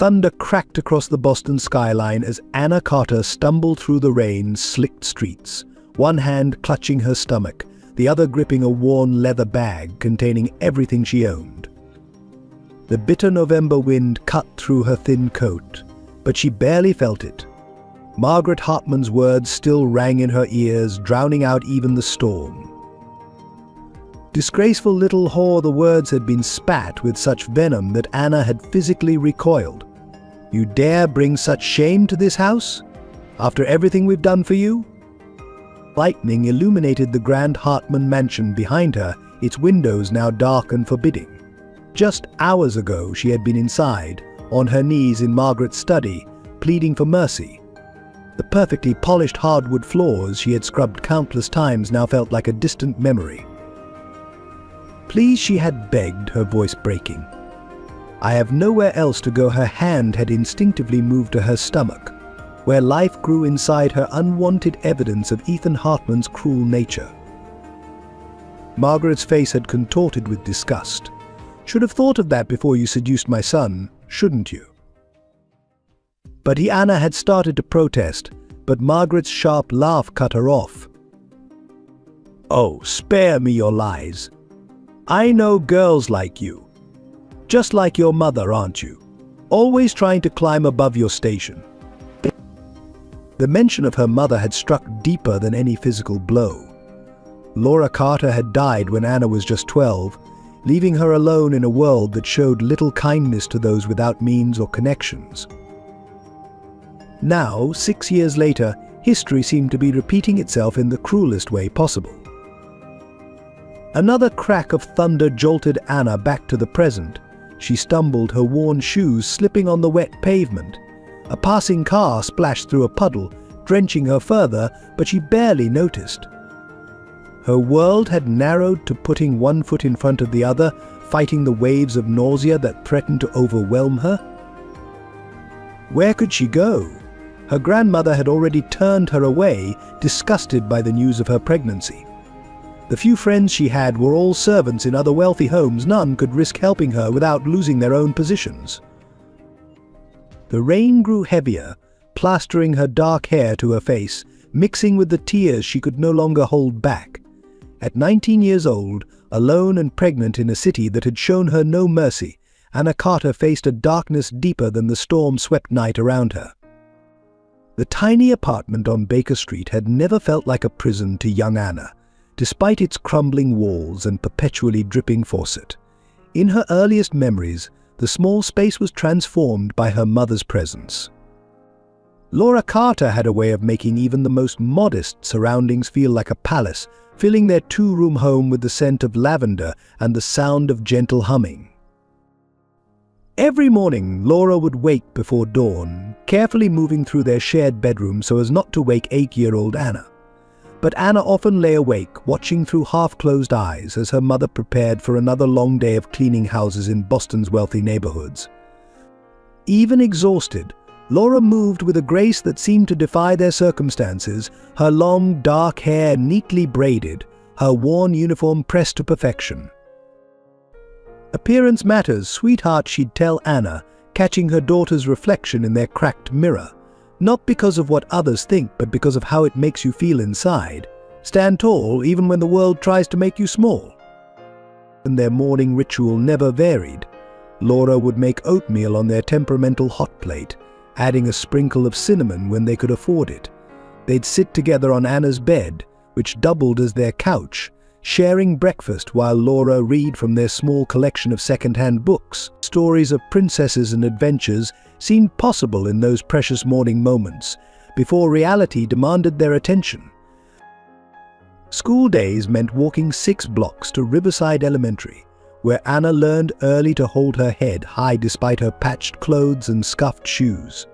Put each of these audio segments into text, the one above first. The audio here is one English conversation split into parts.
Thunder cracked across the Boston skyline as Anna Carter stumbled through the rain-slicked streets, one hand clutching her stomach, the other gripping a worn leather bag containing everything she owned. The bitter November wind cut through her thin coat, but she barely felt it. Margaret Hartman's words still rang in her ears, drowning out even the storm. Disgraceful little whore, the words had been spat with such venom that Anna had physically recoiled. You dare bring such shame to this house? After everything we've done for you? Lightning illuminated the grand Hartman mansion behind her, its windows now dark and forbidding. Just hours ago she had been inside, on her knees in Margaret's study, pleading for mercy. The perfectly polished hardwood floors she had scrubbed countless times now felt like a distant memory. Please, she had begged, her voice breaking. I have nowhere else to go. Her hand had instinctively moved to her stomach, where life grew inside her, unwanted evidence of Ethan Hartman's cruel nature. Margaret's face had contorted with disgust. Should have thought of that before you seduced my son, shouldn't you? But Anna had started to protest, but Margaret's sharp laugh cut her off. Oh, spare me your lies. I know girls like you. Just like your mother, aren't you? Always trying to climb above your station. The mention of her mother had struck deeper than any physical blow. Laura Carter had died when Anna was just 12, leaving her alone in a world that showed little kindness to those without means or connections. Now, 6 years later, history seemed to be repeating itself in the cruelest way possible. Another crack of thunder jolted Anna back to the present. She stumbled, her worn shoes slipping on the wet pavement. A passing car splashed through a puddle, drenching her further, but she barely noticed. Her world had narrowed to putting one foot in front of the other, fighting the waves of nausea that threatened to overwhelm her. Where could she go? Her grandmother had already turned her away, disgusted by the news of her pregnancy. The few friends she had were all servants in other wealthy homes. None could risk helping her without losing their own positions. The rain grew heavier, plastering her dark hair to her face, mixing with the tears she could no longer hold back. At 19 years old, alone and pregnant in a city that had shown her no mercy, Anna Carter faced a darkness deeper than the storm-swept night around her. The tiny apartment on Baker Street had never felt like a prison to young Anna, despite its crumbling walls and perpetually dripping faucet. In her earliest memories, the small space was transformed by her mother's presence. Laura Carter had a way of making even the most modest surroundings feel like a palace, filling their two-room home with the scent of lavender and the sound of gentle humming. Every morning, Laura would wake before dawn, carefully moving through their shared bedroom so as not to wake 8-year-old Anna. But Anna often lay awake, watching through half-closed eyes as her mother prepared for another long day of cleaning houses in Boston's wealthy neighborhoods. Even exhausted, Laura moved with a grace that seemed to defy their circumstances, her long, dark hair neatly braided, her worn uniform pressed to perfection. Appearance matters, sweetheart, she'd tell Anna, catching her daughter's reflection in their cracked mirror. Not because of what others think, but because of how it makes you feel inside. Stand tall even when the world tries to make you small. And their morning ritual never varied. Laura would make oatmeal on their temperamental hot plate, adding a sprinkle of cinnamon when they could afford it. They'd sit together on Anna's bed, which doubled as their couch, sharing breakfast while Laura read from their small collection of second-hand books. Stories of princesses and adventures seemed possible in those precious morning moments, before reality demanded their attention. School days meant walking 6 blocks to Riverside Elementary, where Anna learned early to hold her head high despite her patched clothes and scuffed shoes.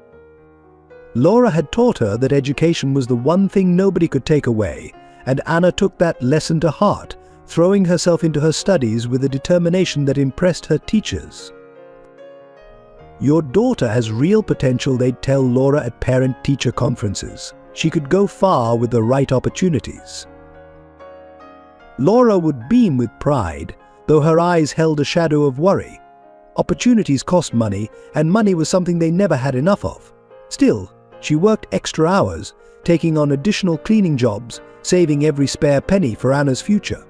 Laura had taught her that education was the one thing nobody could take away, and Anna took that lesson to heart, throwing herself into her studies with a determination that impressed her teachers. Your daughter has real potential, they'd tell Laura at parent-teacher conferences. She could go far with the right opportunities. Laura would beam with pride, though her eyes held a shadow of worry. Opportunities cost money, and money was something they never had enough of. Still, she worked extra hours, taking on additional cleaning jobs, saving every spare penny for Anna's future.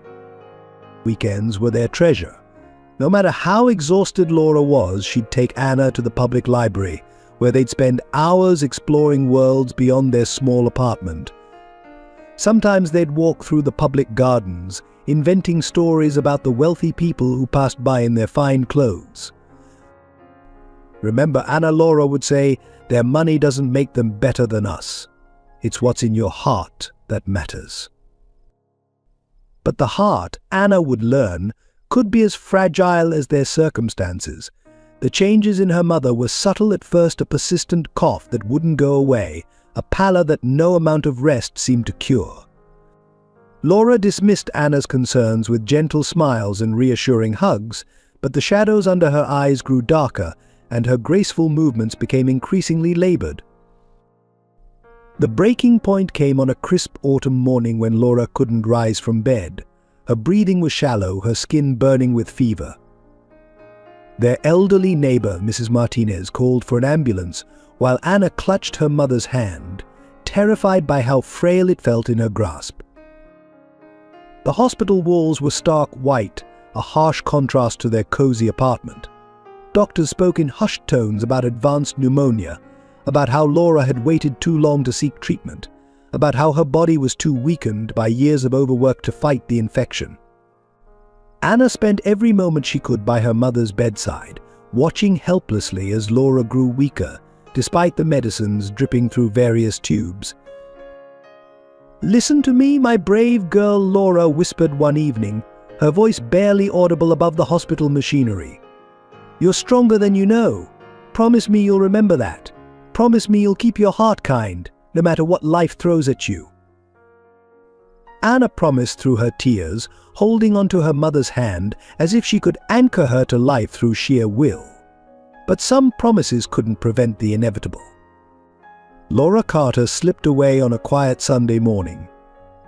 Weekends were their treasure. No matter how exhausted Laura was, she'd take Anna to the public library, where they'd spend hours exploring worlds beyond their small apartment. Sometimes they'd walk through the public gardens, inventing stories about the wealthy people who passed by in their fine clothes. Remember, Laura would say, "Their money doesn't make them better than us. It's what's in your heart that matters." But the heart, Anna would learn, could be as fragile as their circumstances. The changes in her mother were subtle at first, a persistent cough that wouldn't go away, a pallor that no amount of rest seemed to cure. Laura dismissed Anna's concerns with gentle smiles and reassuring hugs, but the shadows under her eyes grew darker, and her graceful movements became increasingly labored. The breaking point came on a crisp autumn morning when Laura couldn't rise from bed. Her breathing was shallow, her skin burning with fever. Their elderly neighbor, Mrs. Martinez, called for an ambulance, while Anna clutched her mother's hand, terrified by how frail it felt in her grasp. The hospital walls were stark white, a harsh contrast to their cozy apartment. Doctors spoke in hushed tones about advanced pneumonia, about how Laura had waited too long to seek treatment, about how her body was too weakened by years of overwork to fight the infection. Anna spent every moment she could by her mother's bedside, watching helplessly as Laura grew weaker, despite the medicines dripping through various tubes. "Listen to me, my brave girl," Laura whispered one evening, her voice barely audible above the hospital machinery. "You're stronger than you know. Promise me you'll remember that. Promise me you'll keep your heart kind, no matter what life throws at you." Anna promised through her tears, holding onto her mother's hand as if she could anchor her to life through sheer will. But some promises couldn't prevent the inevitable. Laura Carter slipped away on a quiet Sunday morning,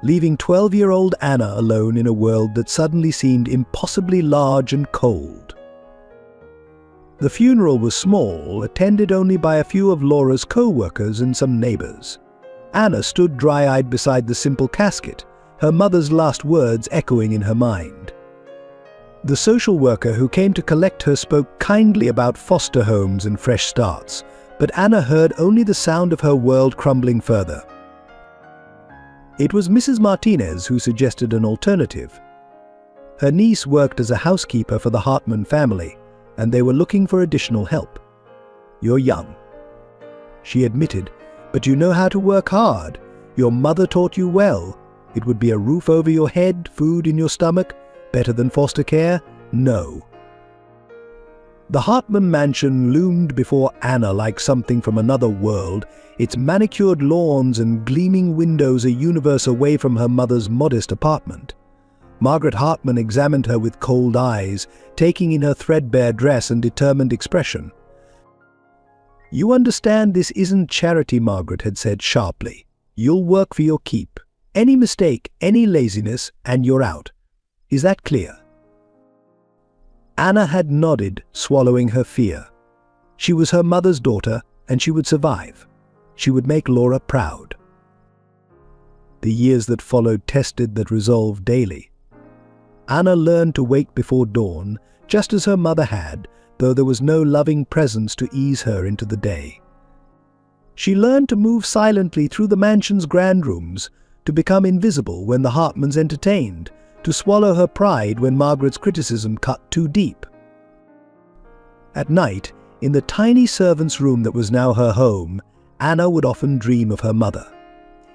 leaving 12-year-old Anna alone in a world that suddenly seemed impossibly large and cold. The funeral was small, attended only by a few of Laura's co-workers and some neighbors. Anna stood dry-eyed beside the simple casket, her mother's last words echoing in her mind. The social worker who came to collect her spoke kindly about foster homes and fresh starts, but Anna heard only the sound of her world crumbling further. It was Mrs. Martinez who suggested an alternative. Her niece worked as a housekeeper for the Hartman family, and they were looking for additional help. "You're young," she admitted, "but you know how to work hard. Your mother taught you well. It would be a roof over your head, food in your stomach, better than foster care? No." The Hartman mansion loomed before Anna like something from another world, its manicured lawns and gleaming windows a universe away from her mother's modest apartment. Margaret Hartman examined her with cold eyes, taking in her threadbare dress and determined expression. "You understand this isn't charity," Margaret had said sharply. "You'll work for your keep. Any mistake, any laziness, and you're out. Is that clear?" Anna had nodded, swallowing her fear. She was her mother's daughter, and she would survive. She would make Laura proud. The years that followed tested that resolve daily. Anna learned to wake before dawn, just as her mother had, though there was no loving presence to ease her into the day. She learned to move silently through the mansion's grand rooms, to become invisible when the Hartmans entertained, to swallow her pride when Margaret's criticism cut too deep. At night, in the tiny servant's room that was now her home, Anna would often dream of her mother.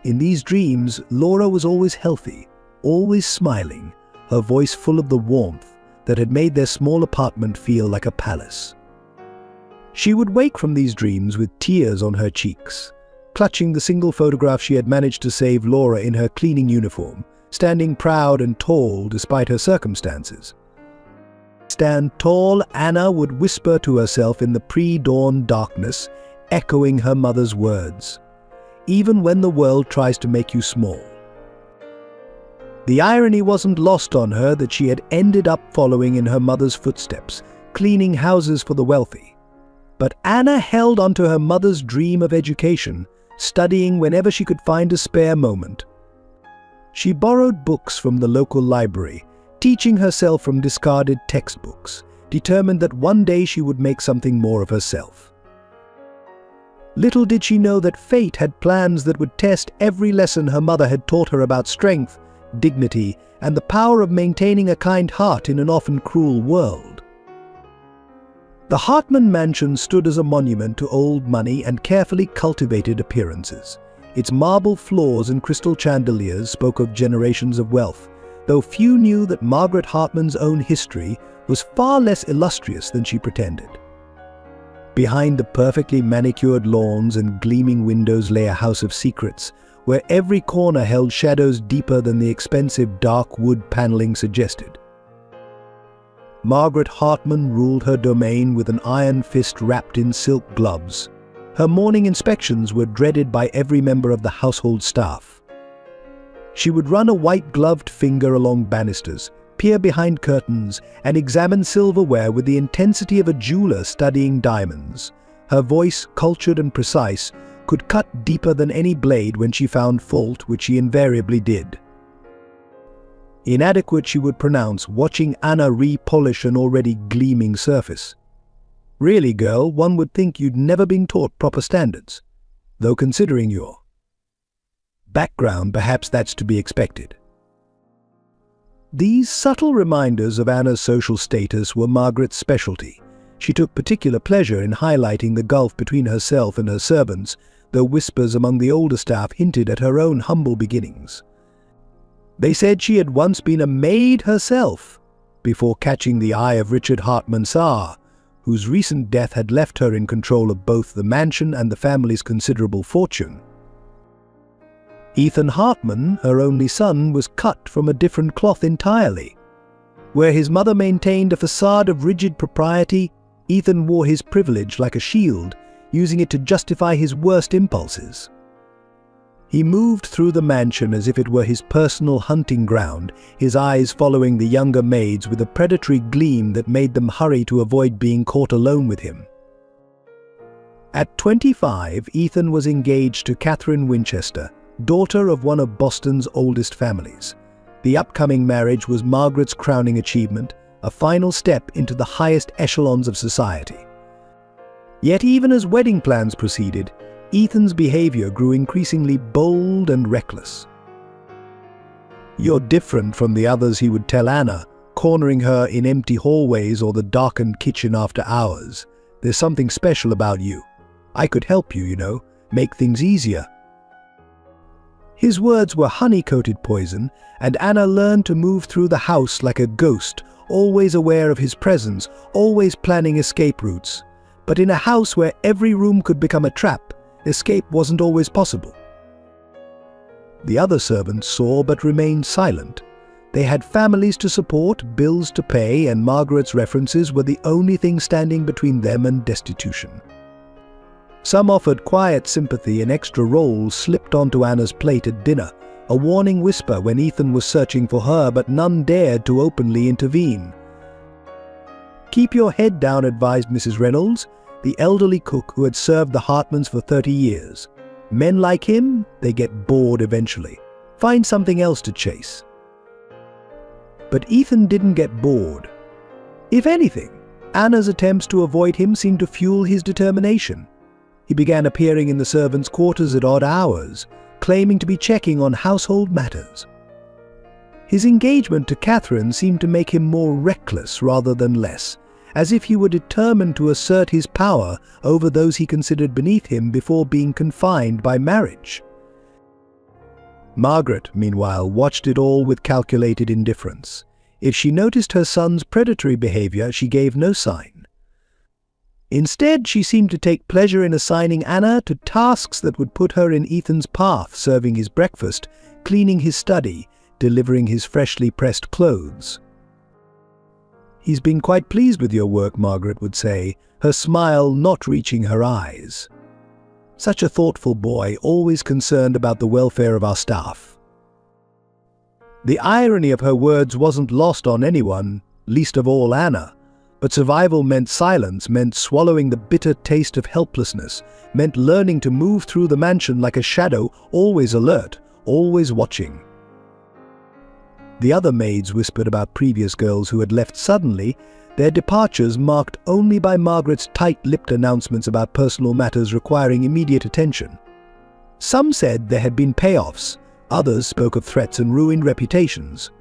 In these dreams, Laura was always healthy, always smiling, her voice full of the warmth that had made their small apartment feel like a palace. She would wake from these dreams with tears on her cheeks, clutching the single photograph she had managed to save Laura in her cleaning uniform, standing proud and tall despite her circumstances. "Stand tall," Anna would whisper to herself in the pre-dawn darkness, echoing her mother's words. "Even when the world tries to make you small." The irony wasn't lost on her that she had ended up following in her mother's footsteps, cleaning houses for the wealthy. But Anna held onto her mother's dream of education, studying whenever she could find a spare moment. She borrowed books from the local library, teaching herself from discarded textbooks, determined that one day she would make something more of herself. Little did she know that fate had plans that would test every lesson her mother had taught her about strength, dignity, and the power of maintaining a kind heart in an often cruel world. The Hartman mansion stood as a monument to old money and carefully cultivated appearances. Its marble floors and crystal chandeliers spoke of generations of wealth, though few knew that Margaret Hartman's own history was far less illustrious than she pretended. Behind the perfectly manicured lawns and gleaming windows lay a house of secrets, where every corner held shadows deeper than the expensive dark wood paneling suggested. Margaret Hartman ruled her domain with an iron fist wrapped in silk gloves. Her morning inspections were dreaded by every member of the household staff. She would run a white-gloved finger along banisters, peer behind curtains, and examine silverware with the intensity of a jeweler studying diamonds. Her voice, cultured and precise, could cut deeper than any blade when she found fault, which she invariably did. Inadequate, she would pronounce, watching Anna re-polish an already gleaming surface. Really, girl, one would think you'd never been taught proper standards. Though considering your background, perhaps that's to be expected. These subtle reminders of Anna's social status were Margaret's specialty. She took particular pleasure in highlighting the gulf between herself and her servants, though whispers among the older staff hinted at her own humble beginnings. They said she had once been a maid herself, before catching the eye of Richard Hartman Saar, whose recent death had left her in control of both the mansion and the family's considerable fortune. Ethan Hartman, her only son, was cut from a different cloth entirely. Where his mother maintained a facade of rigid propriety, Ethan wore his privilege like a shield, using it to justify his worst impulses. He moved through the mansion as if it were his personal hunting ground, his eyes following the younger maids with a predatory gleam that made them hurry to avoid being caught alone with him. At 25, Ethan was engaged to Catherine Winchester, daughter of one of Boston's oldest families. The upcoming marriage was Margaret's crowning achievement, a final step into the highest echelons of society. Yet even as wedding plans proceeded, Ethan's behavior grew increasingly bold and reckless. "You're different from the others," he would tell Anna, cornering her in empty hallways or the darkened kitchen after hours. "There's something special about you. I could help you, make things easier." His words were honey-coated poison, and Anna learned to move through the house like a ghost, always aware of his presence, always planning escape routes. But in a house where every room could become a trap, escape wasn't always possible. The other servants saw but remained silent. They had families to support, bills to pay, and Margaret's references were the only thing standing between them and destitution. Some offered quiet sympathy, and extra rolls slipped onto Anna's plate at dinner, a warning whisper when Ethan was searching for her, but none dared to openly intervene. "Keep your head down," advised Mrs. Reynolds, the elderly cook who had served the Hartmans for 30 years. "Men like him, they get bored eventually. Find something else to chase." But Ethan didn't get bored. If anything, Anna's attempts to avoid him seemed to fuel his determination. He began appearing in the servants' quarters at odd hours, claiming to be checking on household matters. His engagement to Catherine seemed to make him more reckless rather than less, as if he were determined to assert his power over those he considered beneath him before being confined by marriage. Margaret, meanwhile, watched it all with calculated indifference. If she noticed her son's predatory behavior, she gave no sign. Instead, she seemed to take pleasure in assigning Anna to tasks that would put her in Ethan's path, serving his breakfast, cleaning his study, delivering his freshly pressed clothes. "He's been quite pleased with your work," Margaret would say, her smile not reaching her eyes. "Such a thoughtful boy, always concerned about the welfare of our staff." The irony of her words wasn't lost on anyone, least of all Anna. But survival meant silence, meant swallowing the bitter taste of helplessness, meant learning to move through the mansion like a shadow, always alert, always watching. The other maids whispered about previous girls who had left suddenly, their departures marked only by Margaret's tight-lipped announcements about personal matters requiring immediate attention. Some said there had been payoffs, others spoke of threats and ruined reputations.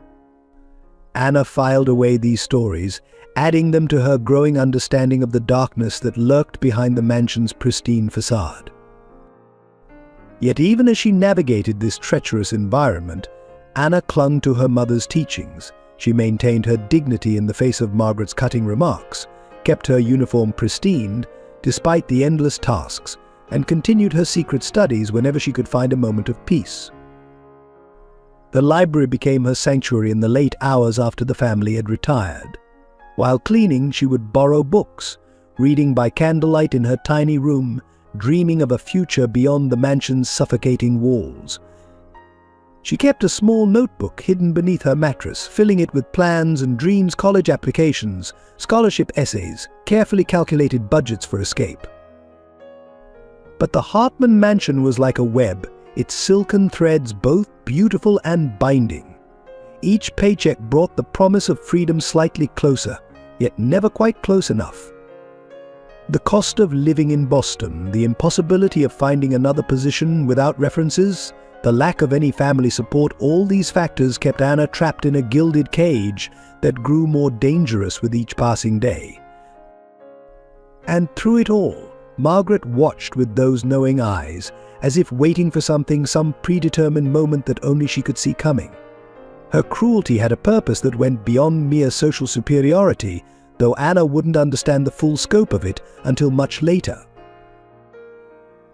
Anna filed away these stories, adding them to her growing understanding of the darkness that lurked behind the mansion's pristine facade. Yet even as she navigated this treacherous environment, Anna clung to her mother's teachings. She maintained her dignity in the face of Margaret's cutting remarks, kept her uniform pristine despite the endless tasks, and continued her secret studies whenever she could find a moment of peace. The library became her sanctuary in the late hours after the family had retired. While cleaning, she would borrow books, reading by candlelight in her tiny room, dreaming of a future beyond the mansion's suffocating walls. She kept a small notebook hidden beneath her mattress, filling it with plans and dreams, college applications, scholarship essays, carefully calculated budgets for escape. But the Hartman mansion was like a web, its silken threads both beautiful and binding. Each paycheck brought the promise of freedom slightly closer, yet never quite close enough. The cost of living in Boston, the impossibility of finding another position without references, the lack of any family support, all these factors kept Anna trapped in a gilded cage that grew more dangerous with each passing day. And through it all, Margaret watched with those knowing eyes, as if waiting for something, some predetermined moment that only she could see coming. Her cruelty had a purpose that went beyond mere social superiority, though Anna wouldn't understand the full scope of it until much later.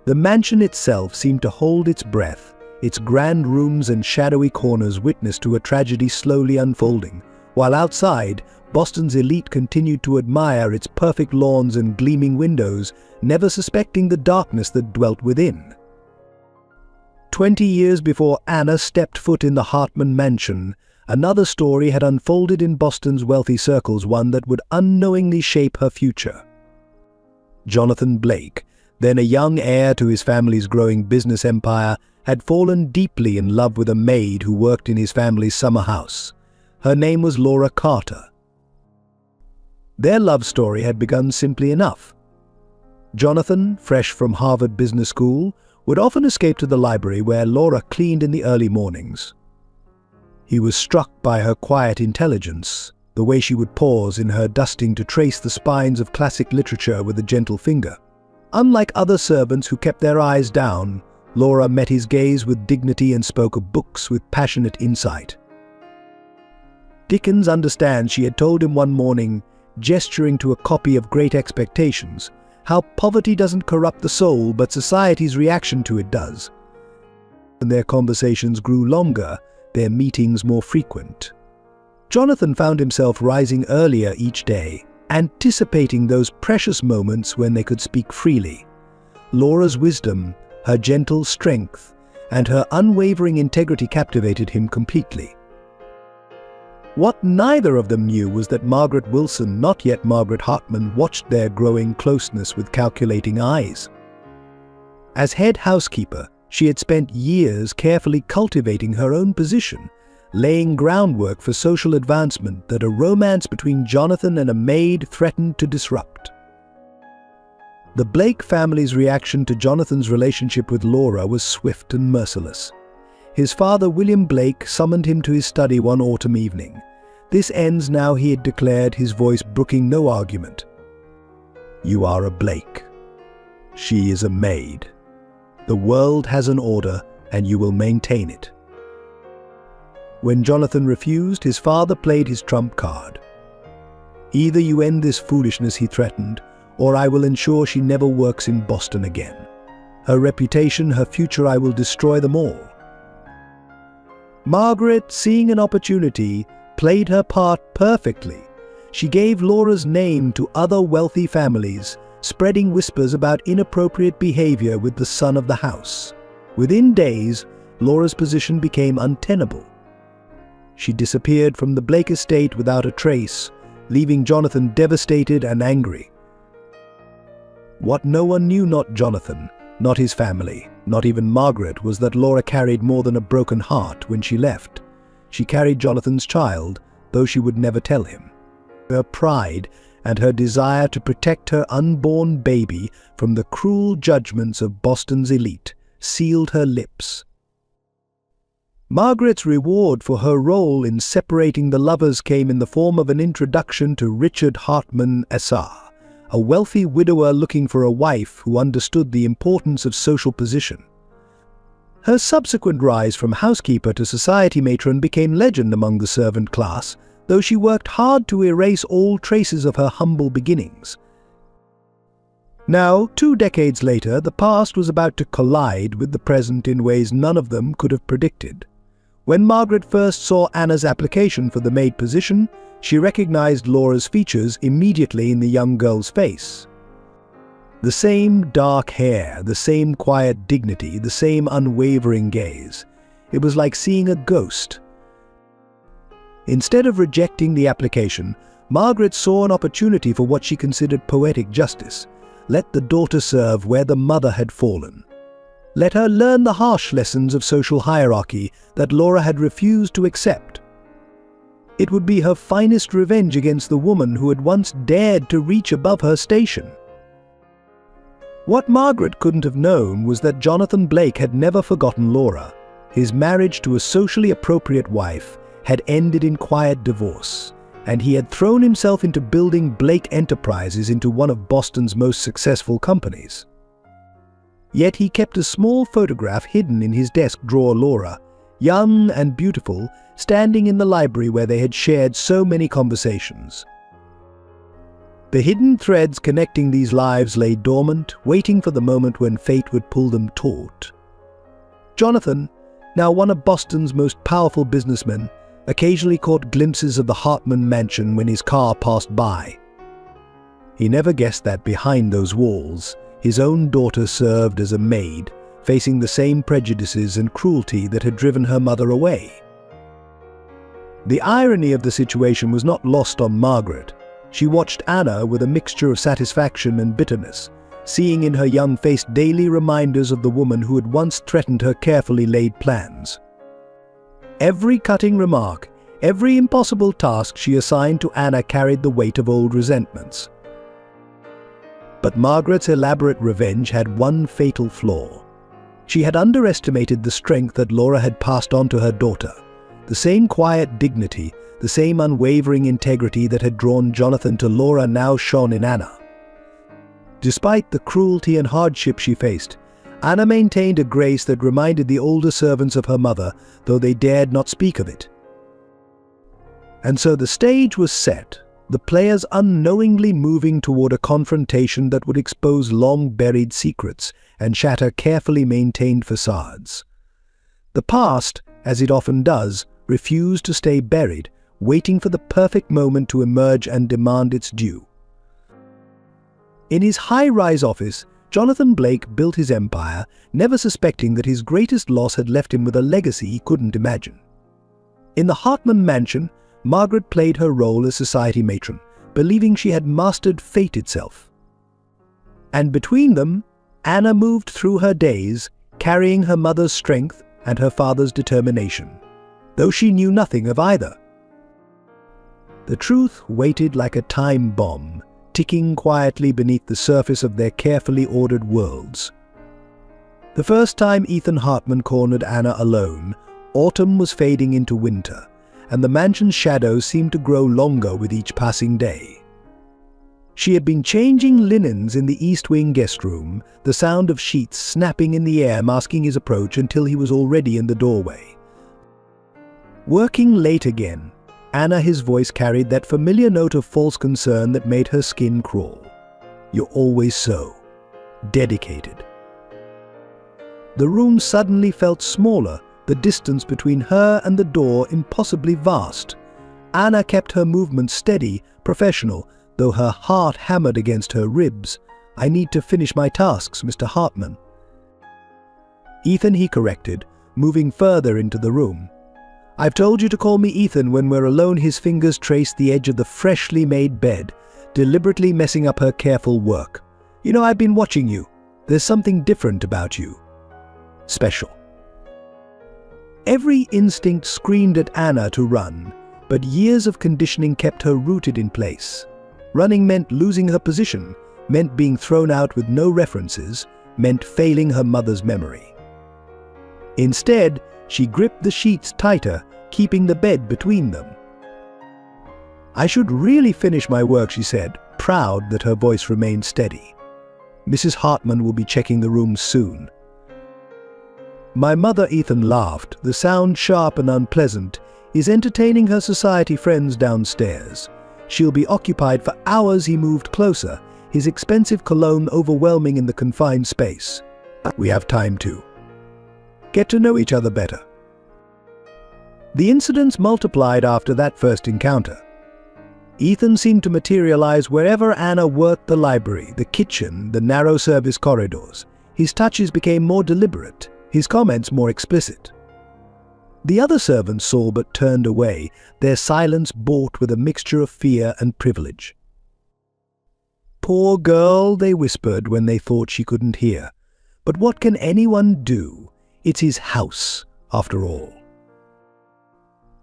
The mansion itself seemed to hold its breath, its grand rooms and shadowy corners witness to a tragedy slowly unfolding, while outside, Boston's elite continued to admire its perfect lawns and gleaming windows, never suspecting the darkness that dwelt within. 20 years before Anna stepped foot in the Hartman mansion, another story had unfolded in Boston's wealthy circles, one that would unknowingly shape her future. Jonathan Blake, then a young heir to his family's growing business empire, had fallen deeply in love with a maid who worked in his family's summer house. Her name was Laura Carter. Their love story had begun simply enough. Jonathan, fresh from Harvard Business School, would often escape to the library where Laura cleaned in the early mornings. He was struck by her quiet intelligence, the way she would pause in her dusting to trace the spines of classic literature with a gentle finger. Unlike other servants who kept their eyes down, Laura met his gaze with dignity and spoke of books with passionate insight. Dickens understands, she had told him one morning, gesturing to a copy of Great Expectations, how poverty doesn't corrupt the soul, but society's reaction to it does. And their conversations grew longer, their meetings more frequent. Jonathan found himself rising earlier each day, anticipating those precious moments when they could speak freely. Laura's wisdom, her gentle strength, and her unwavering integrity captivated him completely. What neither of them knew was that Margaret Wilson, not yet Margaret Hartman, watched their growing closeness with calculating eyes. As head housekeeper, she had spent years carefully cultivating her own position, laying groundwork for social advancement that a romance between Jonathan and a maid threatened to disrupt. The Blake family's reaction to Jonathan's relationship with Laura was swift and merciless. His father, William Blake, summoned him to his study one autumn evening. "This ends now," he had declared, his voice brooking no argument. "You are a Blake. She is a maid. The world has an order, and you will maintain it." When Jonathan refused, his father played his trump card. "Either you end this foolishness," he threatened, "or I will ensure she never works in Boston again. Her reputation, her future, I will destroy them all." Margaret, seeing an opportunity, played her part perfectly. She gave Laura's name to other wealthy families, spreading whispers about inappropriate behavior with the son of the house. Within days, Laura's position became untenable. She disappeared from the Blake estate without a trace, leaving Jonathan devastated and angry. What no one knew, not Jonathan, not his family, not even Margaret, was that Laura carried more than a broken heart when she left. She carried Jonathan's child, though she would never tell him. Her pride and her desire to protect her unborn baby from the cruel judgments of Boston's elite sealed her lips. Margaret's reward for her role in separating the lovers came in the form of an introduction to Richard Hartman Essar, a wealthy widower looking for a wife who understood the importance of social position. Her subsequent rise from housekeeper to society matron became legend among the servant class, though she worked hard to erase all traces of her humble beginnings. Now, 2 decades later, the past was about to collide with the present in ways none of them could have predicted. When Margaret first saw Anna's application for the maid position, she recognized Laura's features immediately in the young girl's face. The same dark hair, the same quiet dignity, the same unwavering gaze. It was like seeing a ghost. Instead of rejecting the application, Margaret saw an opportunity for what she considered poetic justice. Let the daughter serve where the mother had fallen. Let her learn the harsh lessons of social hierarchy that Laura had refused to accept. It would be her finest revenge against the woman who had once dared to reach above her station. What Margaret couldn't have known was that Jonathan Blake had never forgotten Laura. His marriage to a socially appropriate wife had ended in quiet divorce, and he had thrown himself into building Blake Enterprises into one of Boston's most successful companies. Yet he kept a small photograph hidden in his desk drawer. Laura, young and beautiful, standing in the library where they had shared so many conversations. The hidden threads connecting these lives lay dormant, waiting for the moment when fate would pull them taut. Jonathan, now one of Boston's most powerful businessmen, occasionally caught glimpses of the Hartman mansion when his car passed by. He never guessed that behind those walls, his own daughter served as a maid, facing the same prejudices and cruelty that had driven her mother away. The irony of the situation was not lost on Margaret. She watched Anna with a mixture of satisfaction and bitterness, seeing in her young face daily reminders of the woman who had once threatened her carefully laid plans. Every cutting remark, every impossible task she assigned to Anna carried the weight of old resentments. But Margaret's elaborate revenge had one fatal flaw. She had underestimated the strength that Laura had passed on to her daughter. The same quiet dignity, the same unwavering integrity that had drawn Jonathan to Laura now shone in Anna. Despite the cruelty and hardship she faced, Anna maintained a grace that reminded the older servants of her mother, though they dared not speak of it. And so the stage was set, the players unknowingly moving toward a confrontation that would expose long-buried secrets and shatter carefully maintained facades. The past, as it often does, refused to stay buried, waiting for the perfect moment to emerge and demand its due. In his high-rise office, Jonathan Blake built his empire, never suspecting that his greatest loss had left him with a legacy he couldn't imagine. In the Hartman mansion, Margaret played her role as society matron, believing she had mastered fate itself. And between them, Anna moved through her days, carrying her mother's strength and her father's determination, though she knew nothing of either. The truth waited like a time bomb, ticking quietly beneath the surface of their carefully ordered worlds. The first time Ethan Hartman cornered Anna alone, autumn was fading into winter, and the mansion's shadows seemed to grow longer with each passing day. She had been changing linens in the East Wing guest room, the sound of sheets snapping in the air masking his approach until he was already in the doorway. Working late again, Anna, his voice carried that familiar note of false concern that made her skin crawl. "You're always so dedicated." The room suddenly felt smaller, the distance between her and the door impossibly vast. Anna kept her movements steady, professional, though her heart hammered against her ribs. "I need to finish my tasks, Mr. Hartman." "Ethan," he corrected, moving further into the room. I've told you to call me Ethan when we're alone. His fingers traced the edge of the freshly made bed, deliberately messing up her careful work. You know, I've been watching you. There's something different about you. Special. Every instinct screamed at Anna to run, but years of conditioning kept her rooted in place. Running meant losing her position, meant being thrown out with no references, meant failing her mother's memory. Instead, she gripped the sheets tighter, keeping the bed between them. I should really finish my work, she said, proud that her voice remained steady. Mrs. Hartman will be checking the rooms soon. My mother, Ethan laughed, the sound sharp and unpleasant, is entertaining her society friends downstairs. She'll be occupied for hours. He moved closer, his expensive cologne overwhelming in the confined space. We have time to get to know each other better. The incidents multiplied after that first encounter. Ethan seemed to materialize wherever Anna worked: the library, the kitchen, the narrow service corridors. His touches became more deliberate, his comments more explicit. The other servants saw but turned away, their silence bought with a mixture of fear and privilege. Poor girl, they whispered when they thought she couldn't hear. But what can anyone do? It's his house, after all.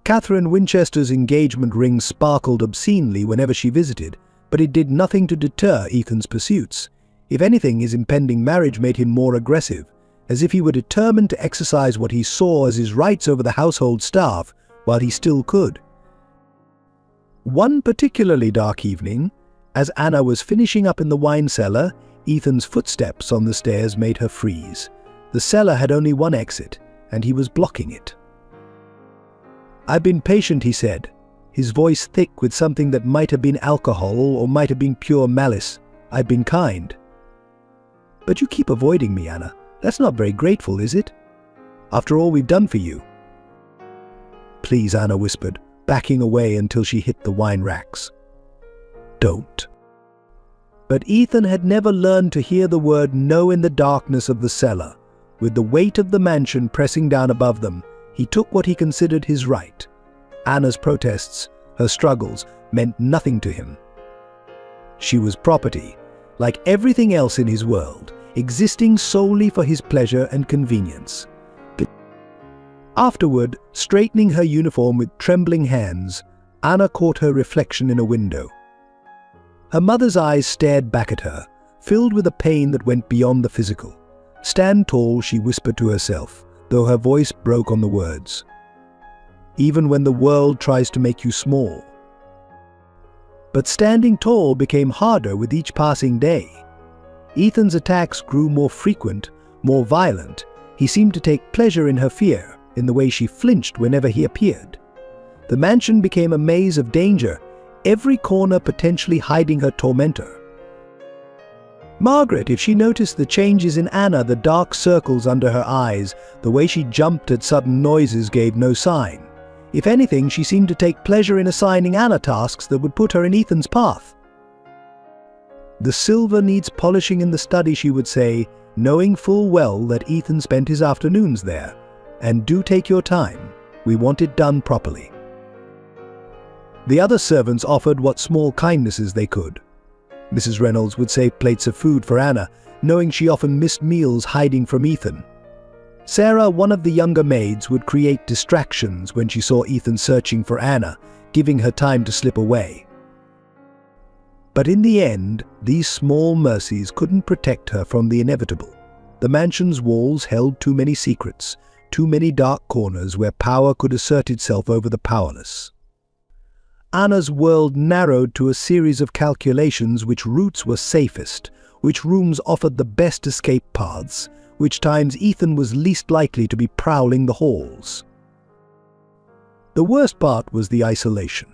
Catherine Winchester's engagement ring sparkled obscenely whenever she visited, but it did nothing to deter Ethan's pursuits. If anything, his impending marriage made him more aggressive, as if he were determined to exercise what he saw as his rights over the household staff while he still could. One particularly dark evening, as Anna was finishing up in the wine cellar, Ethan's footsteps on the stairs made her freeze. The cellar had only one exit, and he was blocking it. I've been patient, he said, his voice thick with something that might have been alcohol or might have been pure malice. I've been kind. But you keep avoiding me, Anna. That's not very grateful, is it? After all we've done for you. Please, Anna whispered, backing away until she hit the wine racks. Don't. But Ethan had never learned to hear the word no in the darkness of the cellar. With the weight of the mansion pressing down above them, he took what he considered his right. Anna's protests, her struggles, meant nothing to him. She was property, like everything else in his world, existing solely for his pleasure and convenience. Afterward, straightening her uniform with trembling hands, Anna caught her reflection in a window. Her mother's eyes stared back at her, filled with a pain that went beyond the physical. Stand tall, she whispered to herself, though her voice broke on the words. Even when the world tries to make you small. But standing tall became harder with each passing day. Ethan's attacks grew more frequent, more violent. He seemed to take pleasure in her fear, in the way she flinched whenever he appeared. The mansion became a maze of danger, every corner potentially hiding her tormentor. Margaret, if she noticed the changes in Anna, the dark circles under her eyes, the way she jumped at sudden noises, gave no sign. If anything, she seemed to take pleasure in assigning Anna tasks that would put her in Ethan's path. The silver needs polishing in the study, she would say, knowing full well that Ethan spent his afternoons there. And do take your time. We want it done properly. The other servants offered what small kindnesses they could. Mrs. Reynolds would save plates of food for Anna, knowing she often missed meals hiding from Ethan. Sarah, one of the younger maids, would create distractions when she saw Ethan searching for Anna, giving her time to slip away. But in the end, these small mercies couldn't protect her from the inevitable. The mansion's walls held too many secrets, too many dark corners where power could assert itself over the powerless. Anna's world narrowed to a series of calculations: which routes were safest, which rooms offered the best escape paths, which times Ethan was least likely to be prowling the halls. The worst part was the isolation.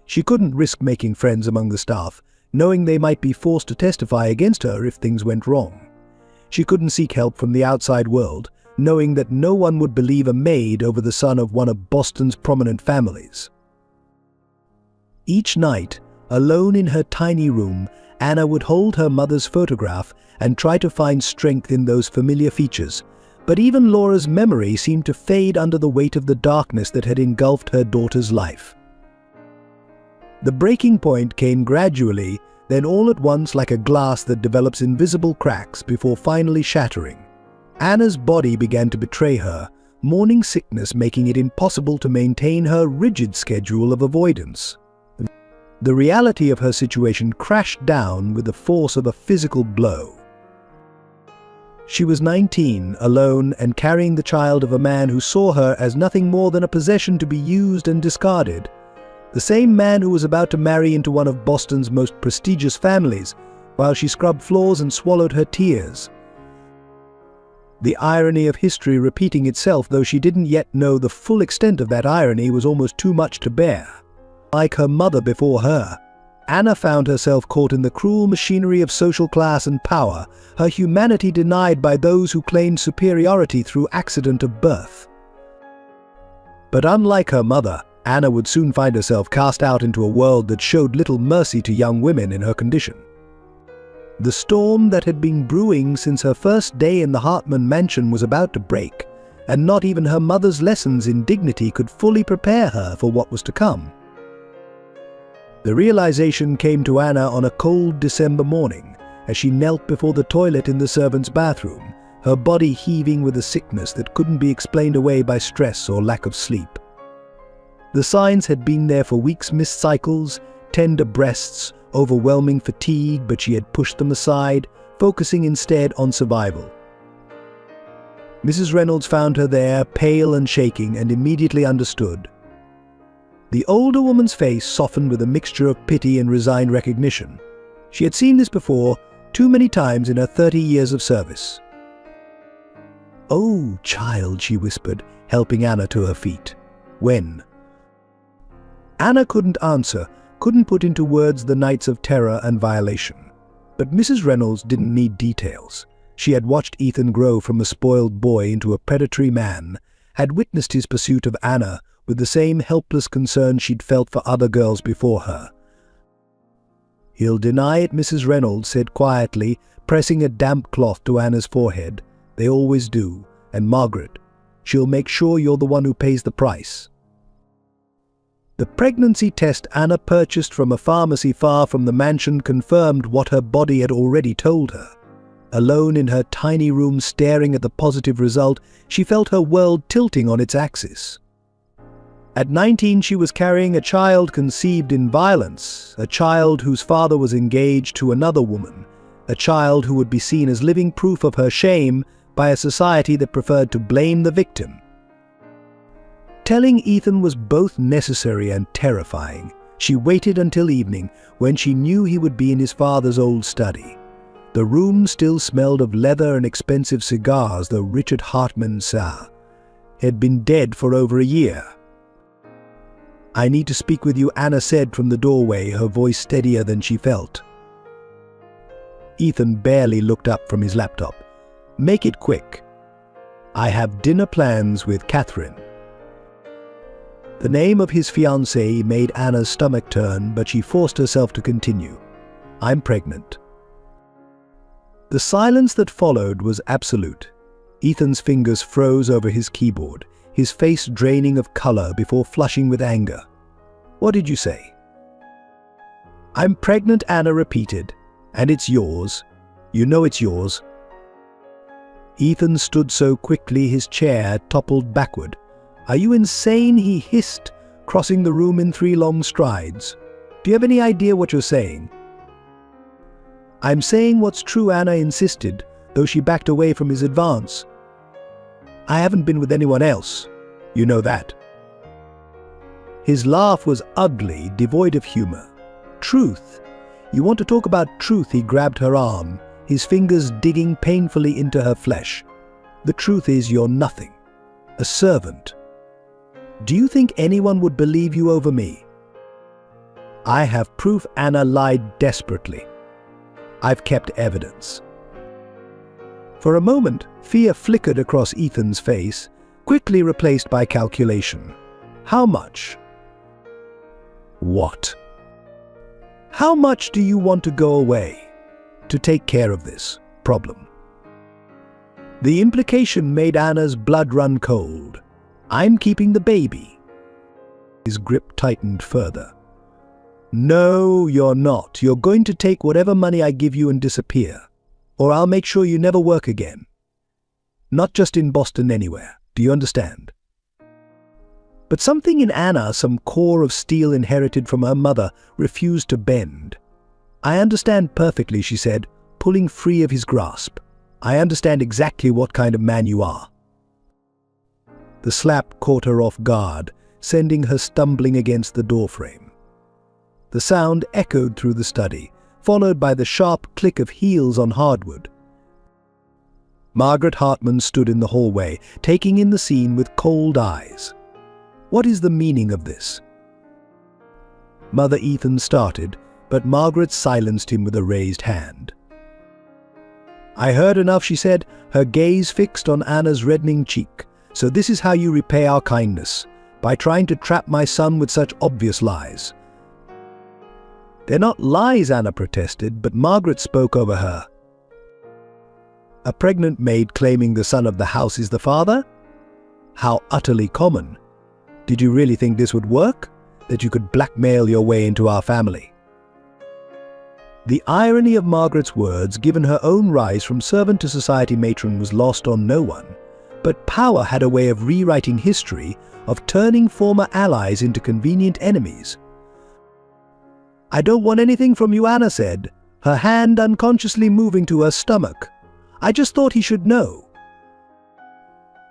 She couldn't risk making friends among the staff, knowing they might be forced to testify against her if things went wrong. She couldn't seek help from the outside world, knowing that no one would believe a maid over the son of one of Boston's prominent families. Each night, alone in her tiny room, Anna would hold her mother's photograph and try to find strength in those familiar features, But even Laura's memory seemed to fade under the weight of the darkness that had engulfed her daughter's life. The breaking point came gradually, then all at once, like a glass that develops invisible cracks before finally shattering. Anna's body began to betray her, morning sickness making it impossible to maintain her rigid schedule of avoidance. The reality of her situation crashed down with the force of a physical blow. She was 19, alone, and carrying the child of a man who saw her as nothing more than a possession to be used and discarded. The same man who was about to marry into one of Boston's most prestigious families, while she scrubbed floors and swallowed her tears. The irony of history repeating itself, though she didn't yet know the full extent of that irony, was almost too much to bear. Like her mother before her, Anna found herself caught in the cruel machinery of social class and power, her humanity denied by those who claimed superiority through accident of birth. But unlike her mother, Anna would soon find herself cast out into a world that showed little mercy to young women in her condition. The storm that had been brewing since her first day in the Hartman mansion was about to break, and not even her mother's lessons in dignity could fully prepare her for what was to come. The realization came to Anna on a cold December morning, as she knelt before the toilet in the servants' bathroom, her body heaving with a sickness that couldn't be explained away by stress or lack of sleep. The signs had been there for weeks: missed cycles, tender breasts, overwhelming fatigue, but she had pushed them aside, focusing instead on survival. Mrs. Reynolds found her there, pale and shaking, and immediately understood. The older woman's face softened with a mixture of pity and resigned recognition. She had seen this before, too many times in her 30 years of service. "Oh, child," she whispered, helping Anna to her feet. "When?" Anna couldn't answer, couldn't put into words the nights of terror and violation. But Mrs. Reynolds didn't need details. She had watched Ethan grow from a spoiled boy into a predatory man, had witnessed his pursuit of Anna with the same helpless concern she'd felt for other girls before her. "He'll deny it," Mrs. Reynolds said quietly, pressing a damp cloth to Anna's forehead. "They always do. And Margaret, she'll make sure you're the one who pays the price." The pregnancy test Anna purchased from a pharmacy far from the mansion confirmed what her body had already told her. Alone in her tiny room staring at the positive result, she felt her world tilting on its axis. At 19, she was carrying a child conceived in violence, a child whose father was engaged to another woman, a child who would be seen as living proof of her shame by a society that preferred to blame the victim. Telling Ethan was both necessary and terrifying. She waited until evening, when she knew he would be in his father's old study. The room still smelled of leather and expensive cigars, though Richard Hartman had been dead for over a year. "I need to speak with you," Anna said from the doorway, her voice steadier than she felt. Ethan barely looked up from his laptop. "Make it quick. I have dinner plans with Catherine." The name of his fiancée made Anna's stomach turn, but she forced herself to continue. "I'm pregnant." The silence that followed was absolute. Ethan's fingers froze over his keyboard, his face draining of color before flushing with anger. "What did you say?" "I'm pregnant," Anna repeated. "And it's yours. You know it's yours." Ethan stood so quickly his chair toppled backward. "Are you insane?" he hissed, crossing the room in 3 long strides. "Do you have any idea what you're saying?" "I'm saying what's true," Anna insisted, though she backed away from his advance. "I haven't been with anyone else. You know that." His laugh was ugly, devoid of humor. "Truth? You want to talk about truth?" He grabbed her arm, his fingers digging painfully into her flesh. "The truth is you're nothing. A servant. Do you think anyone would believe you over me?" "I have proof," Anna lied desperately. "I've kept evidence." For a moment, fear flickered across Ethan's face, quickly replaced by calculation. "How much?" "What?" "How much do you want to go away? To take care of this problem?" The implication made Anna's blood run cold. "I'm keeping the baby." His grip tightened further. "No, you're not. You're going to take whatever money I give you and disappear. Or I'll make sure you never work again. Not just in Boston, anywhere. Do you understand?" But something in Anna, some core of steel inherited from her mother, refused to bend. "I understand perfectly," she said, pulling free of his grasp. "I understand exactly what kind of man you are." The slap caught her off guard, sending her stumbling against the doorframe. The sound echoed through the study, followed by the sharp click of heels on hardwood. Margaret Hartman stood in the hallway, taking in the scene with cold eyes. "What is the meaning of this?" Mother Ethan started, but Margaret silenced him with a raised hand. "I heard enough," she said, her gaze fixed on Anna's reddening cheek. "So this is how you repay our kindness, by trying to trap my son with such obvious lies." "They're not lies," Anna protested, but Margaret spoke over her. "A pregnant maid claiming the son of the house is the father? How utterly common. Did you really think this would work? That you could blackmail your way into our family?" The irony of Margaret's words, given her own rise from servant to society matron, was lost on no one. But power had a way of rewriting history, of turning former allies into convenient enemies. "I don't want anything from you," Anna said, her hand unconsciously moving to her stomach. "I just thought he should know."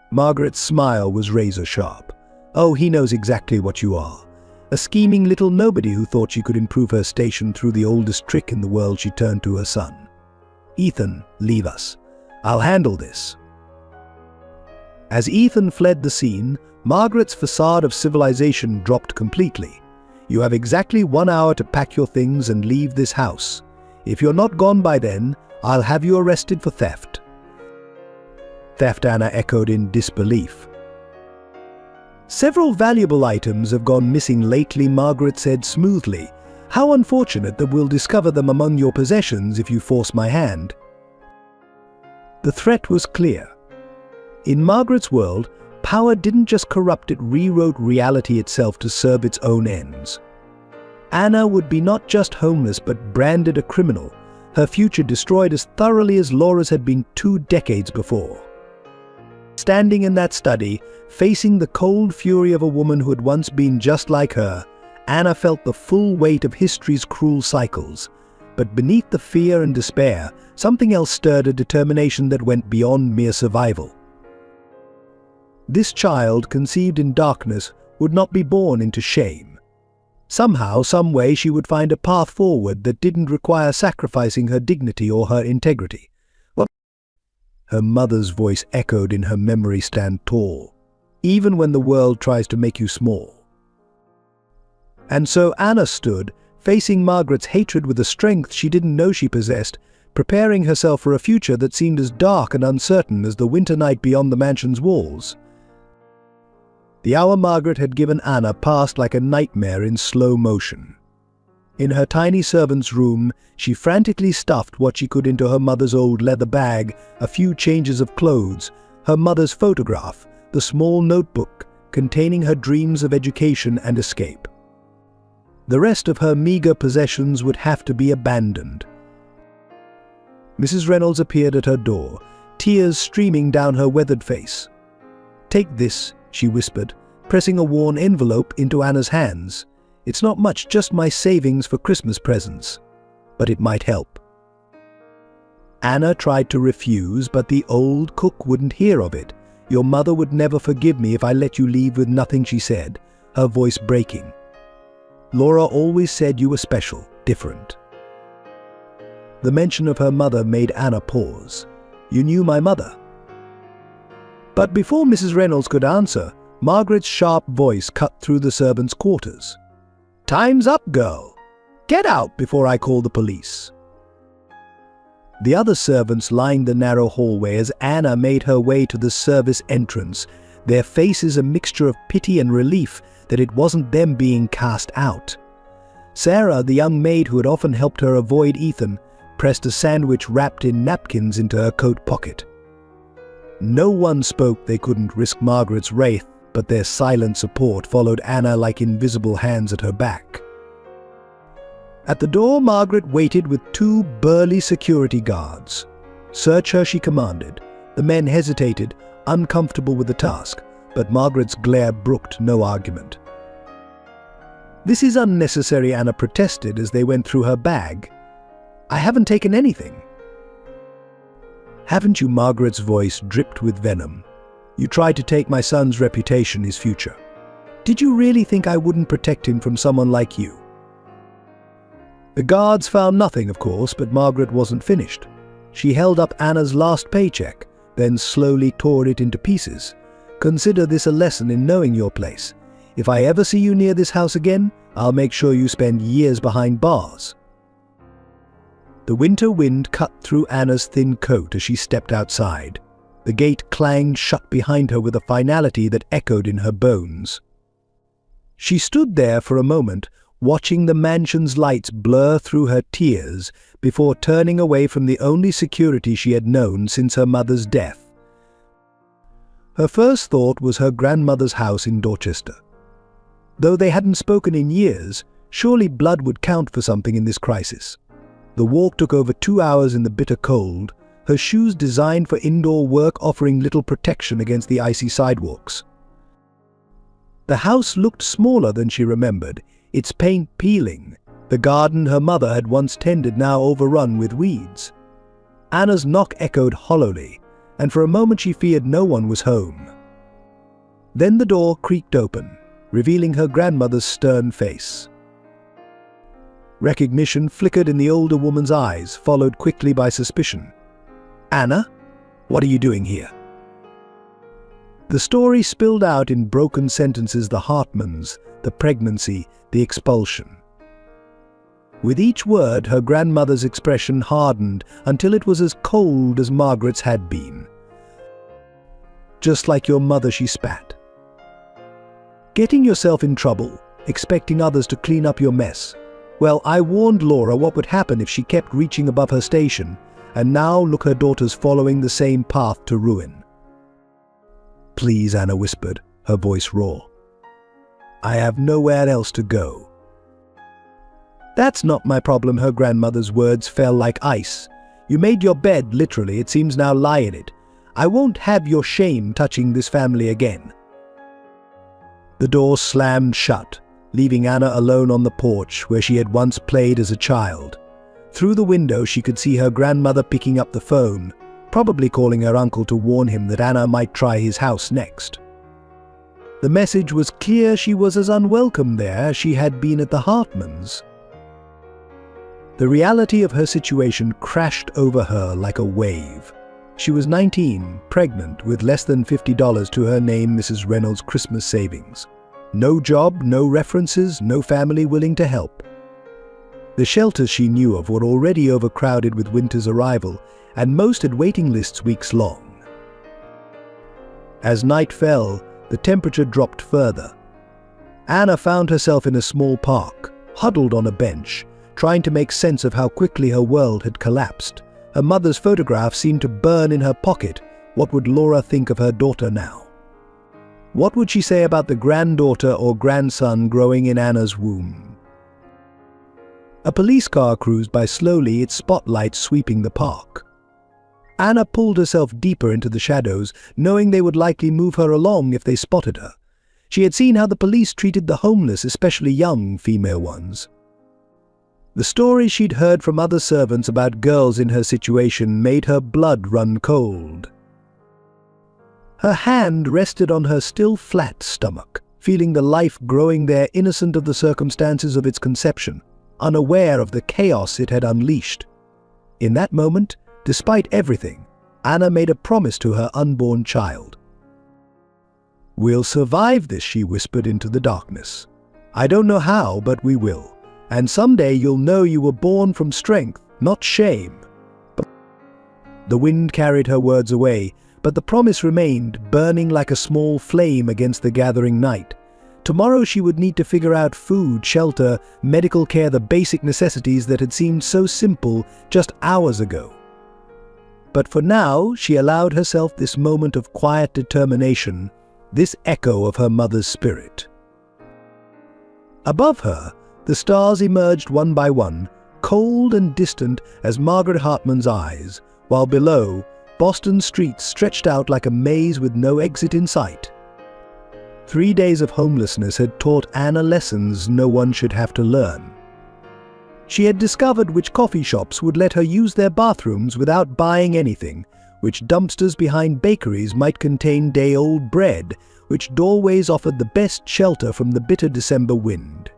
Margaret's smile was razor-sharp. "Oh, he knows exactly what you are. A scheming little nobody who thought she could improve her station through the oldest trick in the world." She turned to her son. "Ethan, leave us. I'll handle this." As Ethan fled the scene, Margaret's facade of civilization dropped completely. "You have exactly 1 hour to pack your things and leave this house. If you're not gone by then, I'll have you arrested for theft." "Theft?" Anna echoed in disbelief. "Several valuable items have gone missing lately," Margaret said smoothly. "How unfortunate that we'll discover them among your possessions if you force my hand." The threat was clear. In Margaret's world, power didn't just corrupt, it rewrote reality itself to serve its own ends. Anna would be not just homeless but branded a criminal, her future destroyed as thoroughly as Laura's had been 2 decades before. Standing in that study, facing the cold fury of a woman who had once been just like her, Anna felt the full weight of history's cruel cycles. But beneath the fear and despair, something else stirred, a determination that went beyond mere survival. This child, conceived in darkness, would not be born into shame. Somehow, some way, she would find a path forward that didn't require sacrificing her dignity or her integrity. Her mother's voice echoed in her memory. "Stand tall, even when the world tries to make you small." And so Anna stood, facing Margaret's hatred with a strength she didn't know she possessed, preparing herself for a future that seemed as dark and uncertain as the winter night beyond the mansion's walls. The hour Margaret had given Anna passed like a nightmare in slow motion. In her tiny servant's room, she frantically stuffed what she could into her mother's old leather bag, a few changes of clothes, her mother's photograph, the small notebook containing her dreams of education and escape. The rest of her meager possessions would have to be abandoned. Mrs. Reynolds appeared at her door, tears streaming down her weathered face. "Take this," she whispered, pressing a worn envelope into Anna's hands. "It's not much, just my savings for Christmas presents. But it might help." Anna tried to refuse, but the old cook wouldn't hear of it. "Your mother would never forgive me if I let you leave with nothing," she said, her voice breaking. "Laura always said you were special, different." The mention of her mother made Anna pause. "You knew my mother?" But before Mrs. Reynolds could answer, Margaret's sharp voice cut through the servants' quarters. "Time's up, girl. Get out before I call the police." The other servants lined the narrow hallway as Anna made her way to the service entrance, their faces a mixture of pity and relief that it wasn't them being cast out. Sarah, the young maid who had often helped her avoid Ethan, pressed a sandwich wrapped in napkins into her coat pocket. No one spoke. They couldn't risk Margaret's wrath, but their silent support followed Anna like invisible hands at her back. At the door, Margaret waited with two burly security guards. "Search her," she commanded. The men hesitated, uncomfortable with the task, but Margaret's glare brooked no argument. "This is unnecessary," Anna protested as they went through her bag. "I haven't taken anything." "Haven't you?" Margaret's voice dripped with venom. "You tried to take my son's reputation, his future. Did you really think I wouldn't protect him from someone like you?" The guards found nothing, of course, but Margaret wasn't finished. She held up Anna's last paycheck, then slowly tore it into pieces. "Consider this a lesson in knowing your place. If I ever see you near this house again, I'll make sure you spend years behind bars." The winter wind cut through Anna's thin coat as she stepped outside. The gate clanged shut behind her with a finality that echoed in her bones. She stood there for a moment, watching the mansion's lights blur through her tears before turning away from the only security she had known since her mother's death. Her first thought was her grandmother's house in Dorchester. Though they hadn't spoken in years, surely blood would count for something in this crisis. The walk took over 2 hours in the bitter cold, her shoes designed for indoor work offering little protection against the icy sidewalks. The house looked smaller than she remembered, its paint peeling. The garden her mother had once tended now overrun with weeds. Anna's knock echoed hollowly, and for a moment she feared no one was home. Then the door creaked open, revealing her grandmother's stern face. Recognition flickered in the older woman's eyes, followed quickly by suspicion. "Anna, what are you doing here?" The story spilled out in broken sentences: the Hartmans, the pregnancy, the expulsion. With each word, her grandmother's expression hardened until it was as cold as Margaret's had been. "Just like your mother," she spat. "Getting yourself in trouble, expecting others to clean up your mess. Well, I warned Laura what would happen if she kept reaching above her station, and now look, her daughter's following the same path to ruin." "Please," Anna whispered, her voice raw. "I have nowhere else to go." "That's not my problem." Her grandmother's words fell like ice. "You made your bed, literally. It seems now lie in it. I won't have your shame touching this family again." The door slammed shut, leaving Anna alone on the porch where she had once played as a child. Through the window she could see her grandmother picking up the phone, probably calling her uncle to warn him that Anna might try his house next. The message was clear: she was as unwelcome there as she had been at the Hartmans. The reality of her situation crashed over her like a wave. She was 19, pregnant, with less than $50 to her name, Mrs. Reynolds' Christmas savings. No job, no references, no family willing to help. The shelters she knew of were already overcrowded with winter's arrival, and most had waiting lists weeks long. As night fell, the temperature dropped further. Anna found herself in a small park, huddled on a bench, trying to make sense of how quickly her world had collapsed. Her mother's photograph seemed to burn in her pocket. What would Laura think of her daughter now? What would she say about the granddaughter or grandson growing in Anna's womb? A police car cruised by slowly, its spotlight sweeping the park. Anna pulled herself deeper into the shadows, knowing they would likely move her along if they spotted her. She had seen how the police treated the homeless, especially young female ones. The stories she'd heard from other servants about girls in her situation made her blood run cold. Her hand rested on her still flat stomach, feeling the life growing there, innocent of the circumstances of its conception, unaware of the chaos it had unleashed. In that moment, despite everything, Anna made a promise to her unborn child. "We'll survive this," she whispered into the darkness. "I don't know how, but we will. And someday you'll know you were born from strength, not shame." The wind carried her words away, but the promise remained, burning like a small flame against the gathering night. Tomorrow she would need to figure out food, shelter, medical care, the basic necessities that had seemed so simple just hours ago. But for now, she allowed herself this moment of quiet determination, this echo of her mother's spirit. Above her, the stars emerged one by one, cold and distant as Margaret Hartman's eyes, while below, Boston's streets stretched out like a maze with no exit in sight. 3 days of homelessness had taught Anna lessons no one should have to learn. She had discovered which coffee shops would let her use their bathrooms without buying anything, which dumpsters behind bakeries might contain day-old bread, which doorways offered the best shelter from the bitter December wind.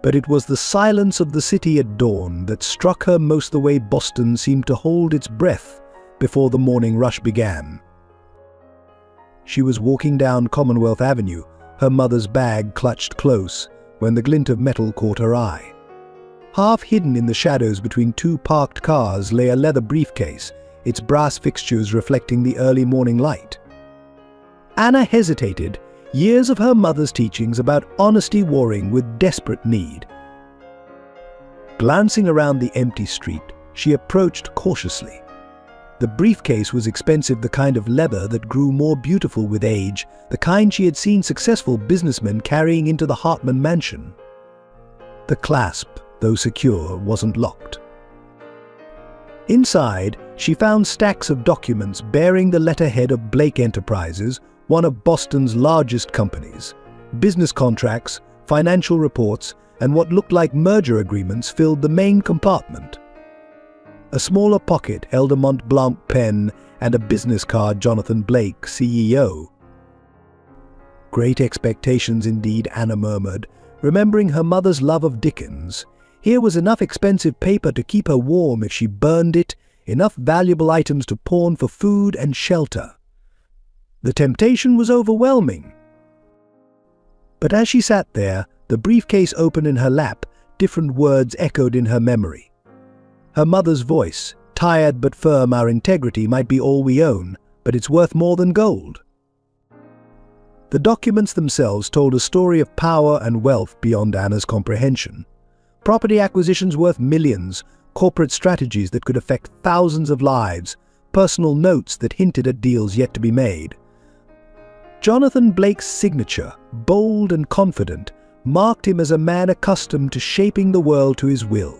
But it was the silence of the city at dawn that struck her most, the way Boston seemed to hold its breath before the morning rush began. She was walking down Commonwealth Avenue, her mother's bag clutched close, when the glint of metal caught her eye. Half hidden in the shadows between 2 parked cars lay a leather briefcase, its brass fixtures reflecting the early morning light. Anna hesitated, years of her mother's teachings about honesty warring with desperate need. Glancing around the empty street, she approached cautiously. The briefcase was expensive, the kind of leather that grew more beautiful with age, the kind she had seen successful businessmen carrying into the Hartman mansion. The clasp, though secure, wasn't locked. Inside, she found stacks of documents bearing the letterhead of Blake Enterprises, one of Boston's largest companies. Business contracts, financial reports, and what looked like merger agreements filled the main compartment. A smaller pocket held a Mont Blanc pen and a business card, Jonathan Blake, CEO. Great expectations indeed, Anna murmured, remembering her mother's love of Dickens. Here was enough expensive paper to keep her warm if she burned it, enough valuable items to pawn for food and shelter. The temptation was overwhelming. But as she sat there, the briefcase open in her lap, different words echoed in her memory. Her mother's voice, tired but firm, "Our integrity might be all we own, but it's worth more than gold." The documents themselves told a story of power and wealth beyond Anna's comprehension. Property acquisitions worth millions, corporate strategies that could affect thousands of lives, personal notes that hinted at deals yet to be made. Jonathan Blake's signature, bold and confident, marked him as a man accustomed to shaping the world to his will.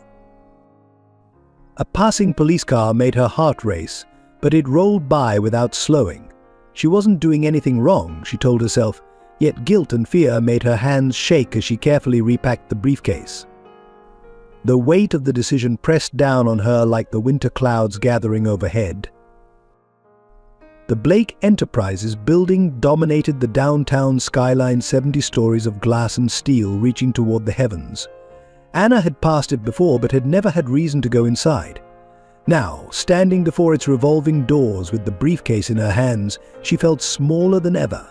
A passing police car made her heart race, but it rolled by without slowing. She wasn't doing anything wrong, she told herself, yet guilt and fear made her hands shake as she carefully repacked the briefcase. The weight of the decision pressed down on her like the winter clouds gathering overhead. The Blake Enterprises building dominated the downtown skyline, 70 stories of glass and steel reaching toward the heavens. Anna had passed it before but had never had reason to go inside. Now, standing before its revolving doors with the briefcase in her hands, she felt smaller than ever.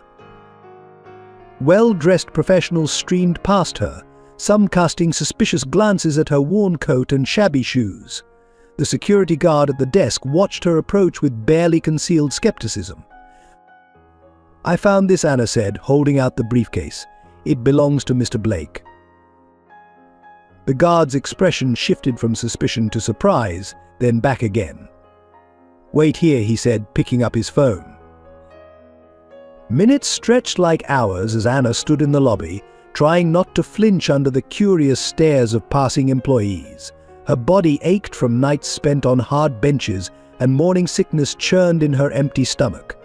Well-dressed professionals streamed past her, some casting suspicious glances at her worn coat and shabby shoes. The security guard at the desk watched her approach with barely concealed skepticism. "I found this," Anna said, holding out the briefcase. "It belongs to Mr. Blake." The guard's expression shifted from suspicion to surprise, then back again. "Wait here," he said, picking up his phone. Minutes stretched like hours as Anna stood in the lobby, trying not to flinch under the curious stares of passing employees. Her body ached from nights spent on hard benches, and morning sickness churned in her empty stomach.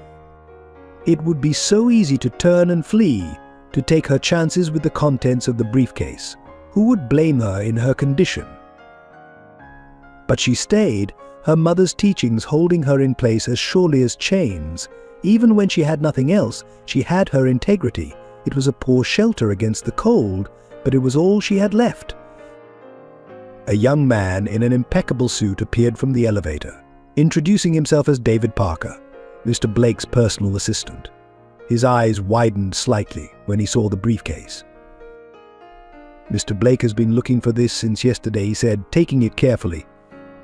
It would be so easy to turn and flee, to take her chances with the contents of the briefcase. Who would blame her in her condition? But she stayed, her mother's teachings holding her in place as surely as chains. Even when she had nothing else, she had her integrity. It was a poor shelter against the cold, but it was all she had left. A young man in an impeccable suit appeared from the elevator, introducing himself as David Parker, Mr. Blake's personal assistant. His eyes widened slightly when he saw the briefcase. "Mr. Blake has been looking for this since yesterday," he said, taking it carefully.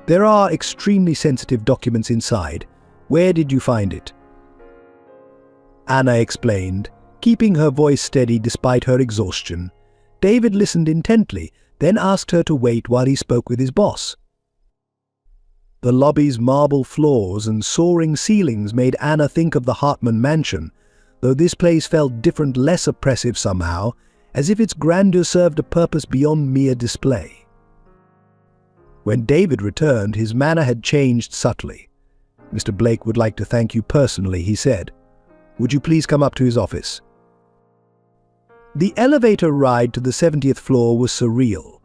"There are extremely sensitive documents inside. Where did you find it?" Anna explained, keeping her voice steady despite her exhaustion. David listened intently, then asked her to wait while he spoke with his boss. The lobby's marble floors and soaring ceilings made Anna think of the Hartman mansion, though this place felt different, less oppressive somehow, as if its grandeur served a purpose beyond mere display. When David returned, his manner had changed subtly. "Mr. Blake would like to thank you personally," he said. "Would you please come up to his office?" The elevator ride to the 70th floor was surreal.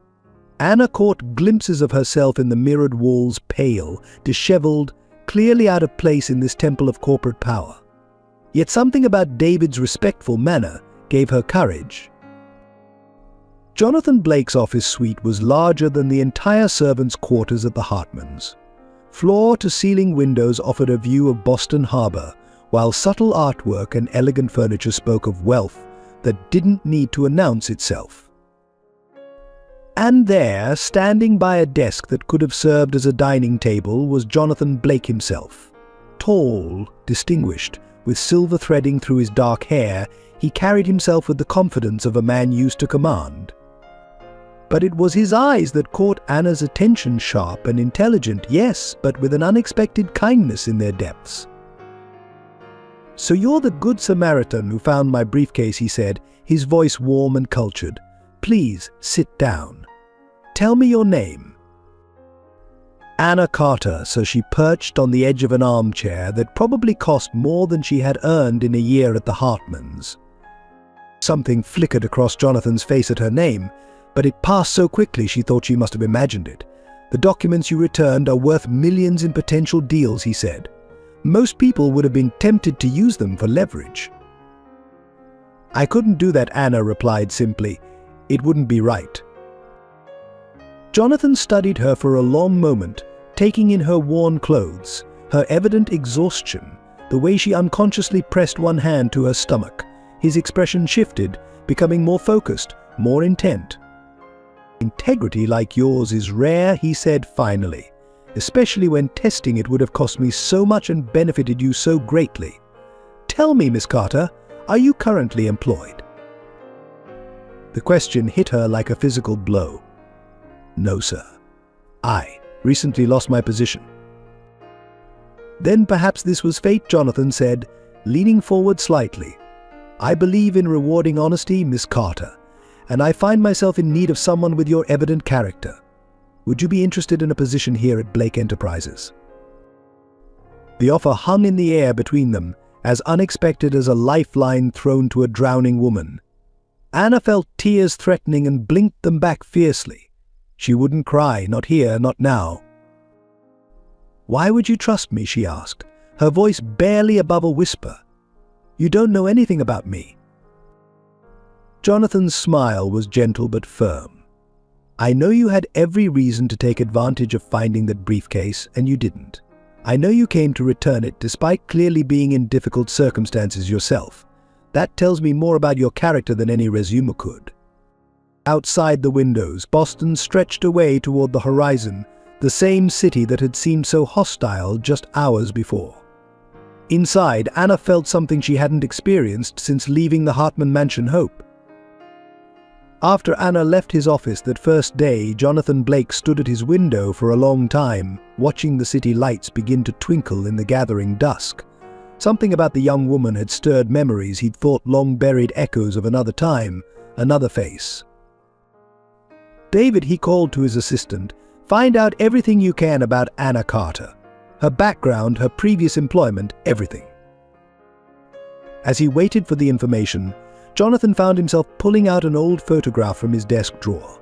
Anna caught glimpses of herself in the mirrored walls, pale, disheveled, clearly out of place in this temple of corporate power. Yet something about David's respectful manner gave her courage. Jonathan Blake's office suite was larger than the entire servants' quarters at the Hartmans. Floor-to-ceiling windows offered a view of Boston Harbor, while subtle artwork and elegant furniture spoke of wealth that didn't need to announce itself. And there, standing by a desk that could have served as a dining table, was Jonathan Blake himself. Tall, distinguished, with silver threading through his dark hair, he carried himself with the confidence of a man used to command. But it was his eyes that caught Anna's attention, sharp and intelligent, yes, but with an unexpected kindness in their depths. "So you're the Good Samaritan who found my briefcase," he said, his voice warm and cultured. "Please, sit down. Tell me your name." Anna Carter, so she perched on the edge of an armchair that probably cost more than she had earned in a year at the Hartmans. Something flickered across Jonathan's face at her name, but it passed so quickly she thought she must have imagined it. "The documents you returned are worth millions in potential deals," he said. "Most people would have been tempted to use them for leverage." "I couldn't do that," Anna replied simply. "It wouldn't be right." Jonathan studied her for a long moment, taking in her worn clothes, her evident exhaustion, the way she unconsciously pressed one hand to her stomach. His expression shifted, becoming more focused, more intent. "Integrity like yours is rare," he said finally, "especially when testing it would have cost me so much and benefited you so greatly. Tell me, Miss Carter, are you currently employed?" The question hit her like a physical blow. "No, sir. I recently lost my position." "Then perhaps this was fate," Jonathan said, leaning forward slightly. "I believe in rewarding honesty, Miss Carter, and I find myself in need of someone with your evident character. Would you be interested in a position here at Blake Enterprises?" The offer hung in the air between them, as unexpected as a lifeline thrown to a drowning woman. Anna felt tears threatening and blinked them back fiercely. She wouldn't cry, not here, not now. "Why would you trust me?" she asked, her voice barely above a whisper. "You don't know anything about me." Jonathan's smile was gentle but firm. "I know you had every reason to take advantage of finding that briefcase, and you didn't. I know you came to return it despite clearly being in difficult circumstances yourself. That tells me more about your character than any resume could." Outside the windows, Boston stretched away toward the horizon, the same city that had seemed so hostile just hours before. Inside, Anna felt something she hadn't experienced since leaving the Hartman mansion. Hope. After Anna left his office that first day, Jonathan Blake stood at his window for a long time, watching the city lights begin to twinkle in the gathering dusk. Something about the young woman had stirred memories he'd thought long-buried echoes of another time, another face. "David," he called to his assistant, "find out everything you can about Anna Carter. Her background, her previous employment, everything." As he waited for the information, Jonathan found himself pulling out an old photograph from his desk drawer.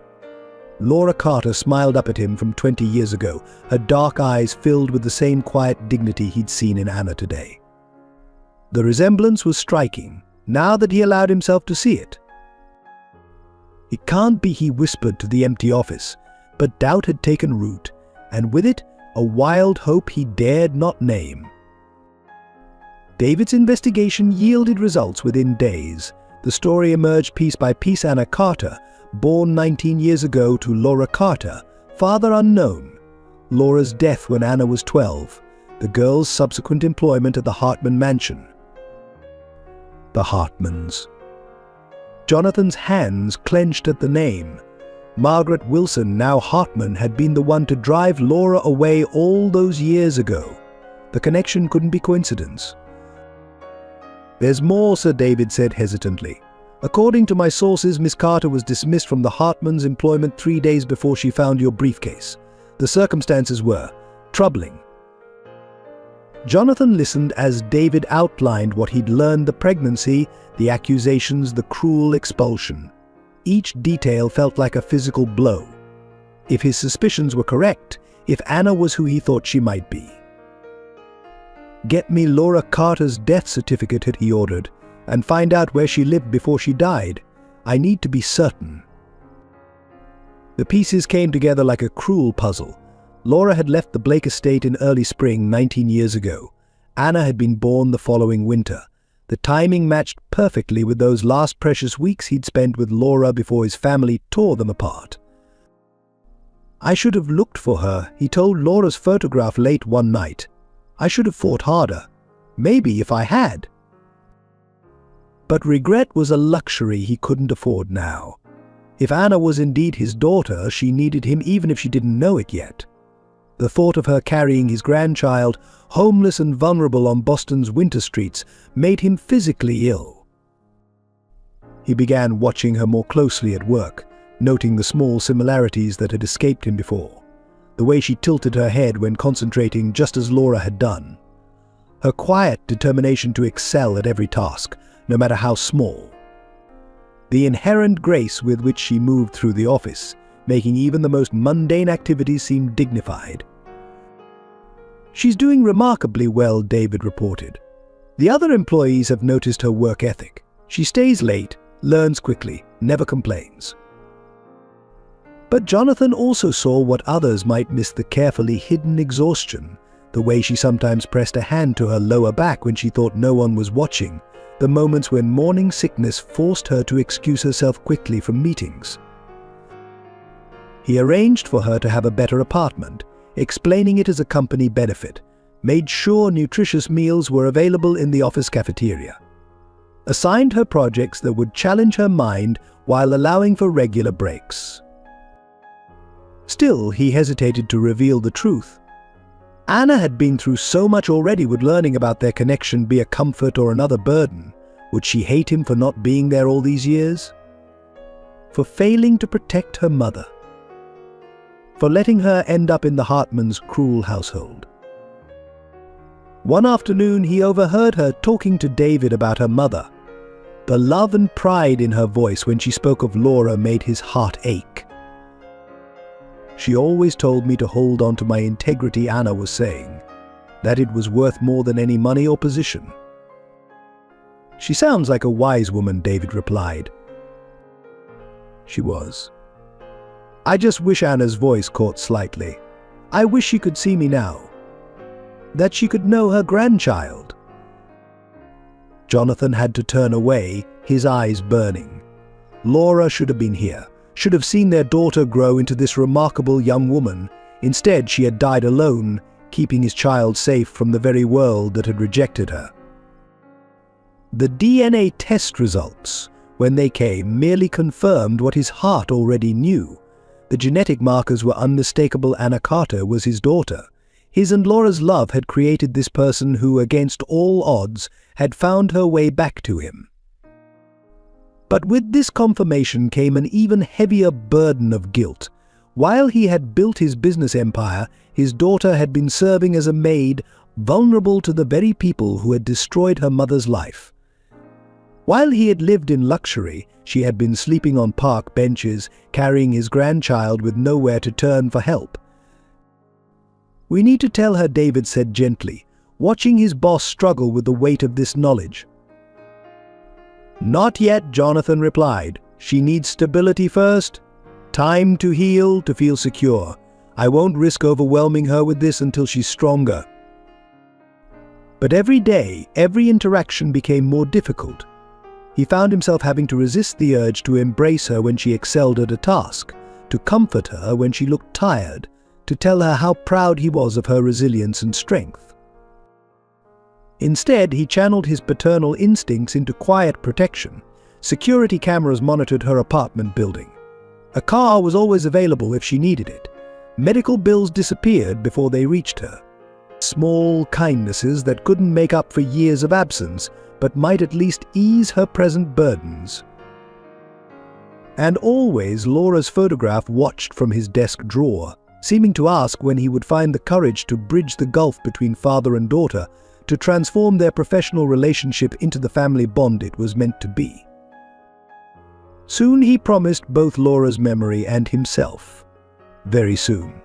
Laura Carter smiled up at him from 20 years ago, her dark eyes filled with the same quiet dignity he'd seen in Anna today. The resemblance was striking, now that he allowed himself to see it. "It can't be," he whispered to the empty office, but doubt had taken root, and with it, a wild hope he dared not name. David's investigation yielded results within days. The story emerged piece by piece. Anna Carter, born 19 years ago to Laura Carter, father unknown. Laura's death when Anna was 12. The girl's subsequent employment at the Hartman mansion. The Hartmans. Jonathan's hands clenched at the name. Margaret Wilson, now Hartman, had been the one to drive Laura away all those years ago. The connection couldn't be coincidence. "There's more," Sir David said hesitantly. "According to my sources, Miss Carter was dismissed from the Hartmans' employment 3 days before she found your briefcase. The circumstances were troubling." Jonathan listened as David outlined what he'd learned: the pregnancy, the accusations, the cruel expulsion. Each detail felt like a physical blow. If his suspicions were correct, if Anna was who he thought she might be. "Get me Laura Carter's death certificate," he ordered, "and find out where she lived before she died. I need to be certain." The pieces came together like a cruel puzzle. Laura had left the Blake estate in early spring 19 years ago. Anna had been born the following winter. The timing matched perfectly with those last precious weeks he'd spent with Laura before his family tore them apart. "I should have looked for her," he told Laura's photograph late one night. "I should have fought harder. Maybe if I had." But regret was a luxury he couldn't afford now. If Anna was indeed his daughter, she needed him even if she didn't know it yet. The thought of her carrying his grandchild, homeless and vulnerable on Boston's winter streets, made him physically ill. He began watching her more closely at work, noting the small similarities that had escaped him before. The way she tilted her head when concentrating, just as Laura had done. Her quiet determination to excel at every task, no matter how small. The inherent grace with which she moved through the office, making even the most mundane activities seem dignified. "She's doing remarkably well," David reported. "The other employees have noticed her work ethic. She stays late, learns quickly, never complains." But Jonathan also saw what others might miss: the carefully hidden exhaustion, the way she sometimes pressed a hand to her lower back when she thought no one was watching, the moments when morning sickness forced her to excuse herself quickly from meetings. He arranged for her to have a better apartment, explaining it as a company benefit, made sure nutritious meals were available in the office cafeteria, assigned her projects that would challenge her mind while allowing for regular breaks. Still, he hesitated to reveal the truth. Anna had been through so much already. Would learning about their connection be a comfort or another burden? Would she hate him for not being there all these years? For failing to protect her mother? For letting her end up in the Hartmans' cruel household? One afternoon, he overheard her talking to David about her mother. The love and pride in her voice when she spoke of Laura made his heart ache. "She always told me to hold on to my integrity," Anna was saying, "that it was worth more than any money or position." "She sounds like a wise woman," David replied. She was. "I just wish," Anna's voice caught slightly, "I wish she could see me now. That she could know her grandchild." Jonathan had to turn away, his eyes burning. Laura should have been here, should have seen their daughter grow into this remarkable young woman. Instead, she had died alone, keeping his child safe from the very world that had rejected her. The DNA test results, when they came, merely confirmed what his heart already knew. The genetic markers were unmistakable. Anna Carter was his daughter. His and Laura's love had created this person who, against all odds, had found her way back to him. But with this confirmation came an even heavier burden of guilt. While he had built his business empire, his daughter had been serving as a maid, vulnerable to the very people who had destroyed her mother's life. While he had lived in luxury, she had been sleeping on park benches, carrying his grandchild with nowhere to turn for help. "We need to tell her," David said gently, watching his boss struggle with the weight of this knowledge. "Not yet," Jonathan replied. "She needs stability first. Time to heal, to feel secure. I won't risk overwhelming her with this until she's stronger." But every day, every interaction became more difficult. He found himself having to resist the urge to embrace her when she excelled at a task, to comfort her when she looked tired, to tell her how proud he was of her resilience and strength. Instead, he channeled his paternal instincts into quiet protection. Security cameras monitored her apartment building. A car was always available if she needed it. Medical bills disappeared before they reached her. Small kindnesses that couldn't make up for years of absence, but might at least ease her present burdens. And always Laura's photograph watched from his desk drawer, seeming to ask when he would find the courage to bridge the gulf between father and daughter, to transform their professional relationship into the family bond it was meant to be. Soon he promised both Laura's memory and himself. Very soon.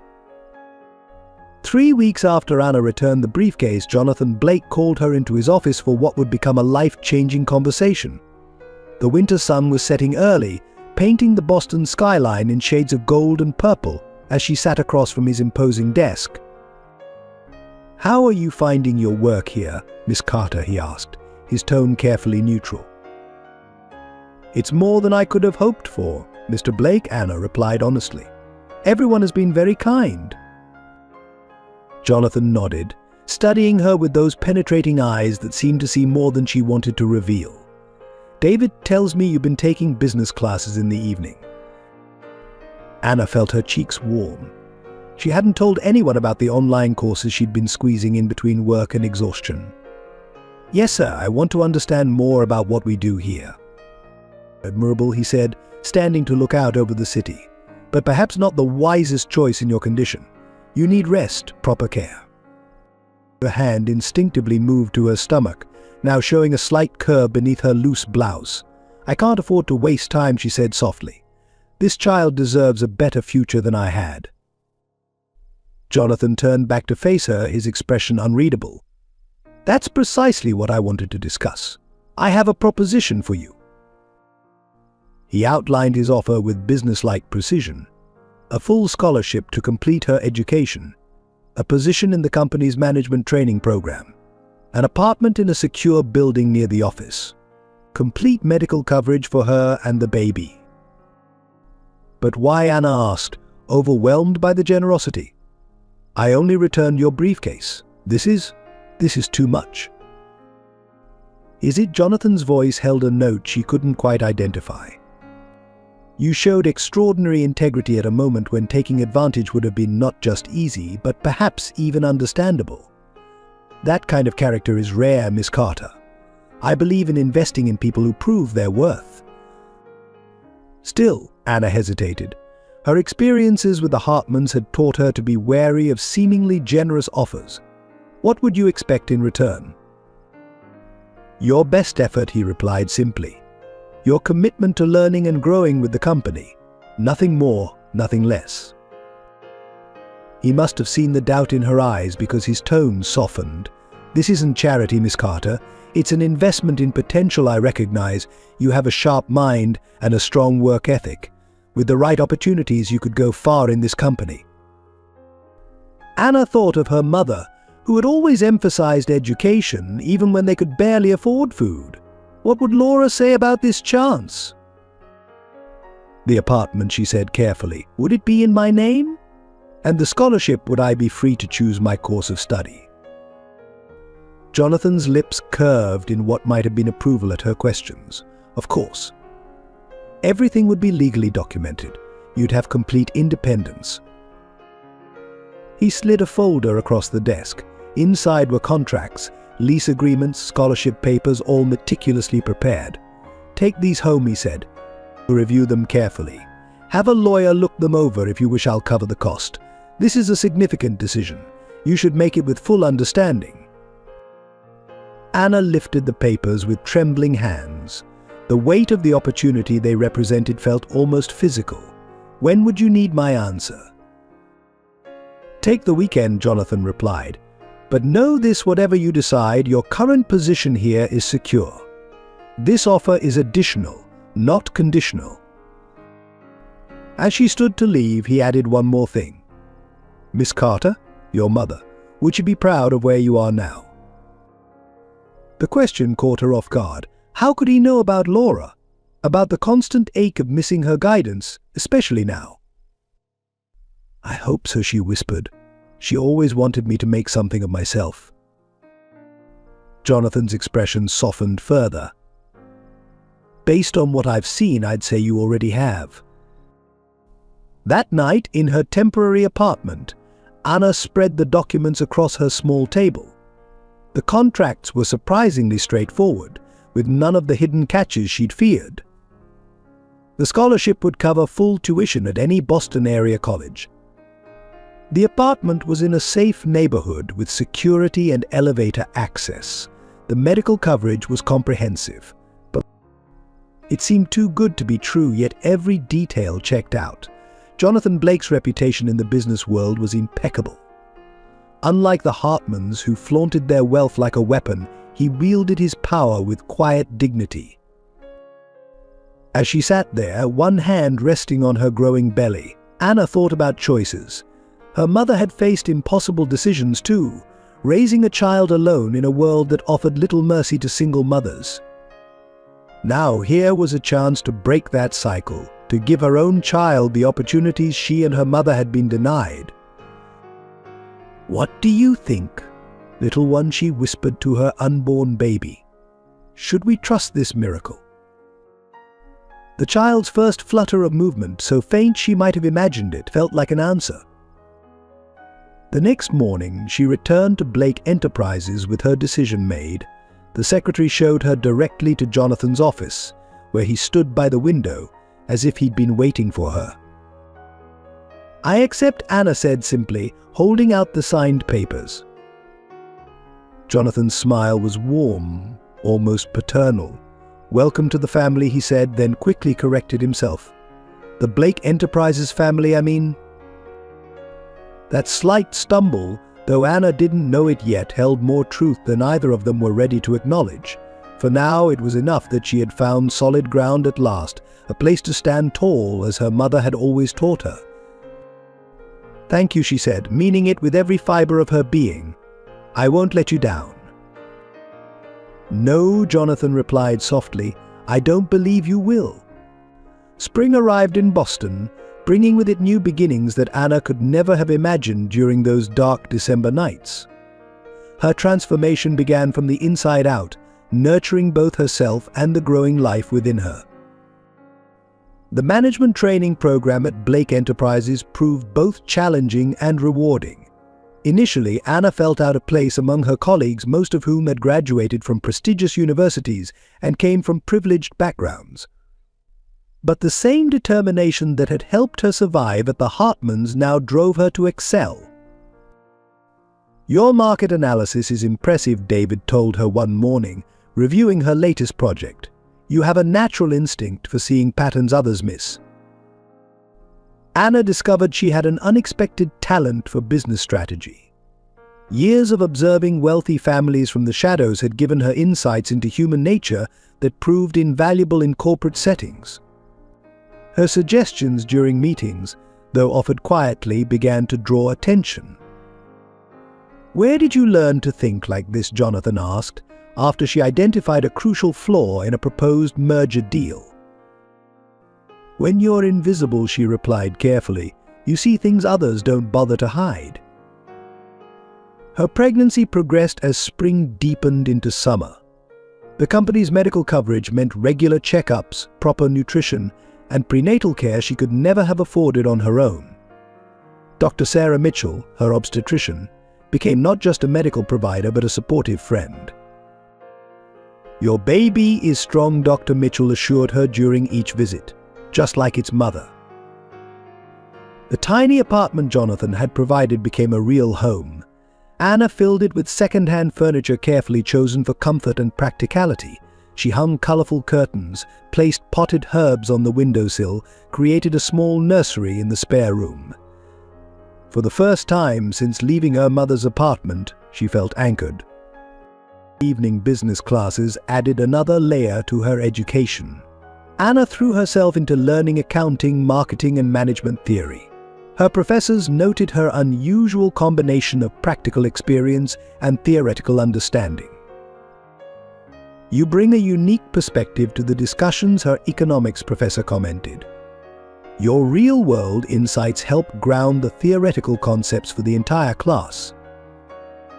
3 weeks after Anna returned the briefcase, Jonathan Blake called her into his office for what would become a life-changing conversation. The winter sun was setting early, painting the Boston skyline in shades of gold and purple as she sat across from his imposing desk. "How are you finding your work here, Miss Carter?" he asked, his tone carefully neutral. "It's more than I could have hoped for, Mr. Blake," Anna replied honestly. "Everyone has been very kind." Jonathan nodded, studying her with those penetrating eyes that seemed to see more than she wanted to reveal. "David tells me you've been taking business classes in the evening." Anna felt her cheeks warm. She hadn't told anyone about the online courses she'd been squeezing in between work and exhaustion. "Yes, sir, I want to understand more about what we do here." "Admirable," he said, standing to look out over the city. "But perhaps not the wisest choice in your condition. You need rest, proper care." Her hand instinctively moved to her stomach, now showing a slight curve beneath her loose blouse. "I can't afford to waste time," she said softly. "This child deserves a better future than I had." Jonathan turned back to face her, his expression unreadable. "That's precisely what I wanted to discuss. I have a proposition for you." He outlined his offer with businesslike precision. A full scholarship to complete her education, a position in the company's management training program, an apartment in a secure building near the office, complete medical coverage for her and the baby. "But why?" Anna asked, overwhelmed by the generosity. "I only returned your briefcase. This is too much." "Is it?" Jonathan's voice held a note she couldn't quite identify. "You showed extraordinary integrity at a moment when taking advantage would have been not just easy, but perhaps even understandable. That kind of character is rare, Miss Carter. I believe in investing in people who prove their worth." Still, Anna hesitated. Her experiences with the Hartmans had taught her to be wary of seemingly generous offers. "What would you expect in return?" "Your best effort," he replied simply. "Your commitment to learning and growing with the company. Nothing more, nothing less." He must have seen the doubt in her eyes because his tone softened. "This isn't charity, Miss Carter. It's an investment in potential. I recognize you have a sharp mind and a strong work ethic. With the right opportunities, you could go far in this company." Anna thought of her mother, who had always emphasized education even when they could barely afford food. What would Laura say about this chance? "The apartment," she said carefully. "Would it be in my name? And the scholarship, would I be free to choose my course of study?" Jonathan's lips curved in what might have been approval at her questions. "Of course. Everything would be legally documented. You'd have complete independence." He slid a folder across the desk. Inside were contracts, lease agreements, scholarship papers, all meticulously prepared. "Take these home," he said. "Review them carefully. Have a lawyer look them over if you wish. I'll cover the cost. This is a significant decision. You should make it with full understanding." Anna lifted the papers with trembling hands. The weight of the opportunity they represented felt almost physical. "When would you need my answer?" "Take the weekend," Jonathan replied. "But know this, whatever you decide, your current position here is secure. This offer is additional, not conditional." As she stood to leave, he added one more thing. "Miss Carter, your mother, would she be proud of where you are now?" The question caught her off guard. How could he know about Laura? About the constant ache of missing her guidance, especially now? "I hope so," she whispered. "She always wanted me to make something of myself." Jonathan's expression softened further. "Based on what I've seen, I'd say you already have." That night, in her temporary apartment, Anna spread the documents across her small table. The contracts were surprisingly straightforward, with none of the hidden catches she'd feared. The scholarship would cover full tuition at any Boston area college. The apartment was in a safe neighborhood with security and elevator access. The medical coverage was comprehensive, but it seemed too good to be true, yet every detail checked out. Jonathan Blake's reputation in the business world was impeccable. Unlike the Hartmans, who flaunted their wealth like a weapon, he wielded his power with quiet dignity. As she sat there, one hand resting on her growing belly, Anna thought about choices. Her mother had faced impossible decisions too, raising a child alone in a world that offered little mercy to single mothers. Now here was a chance to break that cycle, to give her own child the opportunities she and her mother had been denied. "What do you think, little one?" she whispered to her unborn baby. "Should we trust this miracle?" The child's first flutter of movement, so faint she might have imagined it, felt like an answer. The next morning, she returned to Blake Enterprises with her decision made. The secretary showed her directly to Jonathan's office, where he stood by the window, as if he'd been waiting for her. "I accept," Anna said simply, holding out the signed papers. Jonathan's smile was warm, almost paternal. "Welcome to the family," he said, then quickly corrected himself. "The Blake Enterprises family, I mean." That slight stumble, though Anna didn't know it yet, held more truth than either of them were ready to acknowledge. For now it was enough that she had found solid ground at last, a place to stand tall as her mother had always taught her. "Thank you," she said, meaning it with every fiber of her being. "I won't let you down." "No," Jonathan replied softly, "I don't believe you will." Spring arrived in Boston, bringing with it new beginnings that Anna could never have imagined during those dark December nights. Her transformation began from the inside out, nurturing both herself and the growing life within her. The management training program at Blake Enterprises proved both challenging and rewarding. Initially, Anna felt out of place among her colleagues, most of whom had graduated from prestigious universities and came from privileged backgrounds. But the same determination that had helped her survive at the Hartmans now drove her to excel. "Your market analysis is impressive," David told her one morning, reviewing her latest project. "You have a natural instinct for seeing patterns others miss." Anna discovered she had an unexpected talent for business strategy. Years of observing wealthy families from the shadows had given her insights into human nature that proved invaluable in corporate settings. Her suggestions during meetings, though offered quietly, began to draw attention. "Where did you learn to think like this?" Jonathan asked, after she identified a crucial flaw in a proposed merger deal. "When you're invisible," she replied carefully, "you see things others don't bother to hide." Her pregnancy progressed as spring deepened into summer. The company's medical coverage meant regular checkups, proper nutrition, and prenatal care she could never have afforded on her own. Dr. Sarah Mitchell, her obstetrician, became not just a medical provider but a supportive friend. "Your baby is strong," Dr. Mitchell assured her during each visit, "just like its mother." The tiny apartment Jonathan had provided became a real home. Anna filled it with second-hand furniture carefully chosen for comfort and practicality. She hung colorful curtains, placed potted herbs on the windowsill, created a small nursery in the spare room. For the first time since leaving her mother's apartment, she felt anchored. Evening business classes added another layer to her education. Anna threw herself into learning accounting, marketing, and management theory. Her professors noted her unusual combination of practical experience and theoretical understanding. "You bring a unique perspective to the discussions," her economics professor commented. "Your real-world insights help ground the theoretical concepts for the entire class."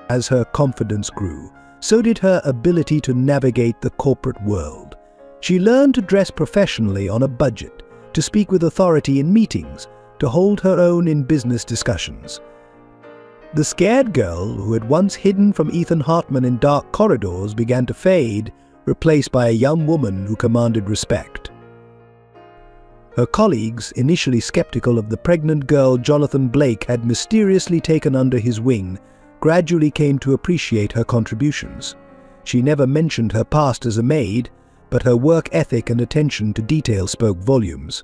As her confidence grew, so did her ability to navigate the corporate world. She learned to dress professionally on a budget, to speak with authority in meetings, to hold her own in business discussions. The scared girl, who had once hidden from Ethan Hartman in dark corridors, began to fade, replaced by a young woman who commanded respect. Her colleagues, initially skeptical of the pregnant girl Jonathan Blake had mysteriously taken under his wing, gradually came to appreciate her contributions. She never mentioned her past as a maid, but her work ethic and attention to detail spoke volumes.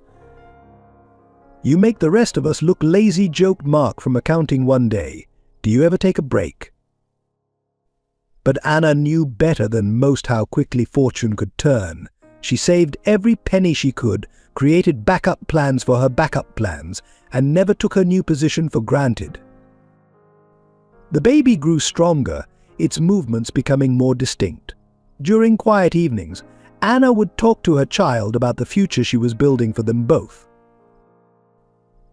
"You make the rest of us look lazy," joked Mark from accounting one day. "Do you ever take a break?" But Anna knew better than most how quickly fortune could turn. She saved every penny she could, created backup plans for her backup plans, and never took her new position for granted. The baby grew stronger, its movements becoming more distinct. During quiet evenings, Anna would talk to her child about the future she was building for them both.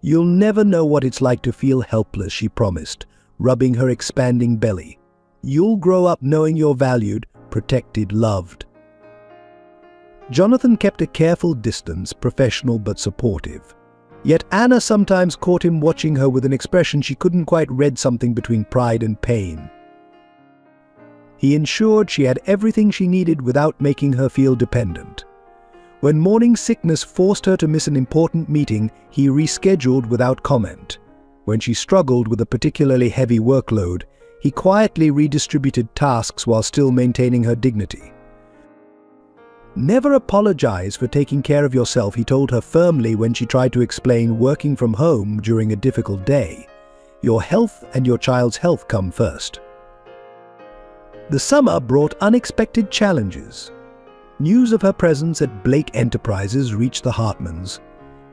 "You'll never know what it's like to feel helpless," she promised, rubbing her expanding belly. "You'll grow up knowing you're valued, protected, loved." Jonathan kept a careful distance, professional but supportive. Yet Anna sometimes caught him watching her with an expression she couldn't quite read, something between pride and pain. He ensured she had everything she needed without making her feel dependent. When morning sickness forced her to miss an important meeting, he rescheduled without comment. When she struggled with a particularly heavy workload, he quietly redistributed tasks while still maintaining her dignity. "Never apologize for taking care of yourself," he told her firmly when she tried to explain working from home during a difficult day. "Your health and your child's health come first." The summer brought unexpected challenges. News of her presence at Blake Enterprises reached the Hartmans.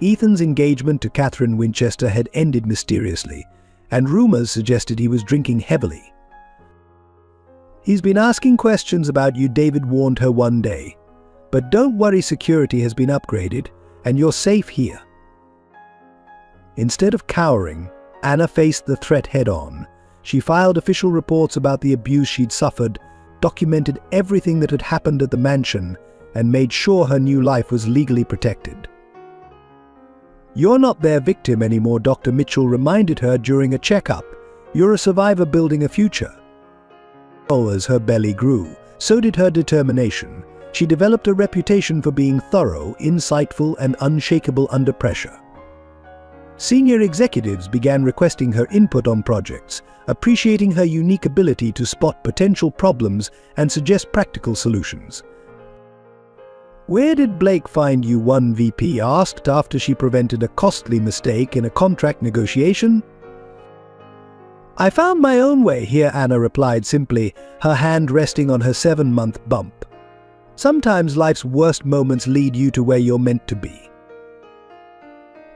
Ethan's engagement to Catherine Winchester had ended mysteriously, and rumors suggested he was drinking heavily. "He's been asking questions about you," David warned her one day. "But don't worry, security has been upgraded, and you're safe here." Instead of cowering, Anna faced the threat head-on. She filed official reports about the abuse she'd suffered, documented everything that had happened at the mansion, and made sure her new life was legally protected. "You're not their victim anymore," Dr. Mitchell reminded her during a checkup. "You're a survivor building a future." As her belly grew, so did her determination. She developed a reputation for being thorough, insightful, and unshakable under pressure. Senior executives began requesting her input on projects, appreciating her unique ability to spot potential problems and suggest practical solutions. "Where did Blake find you?" one VP asked after she prevented a costly mistake in a contract negotiation. "I found my own way here," Anna replied simply, her hand resting on her 7-month bump. "Sometimes life's worst moments lead you to where you're meant to be."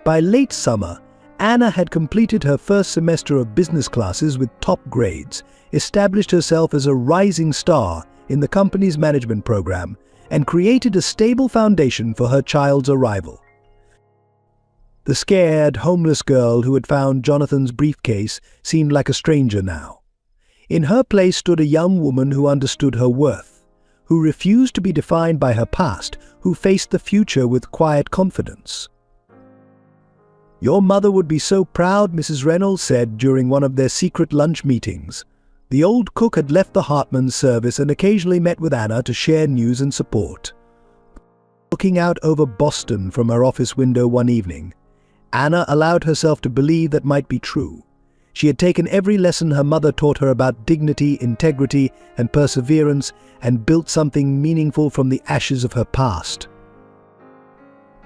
By late summer, Anna had completed her first semester of business classes with top grades, established herself as a rising star in the company's management program, and created a stable foundation for her child's arrival. The scared, homeless girl who had found Jonathan's briefcase seemed like a stranger now. In her place stood a young woman who understood her worth, who refused to be defined by her past, who faced the future with quiet confidence. "Your mother would be so proud," Mrs. Reynolds said during one of their secret lunch meetings. The old cook had left the Hartman's service and occasionally met with Anna to share news and support. Looking out over Boston from her office window one evening, Anna allowed herself to believe that might be true. She had taken every lesson her mother taught her about dignity, integrity, and perseverance, and built something meaningful from the ashes of her past.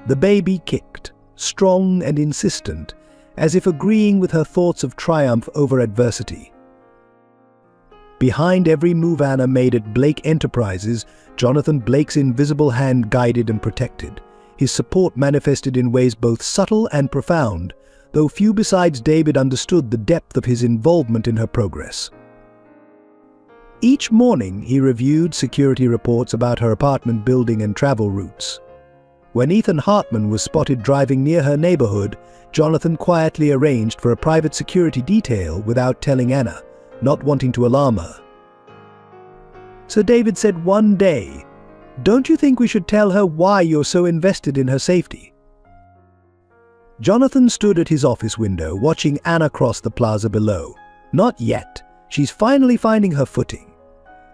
The baby kicked, strong and insistent, as if agreeing with her thoughts of triumph over adversity. Behind every move Anna made at Blake Enterprises, Jonathan Blake's invisible hand guided and protected. His support manifested in ways both subtle and profound, though few besides David understood the depth of his involvement in her progress. Each morning, he reviewed security reports about her apartment building and travel routes. When Ethan Hartman was spotted driving near her neighborhood, Jonathan quietly arranged for a private security detail without telling Anna, not wanting to alarm her. So David said one day, "Don't you think we should tell her why you're so invested in her safety?" Jonathan stood at his office window, watching Anna cross the plaza below. Not yet. She's finally finding her footing.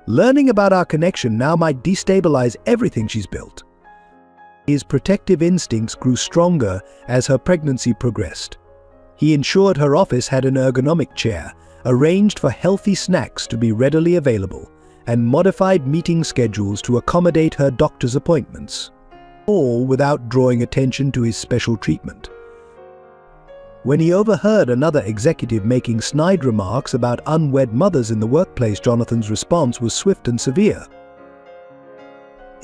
Learning about our connection now might destabilize everything she's built. His protective instincts grew stronger as her pregnancy progressed. He ensured her office had an ergonomic chair, arranged for healthy snacks to be readily available, and modified meeting schedules to accommodate her doctor's appointments, all without drawing attention to his special treatment. When he overheard another executive making snide remarks about unwed mothers in the workplace, Jonathan's response was swift and severe.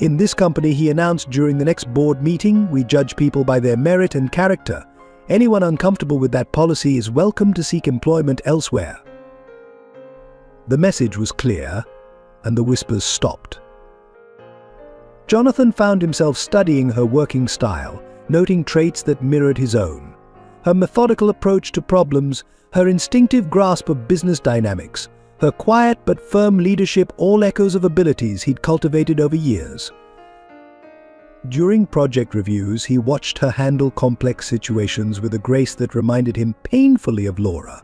In this company, he announced during the next board meeting, we judge people by their merit and character. Anyone uncomfortable with that policy is welcome to seek employment elsewhere. The message was clear, and the whispers stopped. Jonathan found himself studying her working style, noting traits that mirrored his own. Her methodical approach to problems, her instinctive grasp of business dynamics, her quiet but firm leadership, all echoes of abilities he'd cultivated over years. During project reviews, he watched her handle complex situations with a grace that reminded him painfully of Laura.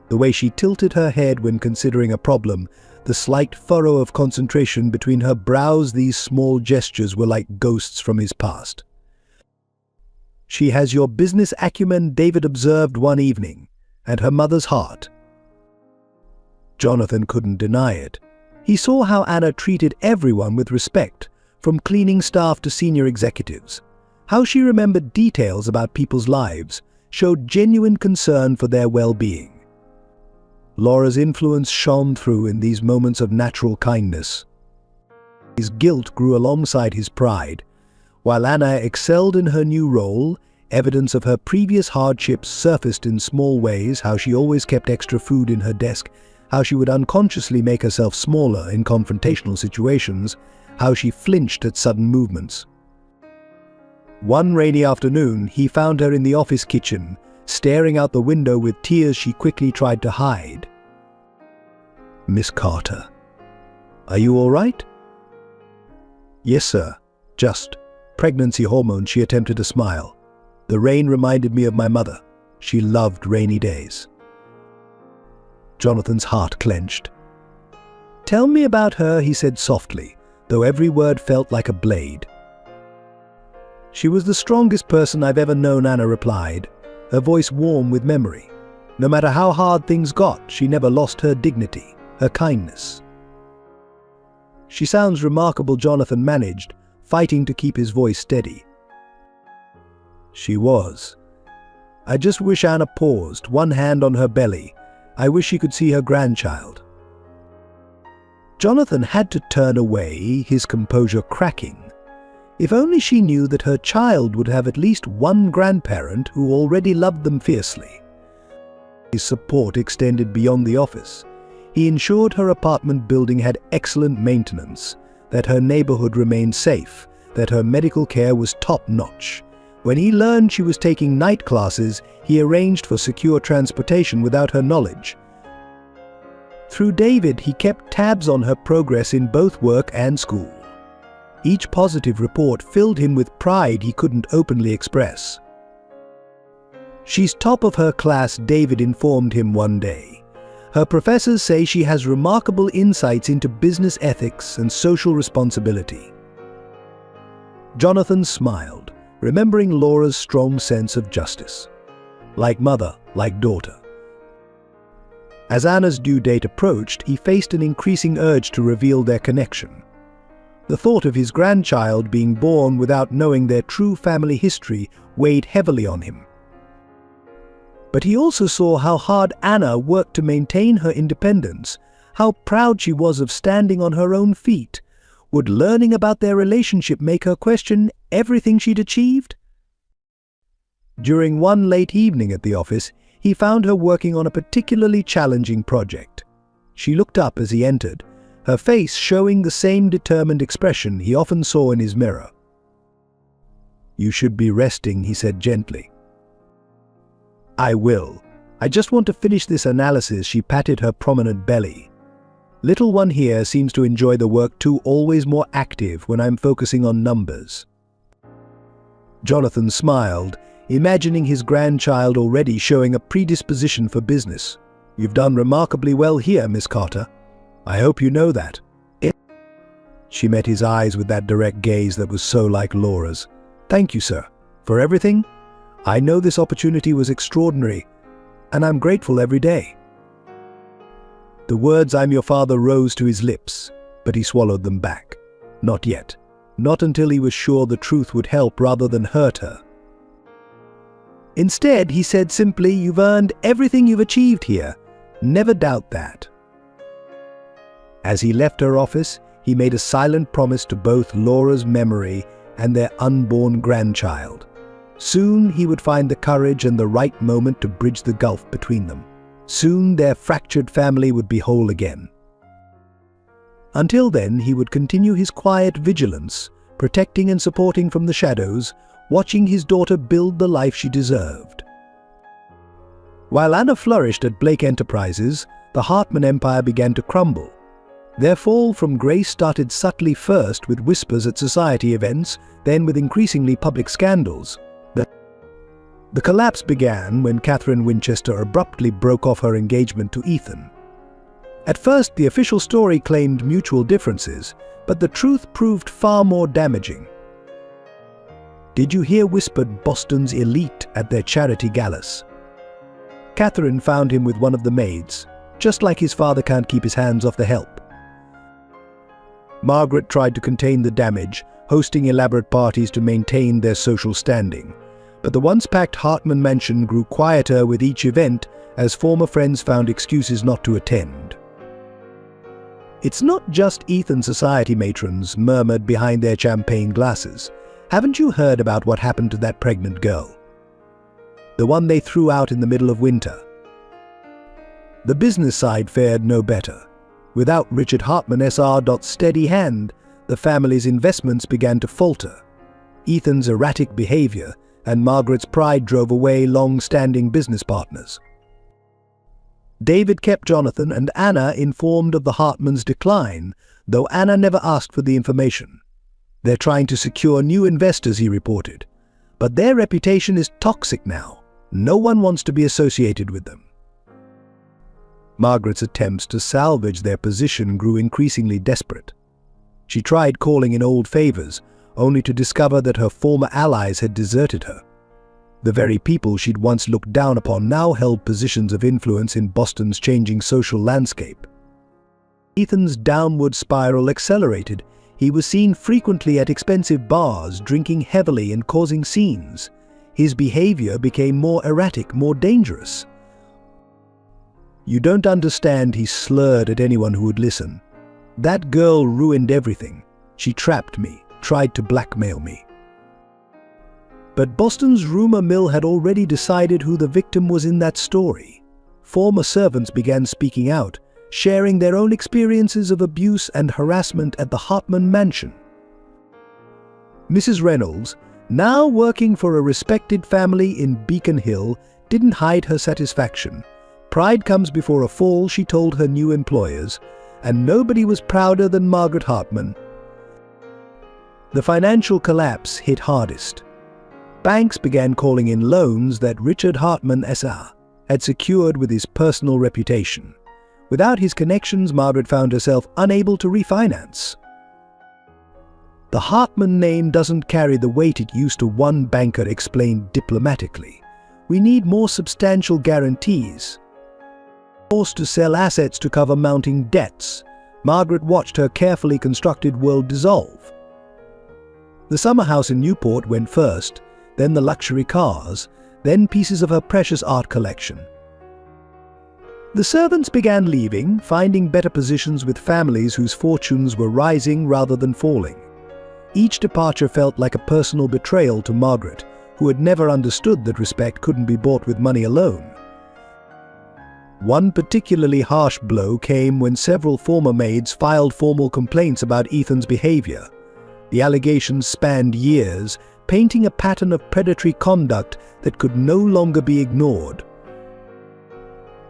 The way she tilted her head when considering a problem, the slight furrow of concentration between her brows, these small gestures were like ghosts from his past. She has your business acumen, David observed one evening, and her mother's heart. Jonathan couldn't deny it. He saw how Anna treated everyone with respect, from cleaning staff to senior executives. How she remembered details about people's lives, showed genuine concern for their well-being. Laura's influence shone through in these moments of natural kindness. His guilt grew alongside his pride. While Anna excelled in her new role, evidence of her previous hardships surfaced in small ways, how she always kept extra food in her desk, how she would unconsciously make herself smaller in confrontational situations, how she flinched at sudden movements. One rainy afternoon, he found her in the office kitchen, staring out the window with tears she quickly tried to hide. "Miss Carter, are you all right?" "Yes, sir. Just pregnancy hormones," she attempted to smile. "The rain reminded me of my mother. She loved rainy days." Jonathan's heart clenched. "Tell me about her," he said softly, though every word felt like a blade. "She was the strongest person I've ever known," Anna replied, her voice warm with memory. "No matter how hard things got, she never lost her dignity, her kindness." "She sounds remarkable," Jonathan managed, fighting to keep his voice steady. "She was. I just wish," Anna paused, one hand on her belly. "I wish she could see her grandchild." Jonathan had to turn away, his composure cracking. If only she knew that her child would have at least one grandparent who already loved them fiercely. His support extended beyond the office. He ensured her apartment building had excellent maintenance, that her neighborhood remained safe, that her medical care was top-notch. When he learned she was taking night classes, he arranged for secure transportation without her knowledge. Through David, he kept tabs on her progress in both work and school. Each positive report filled him with pride he couldn't openly express. "She's top of her class," David informed him one day. "Her professors say she has remarkable insights into business ethics and social responsibility." Jonathan smiled, remembering Laura's strong sense of justice. Like mother, like daughter. As Anna's due date approached, he faced an increasing urge to reveal their connection. The thought of his grandchild being born without knowing their true family history weighed heavily on him. But he also saw how hard Anna worked to maintain her independence, how proud she was of standing on her own feet. Would learning about their relationship make her question everything she'd achieved? During one late evening at the office, he found her working on a particularly challenging project. She looked up as he entered, her face showing the same determined expression he often saw in his mirror. "You should be resting," he said gently. "I will. I just want to finish this analysis." She patted her prominent belly. "Little one here seems to enjoy the work too, always more active when I'm focusing on numbers." Jonathan smiled, imagining his grandchild already showing a predisposition for business. "You've done remarkably well here, Miss Carter. I hope you know that." She met his eyes with that direct gaze that was so like Laura's. "Thank you, sir, for everything. I know this opportunity was extraordinary, and I'm grateful every day." The words "I'm your father" rose to his lips, but he swallowed them back. Not yet. Not until he was sure the truth would help rather than hurt her. Instead, he said simply, "You've earned everything you've achieved here. Never doubt that." As he left her office, he made a silent promise to both Laura's memory and their unborn grandchild. Soon he would find the courage and the right moment to bridge the gulf between them. Soon their fractured family would be whole again. Until then, he would continue his quiet vigilance, protecting and supporting from the shadows, watching his daughter build the life she deserved. While Anna flourished at Blake Enterprises, the Hartman empire began to crumble. Their fall from grace started subtly, first with whispers at society events, then with increasingly public scandals. The collapse began when Catherine Winchester abruptly broke off her engagement to Ethan. At first, the official story claimed mutual differences, but the truth proved far more damaging. "Did you hear?" whispered Boston's elite at their charity galas. Catherine found him with one of the maids, just like his father can't keep his hands off the help. Margaret tried to contain the damage, hosting elaborate parties to maintain their social standing. But the once-packed Hartman mansion grew quieter with each event as former friends found excuses not to attend. "It's not just Ethan," society matrons murmured behind their champagne glasses. "Haven't you heard about what happened to that pregnant girl? The one they threw out in the middle of winter." The business side fared no better. Without Richard Hartman Sr.'s steady hand, the family's investments began to falter. Ethan's erratic behavior and Margaret's pride drove away long-standing business partners. David kept Jonathan and Anna informed of the Hartmans' decline, though Anna never asked for the information. "They're trying to secure new investors," he reported. "But their reputation is toxic now. No one wants to be associated with them." Margaret's attempts to salvage their position grew increasingly desperate. She tried calling in old favors, only to discover that her former allies had deserted her. The very people she'd once looked down upon now held positions of influence in Boston's changing social landscape. Ethan's downward spiral accelerated. He was seen frequently at expensive bars, drinking heavily and causing scenes. His behavior became more erratic, more dangerous. "You don't understand," he slurred at anyone who would listen. "That girl ruined everything. She trapped me, tried to blackmail me." But Boston's rumor mill had already decided who the victim was in that story. Former servants began speaking out, sharing their own experiences of abuse and harassment at the Hartman mansion. Mrs. Reynolds, now working for a respected family in Beacon Hill, didn't hide her satisfaction. "Pride comes before a fall," she told her new employers, and nobody was prouder than Margaret Hartman. The financial collapse hit hardest. Banks began calling in loans that Richard Hartman Sr. had secured with his personal reputation. Without his connections, Margaret found herself unable to refinance. "The Hartman name doesn't carry the weight it used to," one banker explained diplomatically. "We need more substantial guarantees." Forced to sell assets to cover mounting debts, Margaret watched her carefully constructed world dissolve. The summer house in Newport went first, then the luxury cars, then pieces of her precious art collection. The servants began leaving, finding better positions with families whose fortunes were rising rather than falling. Each departure felt like a personal betrayal to Margaret, who had never understood that respect couldn't be bought with money alone. One particularly harsh blow came when several former maids filed formal complaints about Ethan's behavior. The allegations spanned years, painting a pattern of predatory conduct that could no longer be ignored.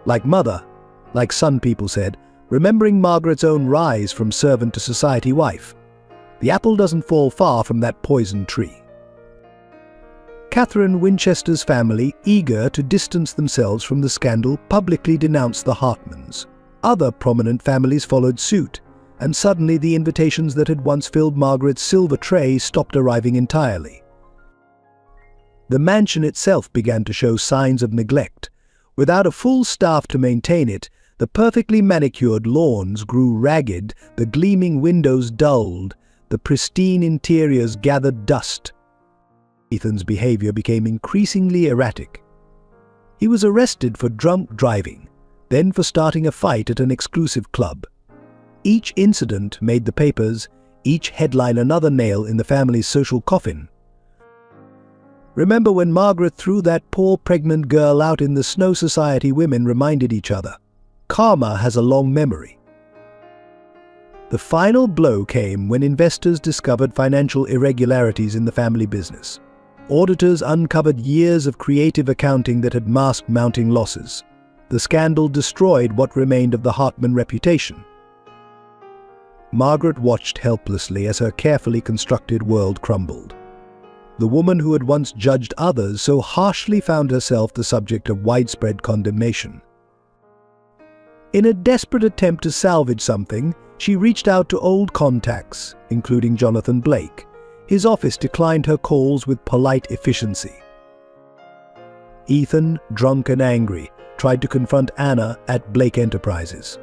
Like mother, like son, people said, remembering Margaret's own rise from servant to society wife. The apple doesn't fall far from that poison tree. Catherine Winchester's family, eager to distance themselves from the scandal, publicly denounced the Hartmans. Other prominent families followed suit, and suddenly the invitations that had once filled Margaret's silver tray stopped arriving entirely. The mansion itself began to show signs of neglect. Without a full staff to maintain it, the perfectly manicured lawns grew ragged, the gleaming windows dulled, the pristine interiors gathered dust. Ethan's behavior became increasingly erratic. He was arrested for drunk driving, then for starting a fight at an exclusive club. Each incident made the papers, each headline another nail in the family's social coffin. Remember when Margaret threw that poor pregnant girl out in the snow? Society women reminded each other. Karma has a long memory. The final blow came when investors discovered financial irregularities in the family business. Auditors uncovered years of creative accounting that had masked mounting losses. The scandal destroyed what remained of the Hartman reputation. Margaret watched helplessly as her carefully constructed world crumbled. The woman who had once judged others so harshly found herself the subject of widespread condemnation. In a desperate attempt to salvage something, she reached out to old contacts, including Jonathan Blake. His office declined her calls with polite efficiency. Ethan, drunk and angry, tried to confront Anna at Blake Enterprises.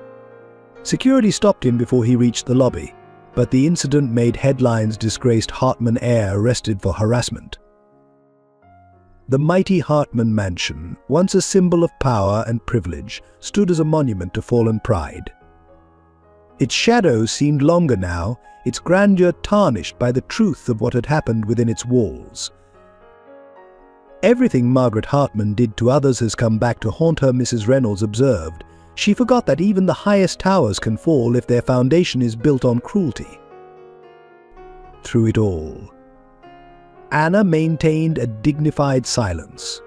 Security stopped him before he reached the lobby, but the incident made headlines. Disgraced Hartman heir arrested for harassment. The mighty Hartman mansion, once a symbol of power and privilege, stood as a monument to fallen pride. Its shadow seemed longer now, its grandeur tarnished by the truth of what had happened within its walls. Everything Margaret Hartman did to others has come back to haunt her, Mrs. Reynolds observed. She forgot that even the highest towers can fall if their foundation is built on cruelty. Through it all, Anna maintained a dignified silence.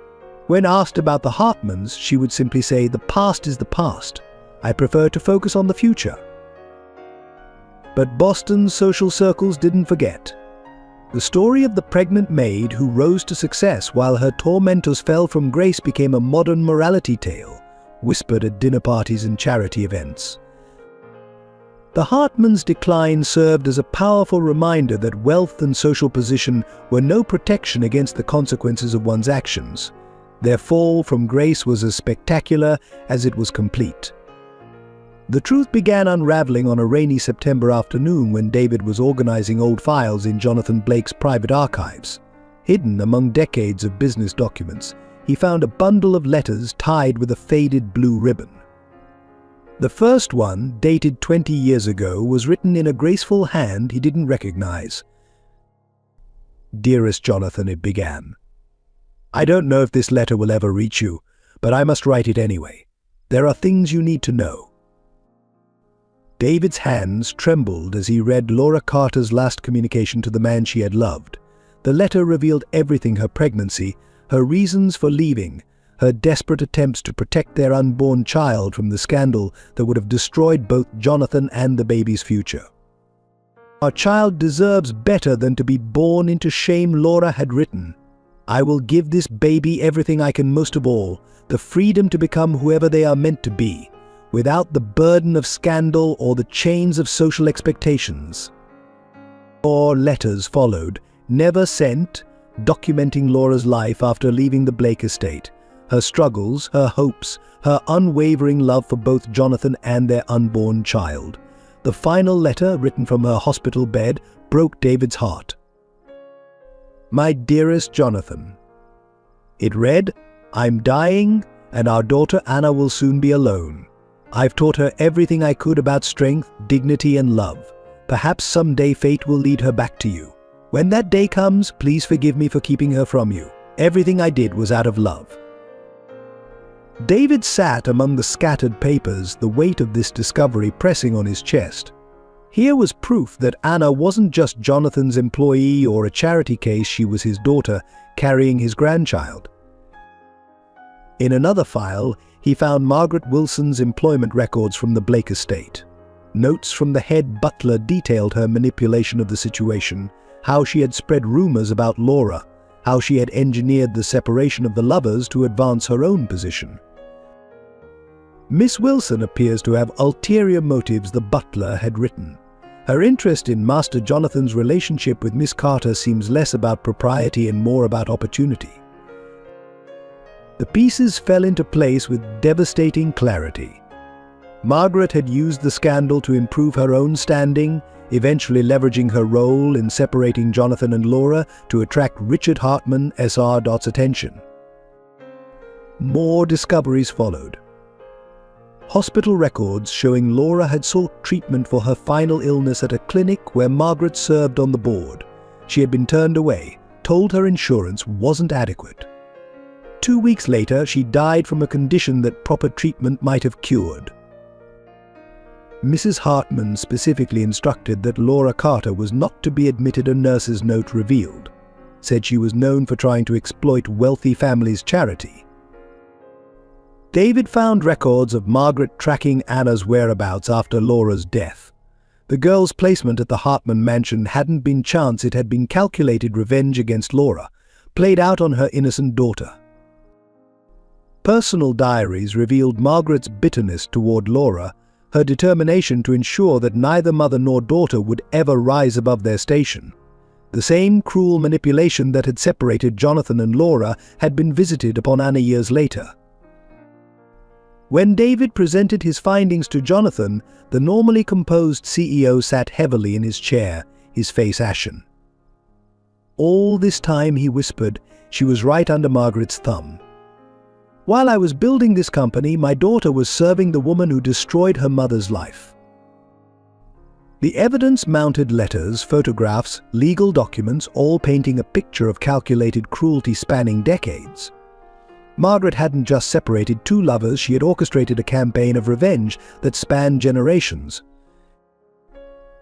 When asked about the Hartmans, she would simply say, "The past is the past. I prefer to focus on the future." But Boston's social circles didn't forget. The story of the pregnant maid who rose to success while her tormentors fell from grace became a modern morality tale, whispered at dinner parties and charity events. The Hartmans' decline served as a powerful reminder that wealth and social position were no protection against the consequences of one's actions. Their fall from grace was as spectacular as it was complete. The truth began unraveling on a rainy September afternoon when David was organizing old files in Jonathan Blake's private archives. Hidden among decades of business documents, he found a bundle of letters tied with a faded blue ribbon. The first one, dated 20 years ago, was written in a graceful hand he didn't recognize. "Dearest Jonathan," it began. "I don't know if this letter will ever reach you, but I must write it anyway. There are things you need to know." David's hands trembled as he read Laura Carter's last communication to the man she had loved. The letter revealed everything: her pregnancy, her reasons for leaving, her desperate attempts to protect their unborn child from the scandal that would have destroyed both Jonathan and the baby's future. "Our child deserves better than to be born into shame," Laura had written. "I will give this baby everything I can, most of all, the freedom to become whoever they are meant to be, without the burden of scandal or the chains of social expectations." More letters followed, never sent, documenting Laura's life after leaving the Blake estate, her struggles, her hopes, her unwavering love for both Jonathan and their unborn child. The final letter, written from her hospital bed, broke David's heart. "My dearest Jonathan," it read, "I'm dying, and our daughter Anna will soon be alone. I've taught her everything I could about strength, dignity, and love. Perhaps someday fate will lead her back to you. When that day comes, please forgive me for keeping her from you. Everything I did was out of love." David sat among the scattered papers, the weight of this discovery pressing on his chest. Here was proof that Anna wasn't just Jonathan's employee or a charity case, she was his daughter, carrying his grandchild. In another file, he found Margaret Wilson's employment records from the Blake estate. Notes from the head butler detailed her manipulation of the situation, how she had spread rumors about Laura, how she had engineered the separation of the lovers to advance her own position. Miss Wilson appears to have ulterior motives, the butler had written. Her interest in Master Jonathan's relationship with Miss Carter seems less about propriety and more about opportunity. The pieces fell into place with devastating clarity. Margaret had used the scandal to improve her own standing, eventually leveraging her role in separating Jonathan and Laura to attract Richard Hartman Sr.'s attention. More discoveries followed. Hospital records showing Laura had sought treatment for her final illness at a clinic where Margaret served on the board. She had been turned away, told her insurance wasn't adequate. 2 weeks later, she died from a condition that proper treatment might have cured. Mrs. Hartman specifically instructed that Laura Carter was not to be admitted, a nurse's note revealed. Said she was known for trying to exploit wealthy families' charity. David found records of Margaret tracking Anna's whereabouts after Laura's death. The girl's placement at the Hartman mansion hadn't been chance, it had been calculated revenge against Laura, played out on her innocent daughter. Personal diaries revealed Margaret's bitterness toward Laura, her determination to ensure that neither mother nor daughter would ever rise above their station. The same cruel manipulation that had separated Jonathan and Laura had been visited upon Anna years later. When David presented his findings to Jonathan, the normally composed CEO sat heavily in his chair, his face ashen. All this time, he whispered, she was right under Margaret's thumb. While I was building this company, my daughter was serving the woman who destroyed her mother's life. The evidence mounted letters, photographs, legal documents, all painting a picture of calculated cruelty spanning decades. Margaret hadn't just separated two lovers, she had orchestrated a campaign of revenge that spanned generations.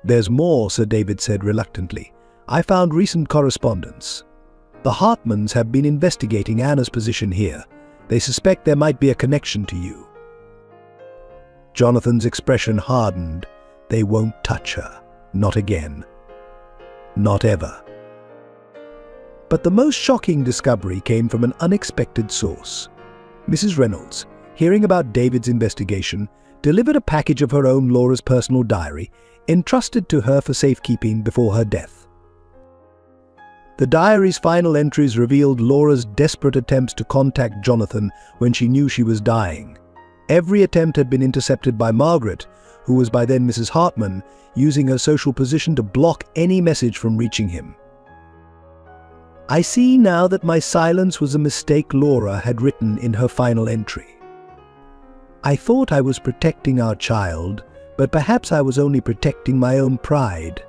There's more, Sir David said reluctantly. I found recent correspondence. The Hartmans have been investigating Anna's position here. They suspect there might be a connection to you. Jonathan's expression hardened. They won't touch her. Not again. Not ever. But the most shocking discovery came from an unexpected source. Mrs. Reynolds, hearing about David's investigation, delivered a package of her own Laura's personal diary, entrusted to her for safekeeping before her death. The diary's final entries revealed Laura's desperate attempts to contact Jonathan when she knew she was dying. Every attempt had been intercepted by Margaret, who was by then Mrs. Hartman, using her social position to block any message from reaching him. I see now that my silence was a mistake, Laura had written in her final entry. I thought I was protecting our child, but perhaps I was only protecting my own pride.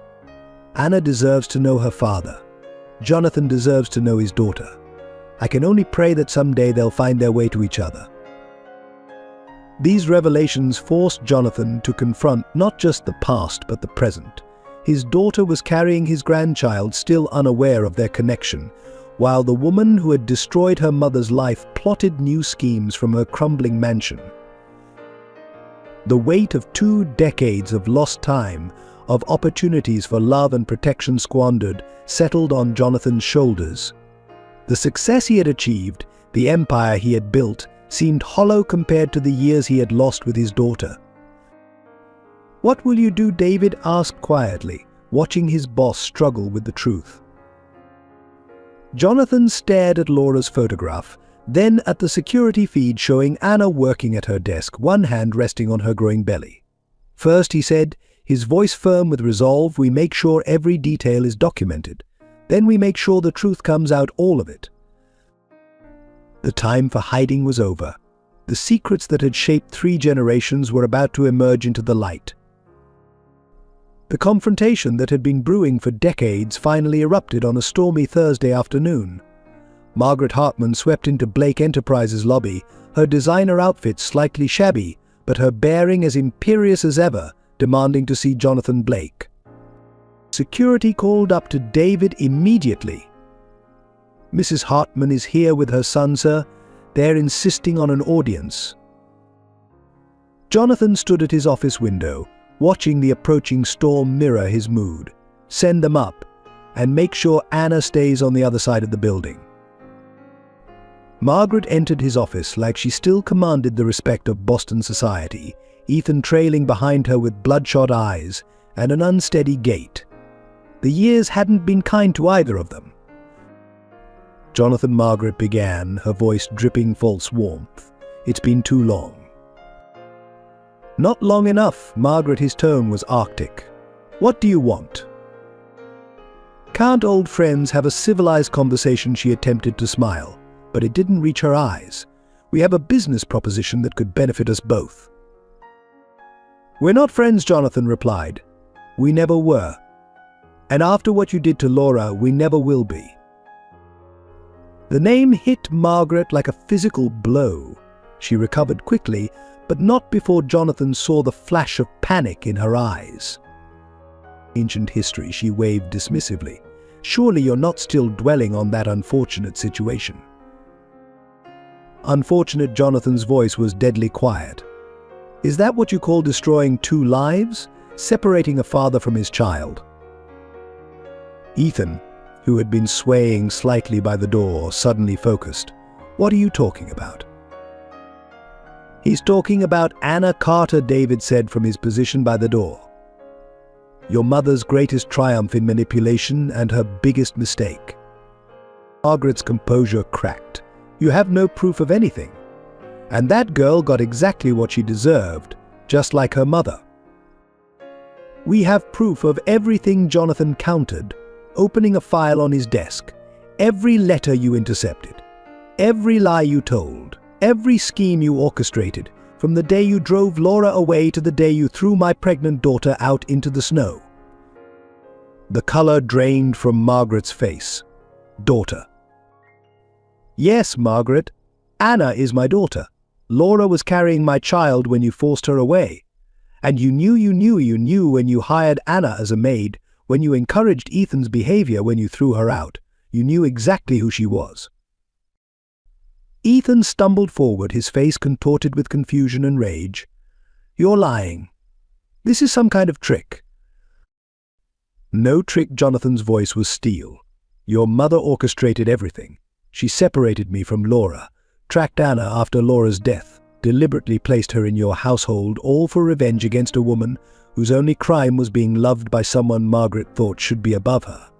Anna deserves to know her father. Jonathan deserves to know his daughter. I can only pray that someday they'll find their way to each other. These revelations forced Jonathan to confront not just the past but the present. His daughter was carrying his grandchild, still unaware of their connection, while the woman who had destroyed her mother's life plotted new schemes from her crumbling mansion. The weight of 2 decades of lost time, of opportunities for love and protection squandered, settled on Jonathan's shoulders. The success he had achieved, the empire he had built, seemed hollow compared to the years he had lost with his daughter. What will you do? David asked quietly, watching his boss struggle with the truth. Jonathan stared at Laura's photograph, then at the security feed showing Anna working at her desk, one hand resting on her growing belly. First, he said, his voice firm with resolve, we make sure every detail is documented. Then we make sure the truth comes out, all of it. The time for hiding was over. The secrets that had shaped 3 generations were about to emerge into the light. The confrontation that had been brewing for decades finally erupted on a stormy Thursday afternoon. Margaret Hartman swept into Blake Enterprises' lobby, her designer outfit slightly shabby, but her bearing as imperious as ever, demanding to see Jonathan Blake. Security called up to David immediately. Mrs. Hartman is here with her son, sir. They're insisting on an audience. Jonathan stood at his office window, watching the approaching storm mirror his mood. Send them up. and make sure Anna stays on the other side of the building." Margaret entered his office like she still commanded the respect of Boston society, Ethan trailing behind her with bloodshot eyes and an unsteady gait. The years hadn't been kind to either of them. "Jonathan," Margaret began, her voice dripping false warmth. "It's been too long." "Not long enough," Margaret, his tone was arctic. "What do you want?" Can't old friends have a civilized conversation? She attempted to smile, but it didn't reach her eyes. "We have a business proposition that could benefit us both." "We're not friends," Jonathan replied. "We never were. And after what you did to Laura, we never will be." The name hit Margaret like a physical blow. She recovered quickly, but not before Jonathan saw the flash of panic in her eyes. "Ancient history," she waved dismissively. "Surely you're not still dwelling on that unfortunate situation." "Unfortunate?" Jonathan's voice was deadly quiet. "Is that what you call destroying two lives? Separating a father from his child?" Ethan, who had been swaying slightly by the door, suddenly focused. "What are you talking about?" "He's talking about Anna Carter," David said from his position by the door. "Your mother's greatest triumph in manipulation and her biggest mistake." Margaret's composure cracked. "You have no proof of anything. And that girl got exactly what she deserved, just like her mother." "We have proof of everything," Jonathan countered, opening a file on his desk. "Every letter you intercepted, every lie you told, every scheme you orchestrated, from the day you drove Laura away to the day you threw my pregnant daughter out into the snow." The color drained from Margaret's face. "Daughter." "Yes, Margaret. Anna is my daughter. Laura was carrying my child when you forced her away. And you knew when you hired Anna as a maid, when you encouraged Ethan's behavior when you threw her out. You knew exactly who she was." Ethan stumbled forward, his face contorted with confusion and rage. "You're lying. This is some kind of trick." "No trick." Jonathan's voice was steel. "Your mother orchestrated everything. She separated me from Laura, tracked Anna after Laura's death, deliberately placed her in your household, all for revenge against a woman whose only crime was being loved by someone Margaret thought should be above her."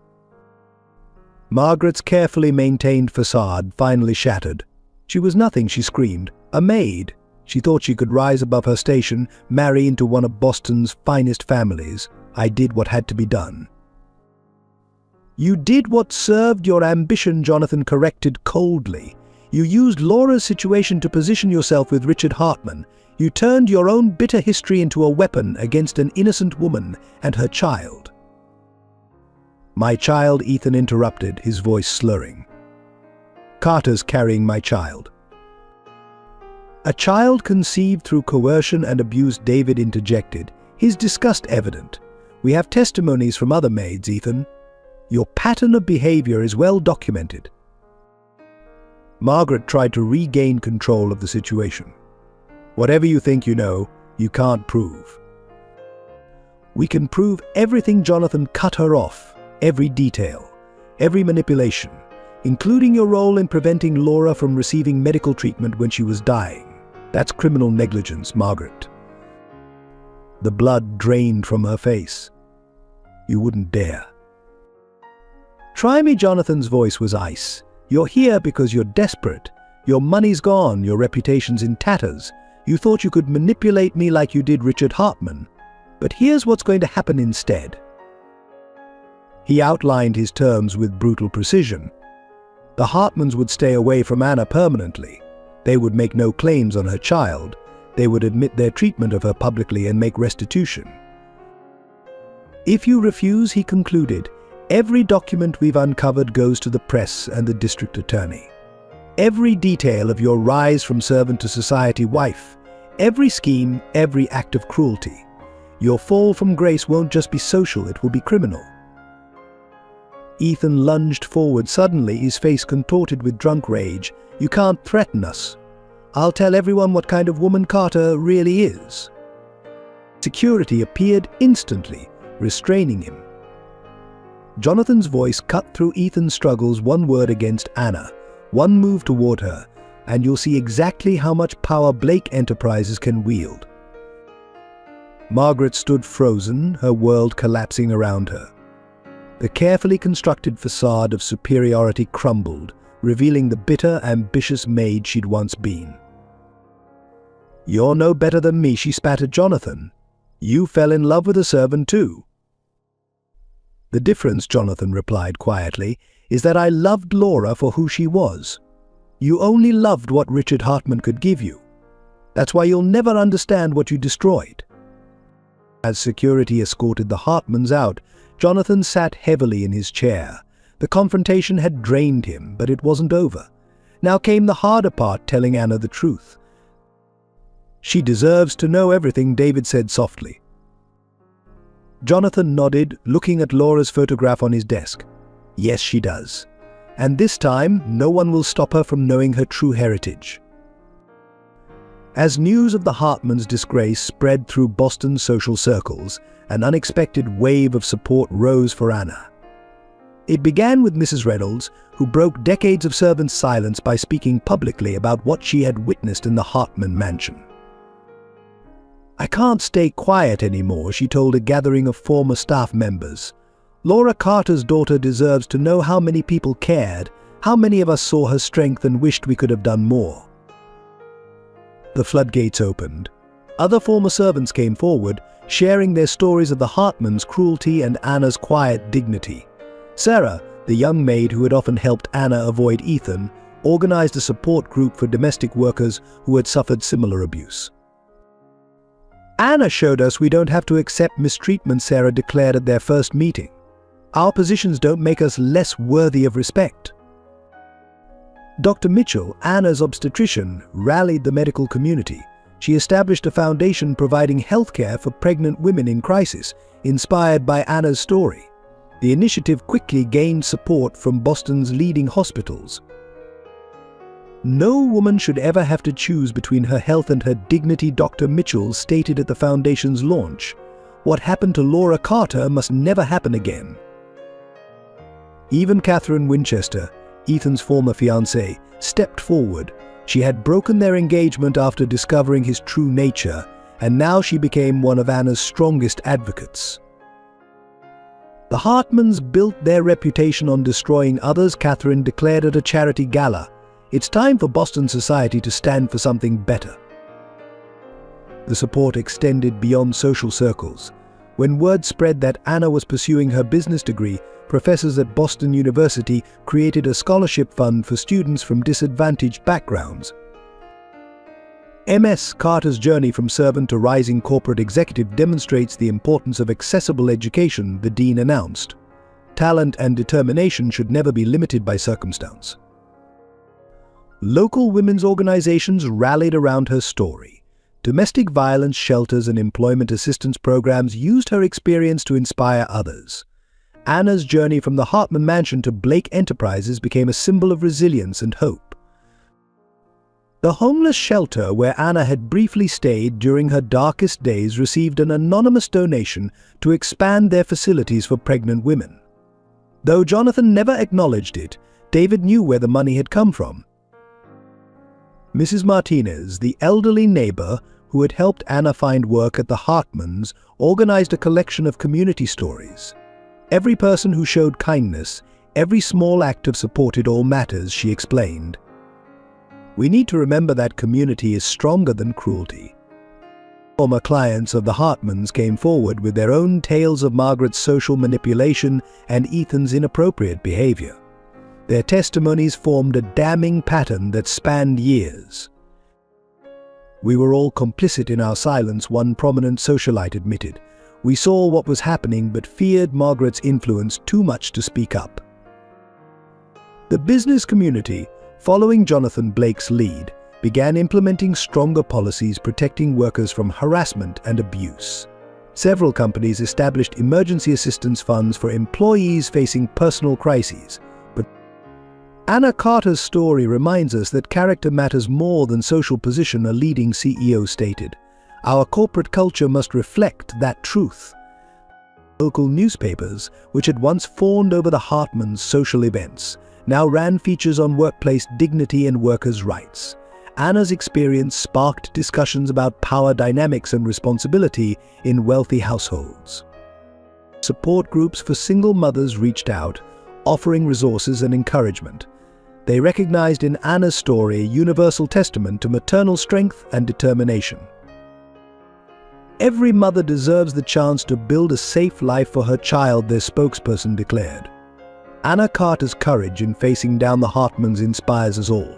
Margaret's carefully maintained facade finally shattered. She was nothing, she screamed. A maid. She thought she could rise above her station, marry into one of Boston's finest families. I did what had to be done. "You did what served your ambition," Jonathan corrected coldly. "You used Laura's situation to position yourself with Richard Hartman. You turned your own bitter history into a weapon against an innocent woman and her child." "My child," Ethan interrupted, his voice slurring. "Carter's carrying my child." "A child conceived through coercion and abuse," David interjected, his disgust evident. "We have testimonies from other maids, Ethan. Your pattern of behavior is well documented." Margaret tried to regain control of the situation. "Whatever you think you know, you can't prove." "We can prove everything." Jonathan cut her off. "Every detail, every manipulation, including your role in preventing Laura from receiving medical treatment when she was dying. That's criminal negligence, Margaret." The blood drained from her face. "You wouldn't dare." "Try me." Jonathan's voice was ice. "You're here because you're desperate. Your money's gone, your reputation's in tatters. You thought you could manipulate me like you did Richard Hartman. But here's what's going to happen instead." He outlined his terms with brutal precision. The Hartmans would stay away from Anna permanently. They would make no claims on her child. They would admit their treatment of her publicly and make restitution. "If you refuse," he concluded, "every document we've uncovered goes to the press and the district attorney. Every detail of your rise from servant to society wife, every scheme, every act of cruelty. Your fall from grace won't just be social, it will be criminal." Ethan lunged forward suddenly, his face contorted with drunk rage. "You can't threaten us. I'll tell everyone what kind of woman Carter really is." Security appeared instantly, restraining him. Jonathan's voice cut through Ethan's struggles. One word against Anna, one move toward her, and you'll see exactly how much power Blake Enterprises can wield. Margaret stood frozen, her world collapsing around her. The carefully constructed facade of superiority crumbled, revealing the bitter, ambitious maid she'd once been. "You're no better than me," she spat at Jonathan. "You fell in love with a servant too." "The difference," Jonathan replied quietly, "is that I loved Laura for who she was. You only loved what Richard Hartman could give you. That's why you'll never understand what you destroyed." As security escorted the Hartmans out, Jonathan sat heavily in his chair. The confrontation had drained him, but it wasn't over. Now came the harder part, telling Anna the truth. "She deserves to know everything," David said softly. Jonathan nodded, looking at Laura's photograph on his desk. "Yes, she does. And this time, no one will stop her from knowing her true heritage." As news of the Hartmans' disgrace spread through Boston's social circles, an unexpected wave of support rose for Anna. It began with Mrs. Reynolds, who broke decades of servants' silence by speaking publicly about what she had witnessed in the Hartman mansion. "I can't stay quiet anymore," she told a gathering of former staff members. "Laura Carter's daughter deserves to know how many people cared, how many of us saw her strength and wished we could have done more." The floodgates opened. Other former servants came forward, sharing their stories of the Hartmans' cruelty and Anna's quiet dignity. Sarah, the young maid who had often helped Anna avoid Ethan, organized a support group for domestic workers who had suffered similar abuse. "Anna showed us we don't have to accept mistreatment," Sarah declared at their first meeting. "Our positions don't make us less worthy of respect." Dr. Mitchell, Anna's obstetrician, rallied the medical community. She established a foundation providing healthcare for pregnant women in crisis, inspired by Anna's story. The initiative quickly gained support from Boston's leading hospitals. "No woman should ever have to choose between her health and her dignity," Dr. Mitchell stated at the foundation's launch. "What happened to Laura Carter must never happen again." Even Catherine Winchester, Ethan's former fiancée, stepped forward. She had broken their engagement after discovering his true nature, and now she became one of Anna's strongest advocates. "The Hartmans built their reputation on destroying others," Catherine declared at a charity gala. "It's time for Boston society to stand for something better." The support extended beyond social circles. When word spread that Anna was pursuing her business degree, professors at Boston University created a scholarship fund for students from disadvantaged backgrounds. Ms. Carter's journey from servant to rising corporate executive demonstrates the importance of accessible education, the dean announced. Talent and determination should never be limited by circumstance. Local women's organizations rallied around her story. Domestic violence shelters and employment assistance programs used her experience to inspire others. Anna's journey from the Hartman mansion to Blake Enterprises became a symbol of resilience and hope. The homeless shelter where Anna had briefly stayed during her darkest days received an anonymous donation to expand their facilities for pregnant women. Though Jonathan never acknowledged it, David knew where the money had come from. Mrs. Martinez, the elderly neighbor who had helped Anna find work at the Hartmans, organized a collection of community stories. "Every person who showed kindness, every small act of support, it all matters," she explained. "We need to remember that community is stronger than cruelty." Former clients of the Hartmans came forward with their own tales of Margaret's social manipulation and Ethan's inappropriate behavior. Their testimonies formed a damning pattern that spanned years. "We were all complicit in our silence," one prominent socialite admitted. "We saw what was happening but feared Margaret's influence too much to speak up." The business community, following Jonathan Blake's lead, began implementing stronger policies protecting workers from harassment and abuse. Several companies established emergency assistance funds for employees facing personal crises. But Anna Carter's story reminds us that character matters more than social position, a leading CEO stated. Our corporate culture must reflect that truth. Local newspapers, which had once fawned over the Hartmans' social events, now ran features on workplace dignity and workers' rights. Anna's experience sparked discussions about power dynamics and responsibility in wealthy households. Support groups for single mothers reached out, offering resources and encouragement. They recognized in Anna's story a universal testament to maternal strength and determination. "Every mother deserves the chance to build a safe life for her child," their spokesperson declared. Anna Carter's courage in facing down the Hartmans inspires us all.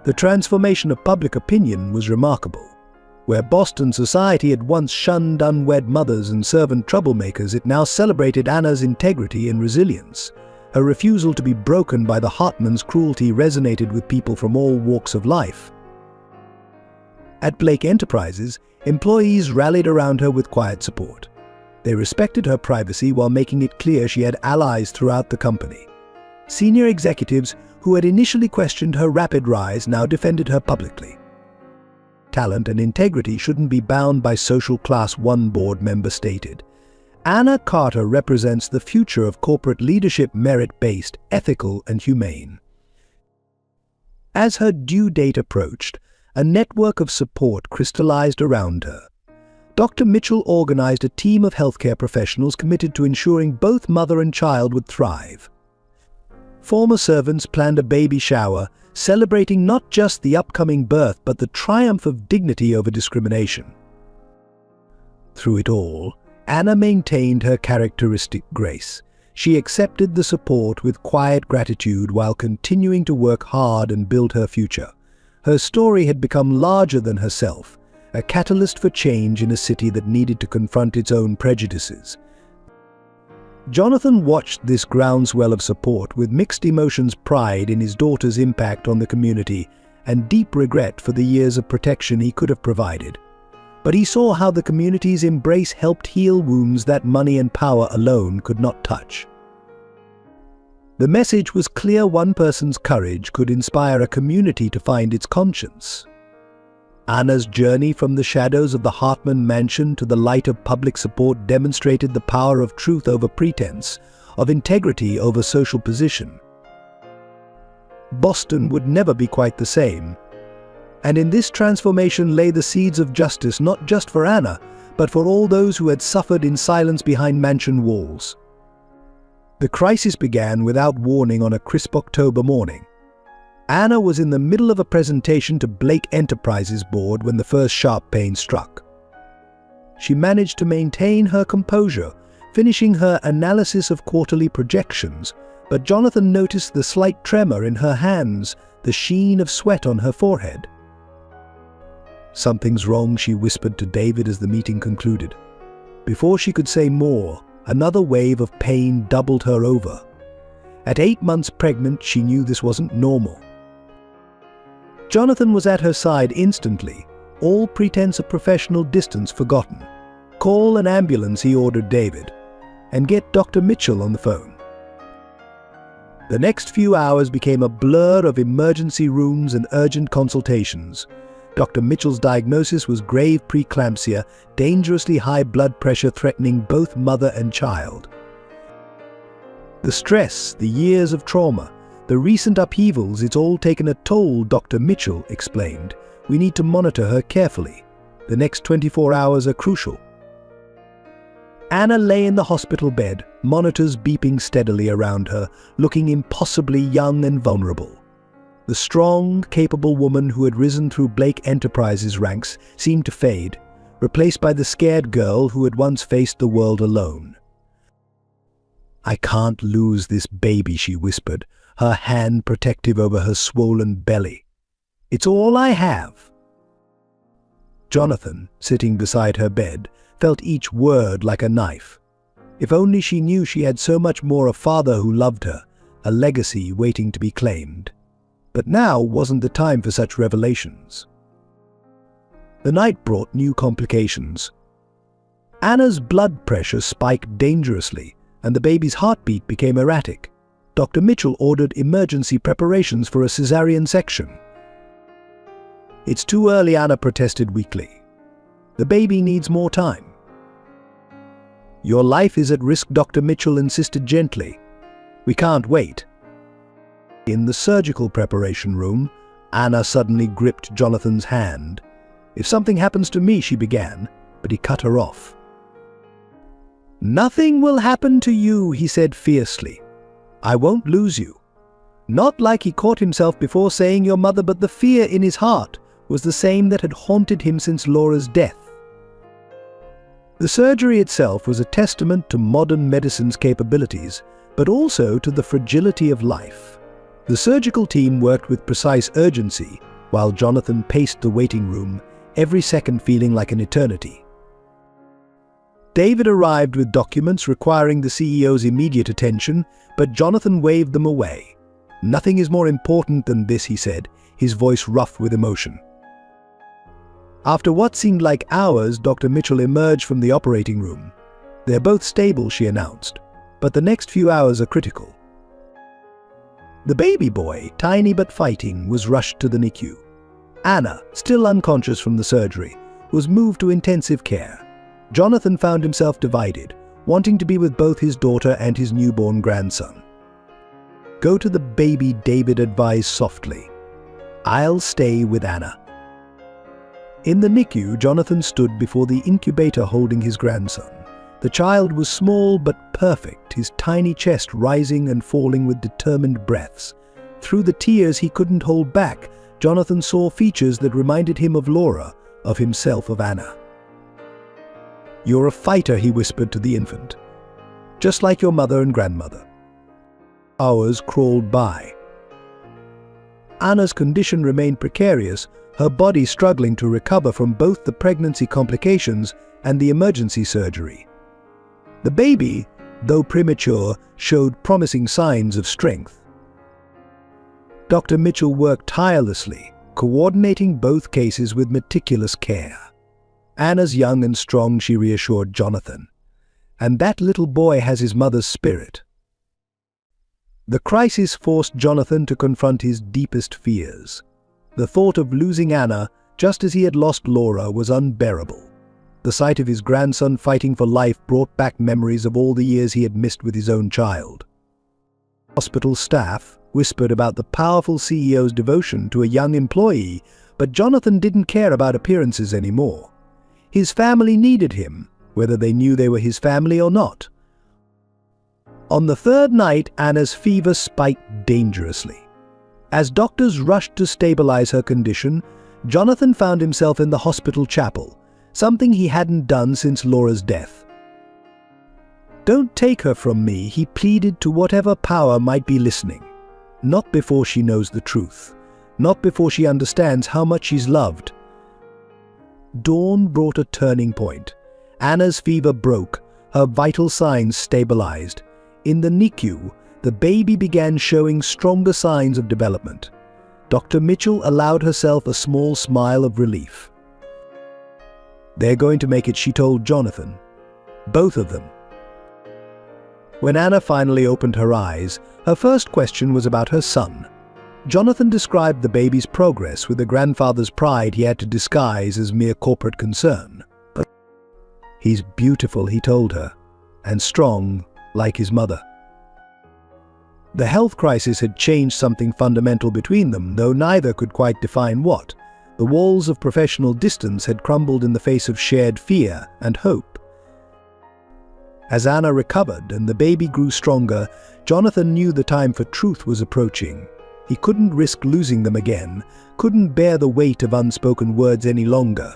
The transformation of public opinion was remarkable. Where Boston society had once shunned unwed mothers and servant troublemakers, it now celebrated Anna's integrity and resilience. Her refusal to be broken by the Hartmans' cruelty resonated with people from all walks of life. At Blake Enterprises, employees rallied around her with quiet support. They respected her privacy while making it clear she had allies throughout the company. Senior executives who had initially questioned her rapid rise now defended her publicly. Talent and integrity shouldn't be bound by social class, one board member stated. Anna Carter represents the future of corporate leadership, merit-based, ethical, and humane. As her due date approached, a network of support crystallized around her. Dr. Mitchell organized a team of healthcare professionals committed to ensuring both mother and child would thrive. Former servants planned a baby shower, celebrating not just the upcoming birth but the triumph of dignity over discrimination. Through it all, Anna maintained her characteristic grace. She accepted the support with quiet gratitude while continuing to work hard and build her future. Her story had become larger than herself, a catalyst for change in a city that needed to confront its own prejudices. Jonathan watched this groundswell of support with mixed emotions: pride in his daughter's impact on the community and deep regret for the years of protection he could have provided. But he saw how the community's embrace helped heal wounds that money and power alone could not touch. The message was clear: one person's courage could inspire a community to find its conscience. Anna's journey from the shadows of the Hartman mansion to the light of public support demonstrated the power of truth over pretense, of integrity over social position. Boston would never be quite the same. And in this transformation lay the seeds of justice, not just for Anna, but for all those who had suffered in silence behind mansion walls. The crisis began without warning on a crisp October morning. Anna was in the middle of a presentation to Blake Enterprises board when the first sharp pain struck. She managed to maintain her composure, finishing her analysis of quarterly projections, but Jonathan noticed the slight tremor in her hands, the sheen of sweat on her forehead. "Something's wrong," she whispered to David as the meeting concluded. Before she could say more, another wave of pain doubled her over. At 8 months pregnant, she knew this wasn't normal. Jonathan was at her side instantly, all pretense of professional distance forgotten. "Call an ambulance," he ordered David, "and get Dr. Mitchell on the phone." The next few hours became a blur of emergency rooms and urgent consultations. Dr. Mitchell's diagnosis was grave preeclampsia, dangerously high blood pressure threatening both mother and child. The stress, the years of trauma, the recent upheavals, it's all taken a toll, Dr. Mitchell explained. "We need to monitor her carefully. The next 24 hours are crucial." Anna lay in the hospital bed, monitors beeping steadily around her, looking impossibly young and vulnerable. The strong, capable woman who had risen through Blake Enterprises ranks seemed to fade, replaced by the scared girl who had once faced the world alone. "I can't lose this baby," she whispered, her hand protective over her swollen belly. "It's all I have." Jonathan, sitting beside her bed, felt each word like a knife. If only she knew she had so much more: a father who loved her, a legacy waiting to be claimed. But now wasn't the time for such revelations. The night brought new complications. Anna's blood pressure spiked dangerously, and the baby's heartbeat became erratic. Dr. Mitchell ordered emergency preparations for a cesarean section. "It's too early," Anna protested weakly. "The baby needs more time." "Your life is at risk," Dr. Mitchell insisted gently. "We can't wait." In the surgical preparation room, Anna suddenly gripped Jonathan's hand. "If something happens to me," she began, but he cut her off. "Nothing will happen to you," he said fiercely. "I won't lose you." Not like he caught himself before saying your mother, but the fear in his heart was the same that had haunted him since Laura's death. The surgery itself was a testament to modern medicine's capabilities, but also to the fragility of life. The surgical team worked with precise urgency, while Jonathan paced the waiting room, every second feeling like an eternity. David arrived with documents requiring the CEO's immediate attention, but Jonathan waved them away. "Nothing is more important than this," he said, his voice rough with emotion. After what seemed like hours, Dr. Mitchell emerged from the operating room. "They're both stable," she announced, "but the next few hours are critical." The baby boy, tiny but fighting, was rushed to the NICU. Anna, still unconscious from the surgery, was moved to intensive care. Jonathan found himself divided, wanting to be with both his daughter and his newborn grandson. "Go to the baby," David advised softly. "I'll stay with Anna." In the NICU, Jonathan stood before the incubator holding his grandson. The child was small but perfect, his tiny chest rising and falling with determined breaths. Through the tears he couldn't hold back, Jonathan saw features that reminded him of Laura, of himself, of Anna. "You're a fighter," he whispered to the infant. "Just like your mother and grandmother." Hours crawled by. Anna's condition remained precarious, her body struggling to recover from both the pregnancy complications and the emergency surgery. The baby, though premature, showed promising signs of strength. Dr. Mitchell worked tirelessly, coordinating both cases with meticulous care. "Anna's young and strong," she reassured Jonathan. "And that little boy has his mother's spirit." The crisis forced Jonathan to confront his deepest fears. The thought of losing Anna, just as he had lost Laura, was unbearable. The sight of his grandson fighting for life brought back memories of all the years he had missed with his own child. Hospital staff whispered about the powerful CEO's devotion to a young employee, but Jonathan didn't care about appearances anymore. His family needed him, whether they knew they were his family or not. On the third night, Anna's fever spiked dangerously. As doctors rushed to stabilize her condition, Jonathan found himself in the hospital chapel, something he hadn't done since Laura's death. "Don't take her from me," he pleaded to whatever power might be listening. "Not before she knows the truth. Not before she understands how much she's loved." Dawn brought a turning point. Anna's fever broke, her vital signs stabilized. In the NICU, the baby began showing stronger signs of development. Dr. Mitchell allowed herself a small smile of relief. "They're going to make it," she told Jonathan. "Both of them." When Anna finally opened her eyes, her first question was about her son. Jonathan described the baby's progress with a grandfather's pride he had to disguise as mere corporate concern. "But he's beautiful," he told her, "and strong, like his mother." The health crisis had changed something fundamental between them, though neither could quite define what. The walls of professional distance had crumbled in the face of shared fear and hope. As Anna recovered and the baby grew stronger, Jonathan knew the time for truth was approaching. He couldn't risk losing them again, couldn't bear the weight of unspoken words any longer.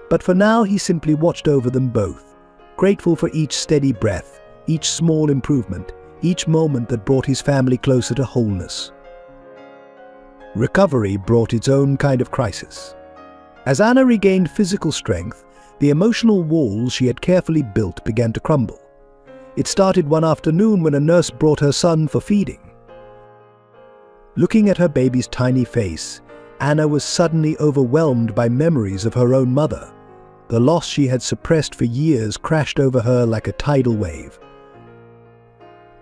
But for now he simply watched over them both, grateful for each steady breath, each small improvement, each moment that brought his family closer to wholeness. Recovery brought its own kind of crisis. As Anna regained physical strength, the emotional walls she had carefully built began to crumble. It started one afternoon when a nurse brought her son for feeding. Looking at her baby's tiny face, Anna was suddenly overwhelmed by memories of her own mother. The loss she had suppressed for years crashed over her like a tidal wave.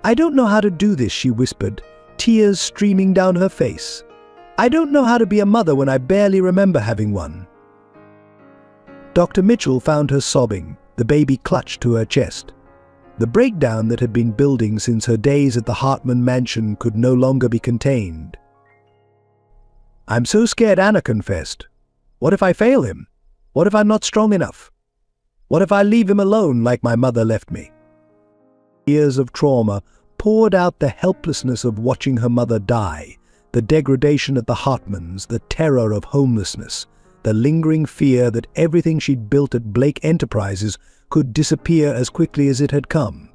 "I don't know how to do this," she whispered, tears streaming down her face. "I don't know how to be a mother when I barely remember having one." Dr. Mitchell found her sobbing, the The baby clutched to her chest. The breakdown that had been building since her days at the Hartman mansion could no longer be contained. "I'm so scared," Anna confessed. "What if I fail him? What if I'm not strong enough? What if I leave him alone like my mother left me?" Years of trauma poured out the helplessness of watching her mother die, the degradation at the Hartmans, the terror of homelessness, the lingering fear that everything she'd built at Blake Enterprises could disappear as quickly as it had come.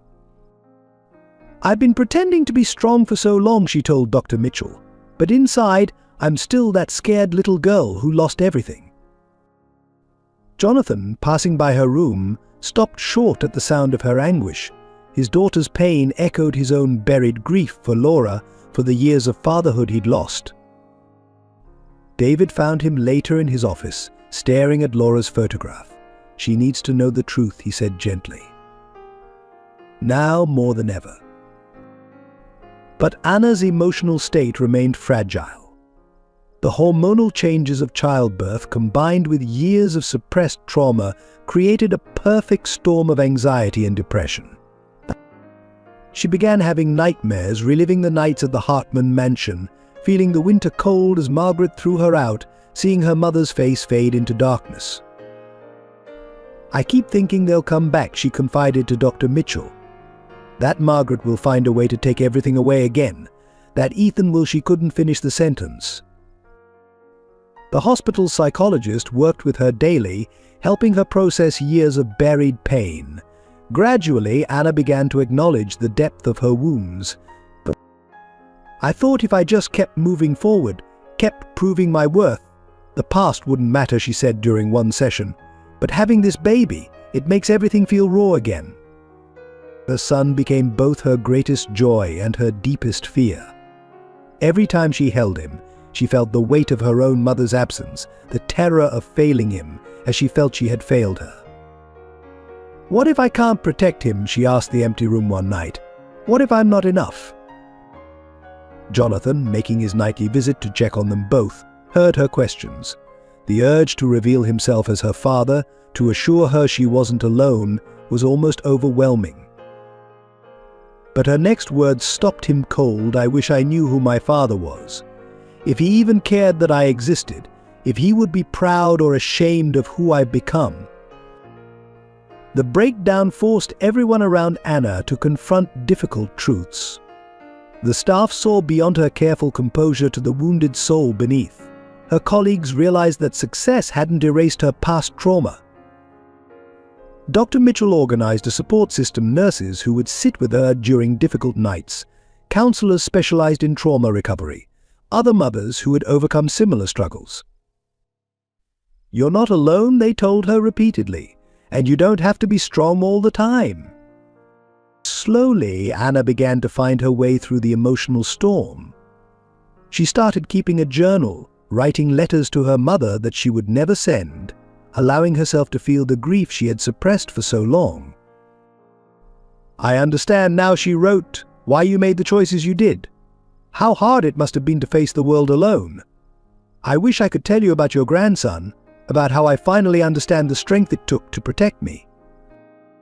"I've been pretending to be strong for so long," she told Dr. Mitchell, "but inside, I'm still that scared little girl who lost everything." Jonathan, passing by her room, stopped short at the sound of her anguish. His daughter's pain echoed his own buried grief for Laura, for the years of fatherhood he'd lost. David found him later in his office, staring at Laura's photograph. "She needs to know the truth," he said gently. "Now more than ever." But Anna's emotional state remained fragile. The hormonal changes of childbirth, combined with years of suppressed trauma, created a perfect storm of anxiety and depression. She began having nightmares, reliving the nights at the Hartman mansion, feeling the winter cold as Margaret threw her out, seeing her mother's face fade into darkness. "I keep thinking they'll come back," she confided to Dr. Mitchell. "That Margaret will find a way to take everything away again. That Ethan will." She couldn't finish the sentence. The hospital's psychologist worked with her daily, helping her process years of buried pain. Gradually, Anna began to acknowledge the depth of her wounds. "I thought if I just kept moving forward, kept proving my worth, the past wouldn't matter," she said during one session. "But having this baby, it makes everything feel raw again." Her son became both her greatest joy and her deepest fear. Every time she held him, she felt the weight of her own mother's absence, the terror of failing him, as she felt she had failed her. "What if I can't protect him?" she asked the empty room one night. "What if I'm not enough?" Jonathan, making his nightly visit to check on them both, heard her questions. The urge to reveal himself as her father, to assure her she wasn't alone, was almost overwhelming. But her next words stopped him cold. "I wish I knew who my father was. If he even cared that I existed, if he would be proud or ashamed of who I've become." The breakdown forced everyone around Anna to confront difficult truths. The staff saw beyond her careful composure to the wounded soul beneath. Her colleagues realized that success hadn't erased her past trauma. Dr. Mitchell organized a support system, nurses who would sit with her during difficult nights, counselors specialized in trauma recovery, other mothers who had overcome similar struggles. "You're not alone," they told her repeatedly, "and you don't have to be strong all the time." Slowly, Anna began to find her way through the emotional storm. She started keeping a journal, writing letters to her mother that she would never send, allowing herself to feel the grief she had suppressed for so long. "I understand now," she wrote, "why you made the choices you did. How hard it must have been to face the world alone. I wish I could tell you about your grandson, about how I finally understand the strength it took to protect me."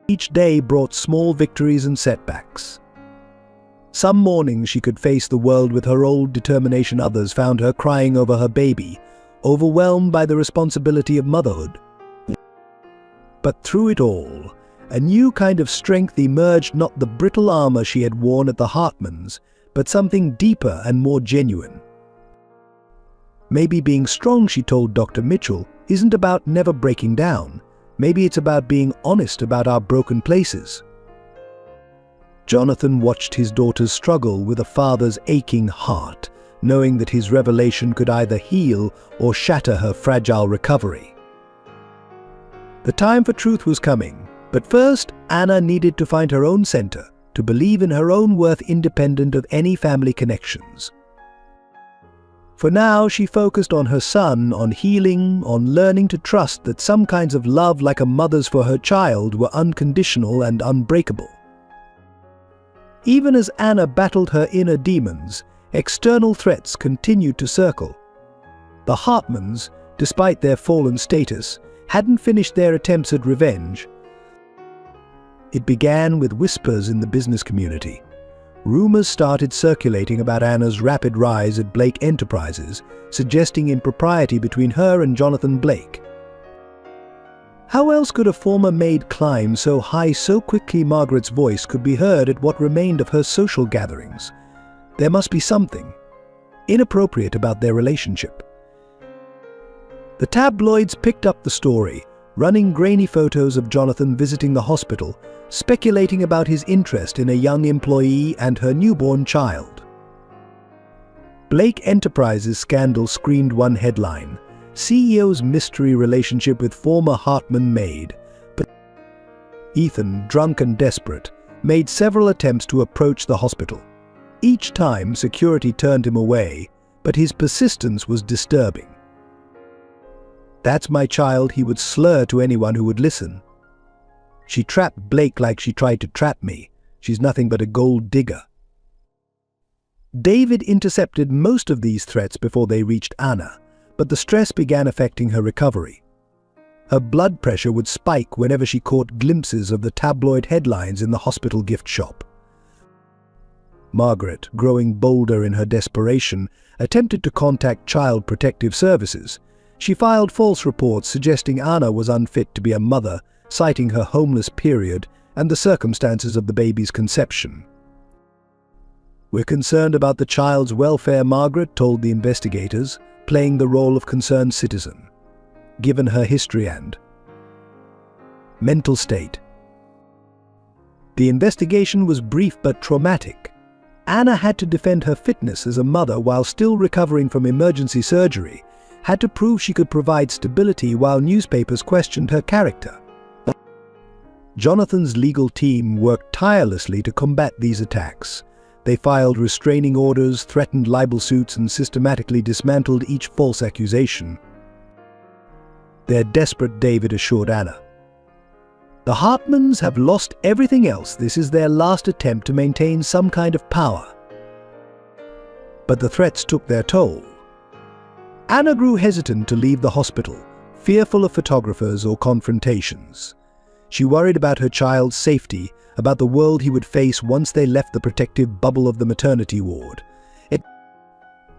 Each day brought small victories and setbacks. Some mornings she could face the world with her old determination. Others found her crying over her baby, overwhelmed by the responsibility of motherhood. But through it all, a new kind of strength emerged, not the brittle armor she had worn at the Hartmans, but something deeper and more genuine. "Maybe being strong," she told Dr. Mitchell, "isn't about never breaking down. Maybe it's about being honest about our broken places." Jonathan watched his daughter's struggle with a father's aching heart, knowing that his revelation could either heal or shatter her fragile recovery. The time for truth was coming, but first Anna needed to find her own center, to believe in her own worth independent of any family connections. For now, she focused on her son, on healing, on learning to trust that some kinds of love, like a mother's for her child, were unconditional and unbreakable. Even as Anna battled her inner demons, external threats continued to circle. The Hartmans, despite their fallen status, hadn't finished their attempts at revenge. It began with whispers in the business community. Rumors started circulating about Anna's rapid rise at Blake Enterprises, suggesting impropriety between her and Jonathan Blake. How else could a former maid climb so high so quickly Margaret's voice could be heard at what remained of her social gatherings? There must be something inappropriate about their relationship. The tabloids picked up the story, running grainy photos of Jonathan visiting the hospital, speculating about his interest in a young employee and her newborn child. Blake Enterprises scandal screamed one headline: CEO's mystery relationship with former Hartman maid. But Ethan, drunk and desperate, made several attempts to approach the hospital. Each time, security turned him away, but his persistence was disturbing. "That's my child," he would slur to anyone who would listen. "She trapped Blake like she tried to trap me. She's nothing but a gold digger." David intercepted most of these threats before they reached Anna, but the stress began affecting her recovery. Her blood pressure would spike whenever she caught glimpses of the tabloid headlines in the hospital gift shop. Margaret, growing bolder in her desperation, attempted to contact Child Protective Services. She filed false reports suggesting Anna was unfit to be a mother, citing her homeless period and the circumstances of the baby's conception. "We're concerned about the child's welfare," Margaret told the investigators, playing the role of concerned citizen, given her history and mental state. The investigation was brief but traumatic. Anna had to defend her fitness as a mother while still recovering from emergency surgery, had to prove she could provide stability while newspapers questioned her character. Jonathan's legal team worked tirelessly to combat these attacks. They filed restraining orders, threatened libel suits, and systematically dismantled each false accusation. They're desperate, David assured Anna. The Hartmans have lost everything else. This is their last attempt to maintain some kind of power. But the threats took their toll. Anna grew hesitant to leave the hospital, fearful of photographers or confrontations. She worried about her child's safety, about the world he would face once they left the protective bubble of the maternity ward.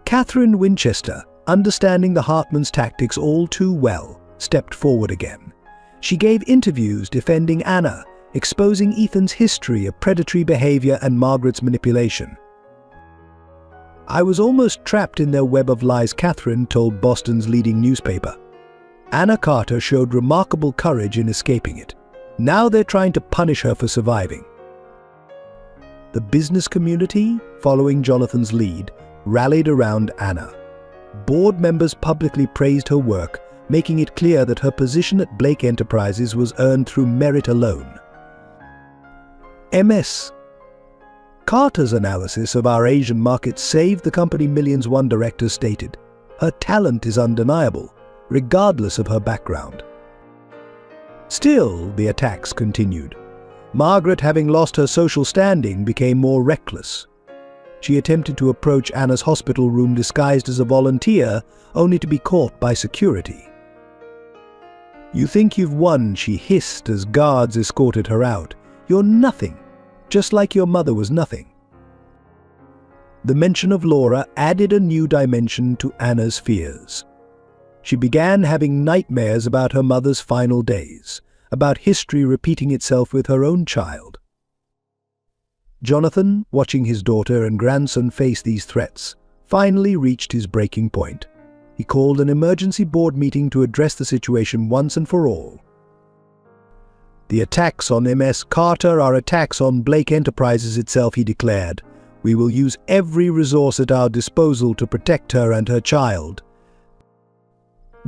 Catherine Winchester, understanding the Hartmans' tactics all too well, stepped forward again. She gave interviews defending Anna, exposing Ethan's history of predatory behavior and Margaret's manipulation. "I was almost trapped in their web of lies," Catherine told Boston's leading newspaper. Anna Carter showed remarkable courage in escaping it. Now they're trying to punish her for surviving. The business community, following Jonathan's lead, rallied around Anna. Board members publicly praised her work, making it clear that her position at Blake Enterprises was earned through merit alone. Ms. Carter's analysis of our Asian market saved the company millions, one director stated. Her talent is undeniable, regardless of her background. Still, the attacks continued. Margaret, having lost her social standing, became more reckless. She attempted to approach Anna's hospital room disguised as a volunteer, only to be caught by security. "You think you've won," she hissed as guards escorted her out. "You're nothing, just like your mother was nothing." The mention of Laura added a new dimension to Anna's fears. She began having nightmares about her mother's final days, about history repeating itself with her own child. Jonathan, watching his daughter and grandson face these threats, finally reached his breaking point. He called an emergency board meeting to address the situation once and for all. "The attacks on Ms. Carter are attacks on Blake Enterprises itself," he declared. "We will use every resource at our disposal to protect her and her child."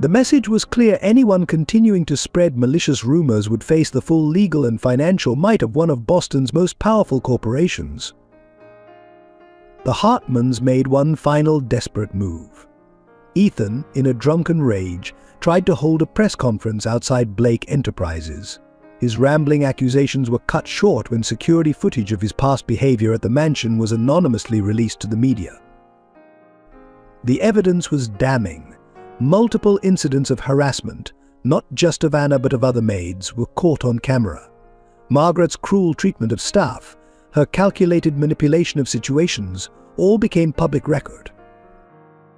The message was clear: anyone continuing to spread malicious rumors would face the full legal and financial might of one of Boston's most powerful corporations. The Hartmans made one final desperate move. Ethan, in a drunken rage, tried to hold a press conference outside Blake Enterprises. His rambling accusations were cut short when security footage of his past behavior at the mansion was anonymously released to the media. The evidence was damning. Multiple incidents of harassment, not just of Anna but of other maids, were caught on camera. Margaret's cruel treatment of staff, her calculated manipulation of situations, all became public record.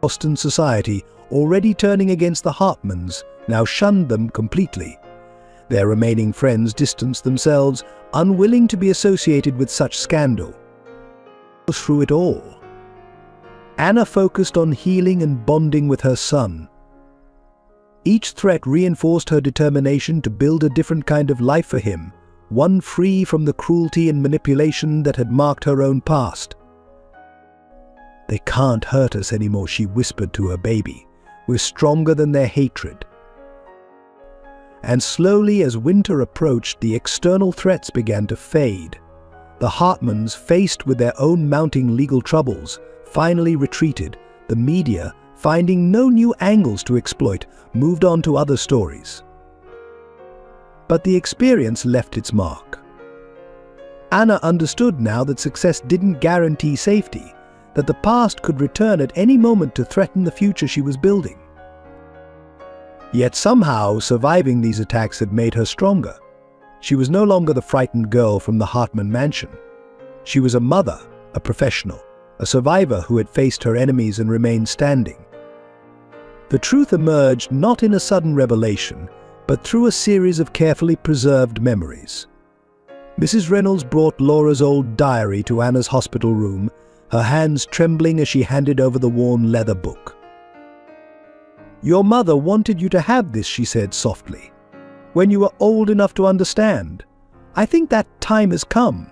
Boston society, already turning against the Hartmans, now shunned them completely. Their remaining friends distanced themselves, unwilling to be associated with such scandal. Through it all, Anna focused on healing and bonding with her son. Each threat reinforced her determination to build a different kind of life for him, one free from the cruelty and manipulation that had marked her own past. "They can't hurt us anymore," she whispered to her baby. "We're stronger than their hatred." And slowly, as winter approached, the external threats began to fade. The Hartmans, faced with their own mounting legal troubles, finally retreated. The media, finding no new angles to exploit, moved on to other stories. But the experience left its mark. Anna understood now that success didn't guarantee safety, that the past could return at any moment to threaten the future she was building. Yet somehow, surviving these attacks had made her stronger. She was no longer the frightened girl from the Hartman mansion. She was a mother, a professional, a survivor who had faced her enemies and remained standing. The truth emerged not in a sudden revelation, but through a series of carefully preserved memories. Mrs. Reynolds brought Laura's old diary to Anna's hospital room, her hands trembling as she handed over the worn leather book. "Your mother wanted you to have this," she said softly, "when you were old enough to understand. I think that time has come."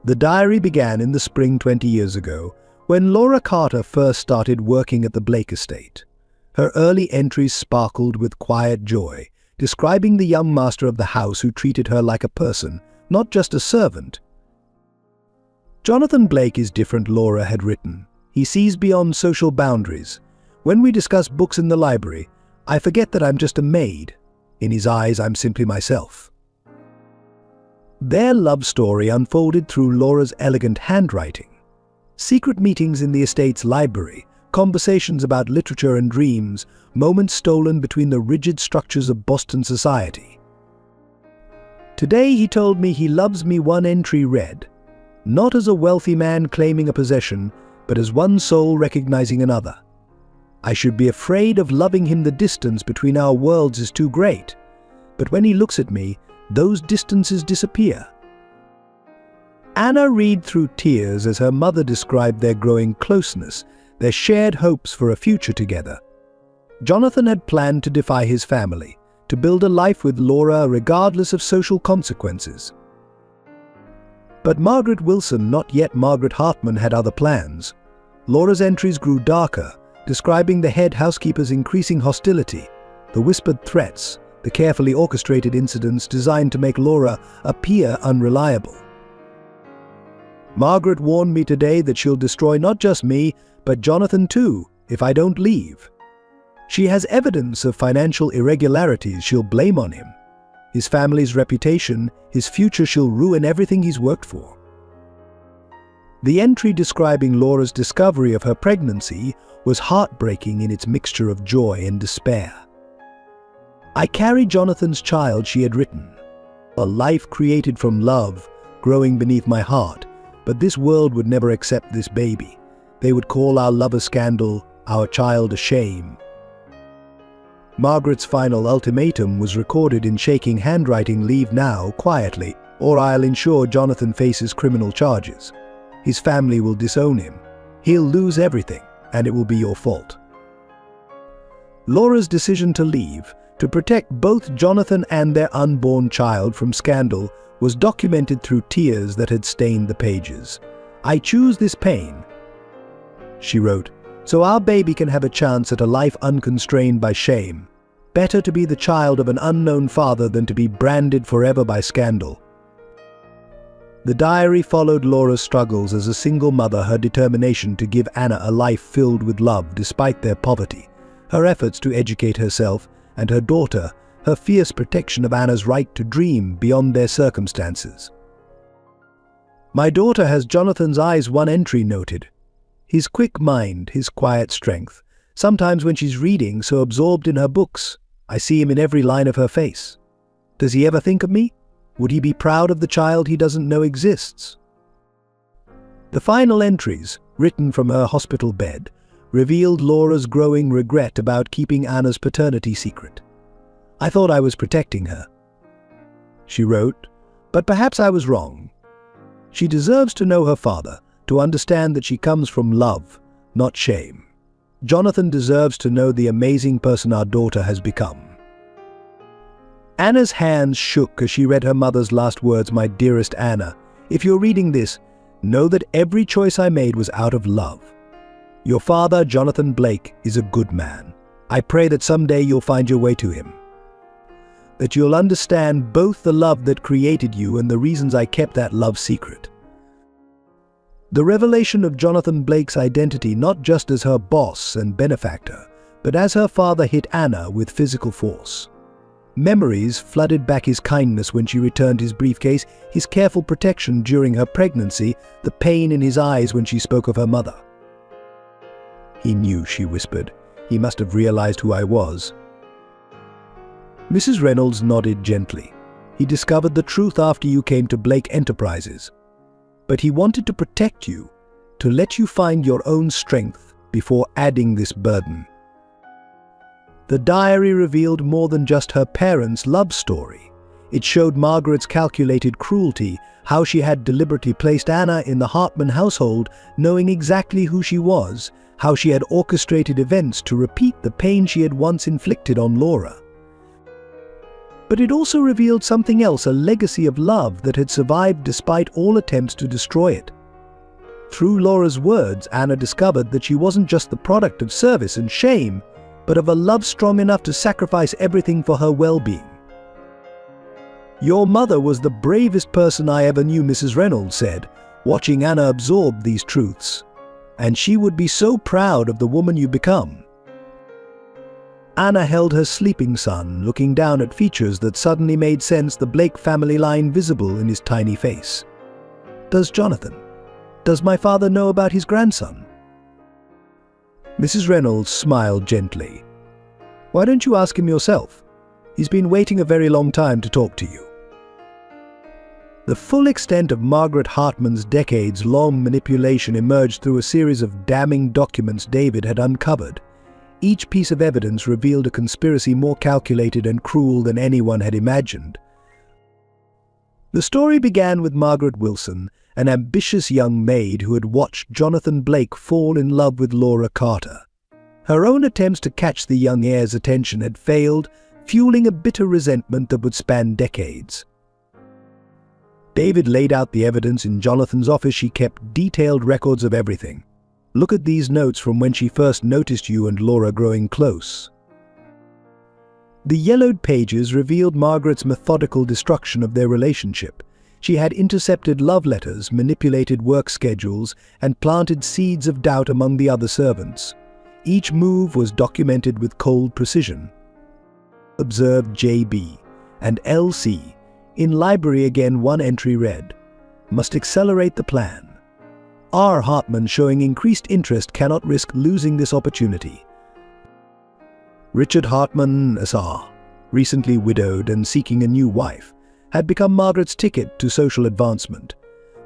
The diary began in the spring 20 years ago, when Laura Carter first started working at the Blake estate. Her early entries sparkled with quiet joy, describing the young master of the house who treated her like a person, not just a servant. "Jonathan Blake is different," Laura had written. "He sees beyond social boundaries. When we discuss books in the library, I forget that I'm just a maid. In his eyes, I'm simply myself." Their love story unfolded through Laura's elegant handwriting. Secret meetings in the estate's library, conversations about literature and dreams, moments stolen between the rigid structures of Boston society. "Today he told me he loves me," one entry read, "not as a wealthy man claiming a possession, but as one soul recognizing another. I should be afraid of loving him. The distance between our worlds is too great. But when he looks at me, those distances disappear." Anna read through tears as her mother described their growing closeness, their shared hopes for a future together. Jonathan had planned to defy his family, to build a life with Laura regardless of social consequences. But Margaret Wilson, not yet Margaret Hartman, had other plans. Laura's entries grew darker, describing the head housekeeper's increasing hostility, the whispered threats, the carefully orchestrated incidents designed to make Laura appear unreliable. "Margaret warned me today that she'll destroy not just me, but Jonathan too, if I don't leave. She has evidence of financial irregularities she'll blame on him. His family's reputation, his future, she'll ruin everything he's worked for." The entry describing Laura's discovery of her pregnancy was heartbreaking in its mixture of joy and despair. "I carry Jonathan's child," she had written, "a life created from love, growing beneath my heart, but this world would never accept this baby. They would call our love a scandal, our child a shame." Margaret's final ultimatum was recorded in shaking handwriting: "Leave now, quietly, or I'll ensure Jonathan faces criminal charges. His family will disown him. He'll lose everything, and it will be your fault." Laura's decision to leave, to protect both Jonathan and their unborn child from scandal, was documented through tears that had stained the pages. "I choose this pain," she wrote, "so our baby can have a chance at a life unconstrained by shame. Better to be the child of an unknown father than to be branded forever by scandal." The diary followed Laura's struggles as a single mother, her determination to give Anna a life filled with love despite their poverty, her efforts to educate herself, and her daughter, her fierce protection of Anna's right to dream beyond their circumstances. "My daughter has Jonathan's eyes," one entry noted. "His quick mind, his quiet strength. Sometimes when she's reading, so absorbed in her books, I see him in every line of her face. Does he ever think of me? Would he be proud of the child he doesn't know exists? The final entries, written from her hospital bed, revealed Laura's growing regret about keeping Anna's paternity secret. "I thought I was protecting her," she wrote, "but perhaps I was wrong. She deserves to know her father, to understand that she comes from love, not shame. Jonathan deserves to know the amazing person our daughter has become." Anna's hands shook as she read her mother's last words. "My dearest Anna, if you're reading this, know that every choice I made was out of love. Your father, Jonathan Blake, is a good man. I pray that someday you'll find your way to him. That you'll understand both the love that created you and the reasons I kept that love secret." The revelation of Jonathan Blake's identity, not just as her boss and benefactor, but as her father, hit Anna with physical force. Memories flooded back: his kindness when she returned his briefcase, his careful protection during her pregnancy, the pain in his eyes when she spoke of her mother. "He knew," she whispered. "He must have realized who I was." Mrs. Reynolds nodded gently. "He discovered the truth after you came to Blake Enterprises. But he wanted to protect you, to let you find your own strength before adding this burden." The diary revealed more than just her parents' love story. It showed Margaret's calculated cruelty, how she had deliberately placed Anna in the Hartman household, knowing exactly who she was, how she had orchestrated events to repeat the pain she had once inflicted on Laura. But it also revealed something else, a legacy of love that had survived despite all attempts to destroy it. Through Laura's words, Anna discovered that she wasn't just the product of service and shame, but of a love strong enough to sacrifice everything for her well-being. "Your mother was the bravest person I ever knew," Mrs. Reynolds said, watching Anna absorb these truths. "And she would be so proud of the woman you become." Anna held her sleeping son, looking down at features that suddenly made sense, the Blake family line visible in his tiny face. "Does Jonathan? Does my father know about his grandson?" Mrs. Reynolds smiled gently. "Why don't you ask him yourself? He's been waiting a very long time to talk to you." The full extent of Margaret Hartman's decades-long manipulation emerged through a series of damning documents David had uncovered. Each piece of evidence revealed a conspiracy more calculated and cruel than anyone had imagined. The story began with Margaret Wilson, an ambitious young maid who had watched Jonathan Blake fall in love with Laura Carter. Her own attempts to catch the young heir's attention had failed, fueling a bitter resentment that would span decades. David laid out the evidence in Jonathan's office. "She kept detailed records of everything. Look at these notes from when she first noticed you and Laura growing close." The yellowed pages revealed Margaret's methodical destruction of their relationship. She had intercepted love letters, manipulated work schedules, and planted seeds of doubt among the other servants. Each move was documented with cold precision. Observed JB and LC. In library again, one entry read, "Must accelerate the plan. R. Hartman showing increased interest, cannot risk losing this opportunity." Richard Hartman, S.R., recently widowed and seeking a new wife, had become Margaret's ticket to social advancement.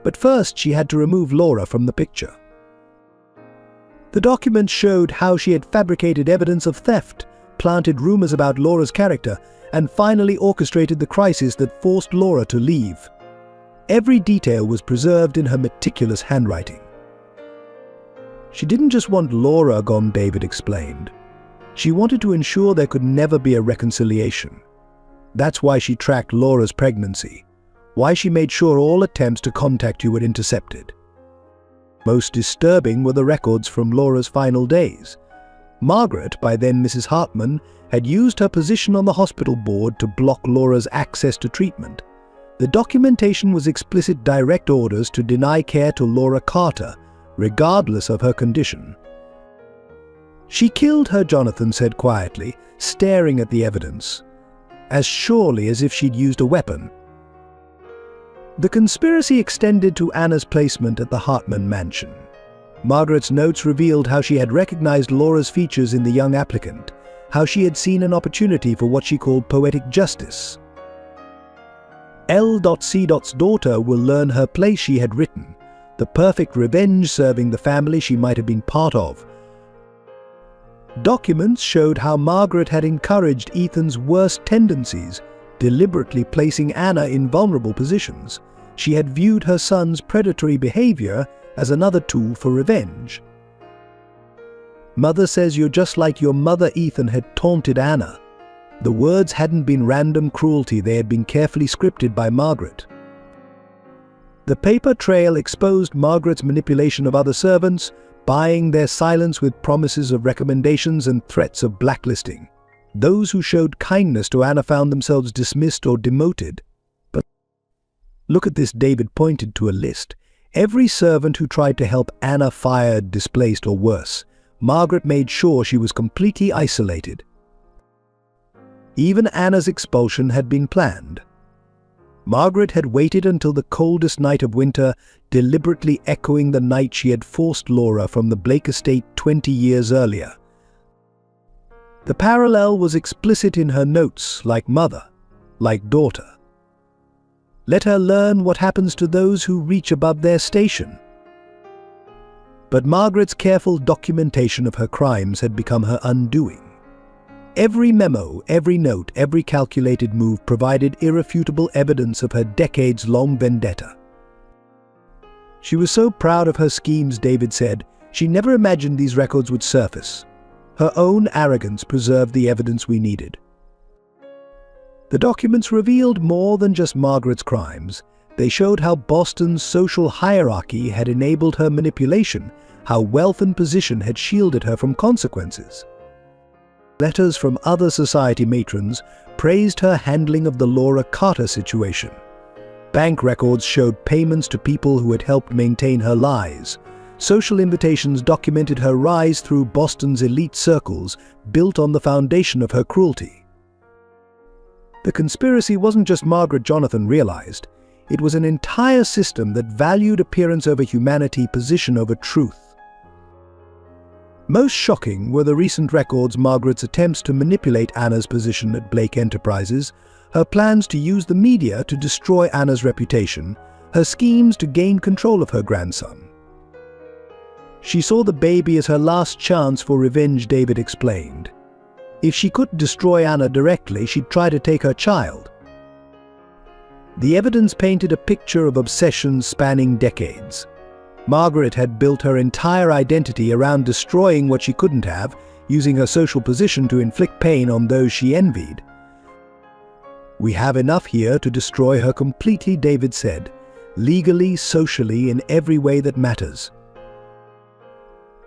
But first she had to remove Laura from the picture. The documents showed how she had fabricated evidence of theft, planted rumors about Laura's character, and finally orchestrated the crisis that forced Laura to leave. Every detail was preserved in her meticulous handwriting. She didn't just want Laura gone, David explained. She wanted to ensure there could never be a reconciliation. That's why she tracked Laura's pregnancy, why she made sure all attempts to contact you were intercepted. Most disturbing were the records from Laura's final days. Margaret, by then Mrs. Hartman, had used her position on the hospital board to block Laura's access to treatment. The documentation was explicit direct orders to deny care to Laura Carter, regardless of her condition. "She killed her," Jonathan said quietly, staring at the evidence, "as surely as if she'd used a weapon." The conspiracy extended to Anna's placement at the Hartman mansion. Margaret's notes revealed how she had recognized Laura's features in the young applicant, how she had seen an opportunity for what she called poetic justice. L.C.'s daughter will learn her place she had written, the perfect revenge serving the family she might have been part of. Documents showed how Margaret had encouraged Ethan's worst tendencies, deliberately placing Anna in vulnerable positions. She had viewed her son's predatory behavior as another tool for revenge. "Mother says you're just like your mother," Ethan had taunted Anna. The words hadn't been random cruelty, they had been carefully scripted by Margaret. The paper trail exposed Margaret's manipulation of other servants, buying their silence with promises of recommendations and threats of blacklisting. Those who showed kindness to Anna found themselves dismissed or demoted. But look at this, David pointed to a list. Every servant who tried to help Anna fired, displaced, or worse. Margaret made sure she was completely isolated. Even Anna's expulsion had been planned. Margaret had waited until the coldest night of winter, deliberately echoing the night she had forced Laura from the Blake estate 20 years earlier. The parallel was explicit in her notes, like mother, like daughter. Let her learn what happens to those who reach above their station. But Margaret's careful documentation of her crimes had become her undoing. Every memo, every note, every calculated move provided irrefutable evidence of her decades-long vendetta. She was so proud of her schemes, David said, she never imagined these records would surface. Her own arrogance preserved the evidence we needed. The documents revealed more than just Margaret's crimes. They showed how Boston's social hierarchy had enabled her manipulation, how wealth and position had shielded her from consequences. Letters from other society matrons praised her handling of the Laura Carter situation. Bank records showed payments to people who had helped maintain her lies. Social invitations documented her rise through Boston's elite circles, built on the foundation of her cruelty. The conspiracy wasn't just Margaret, Jonathan realized. It was an entire system that valued appearance over humanity, position over truth. Most shocking were the recent records Margaret's attempts to manipulate Anna's position at Blake Enterprises, her plans to use the media to destroy Anna's reputation, her schemes to gain control of her grandson. She saw the baby as her last chance for revenge, David explained. If she couldn't destroy Anna directly, she'd try to take her child. The evidence painted a picture of obsession spanning decades. Margaret had built her entire identity around destroying what she couldn't have, using her social position to inflict pain on those she envied. "We have enough here to destroy her completely," David said, "legally, socially, in every way that matters."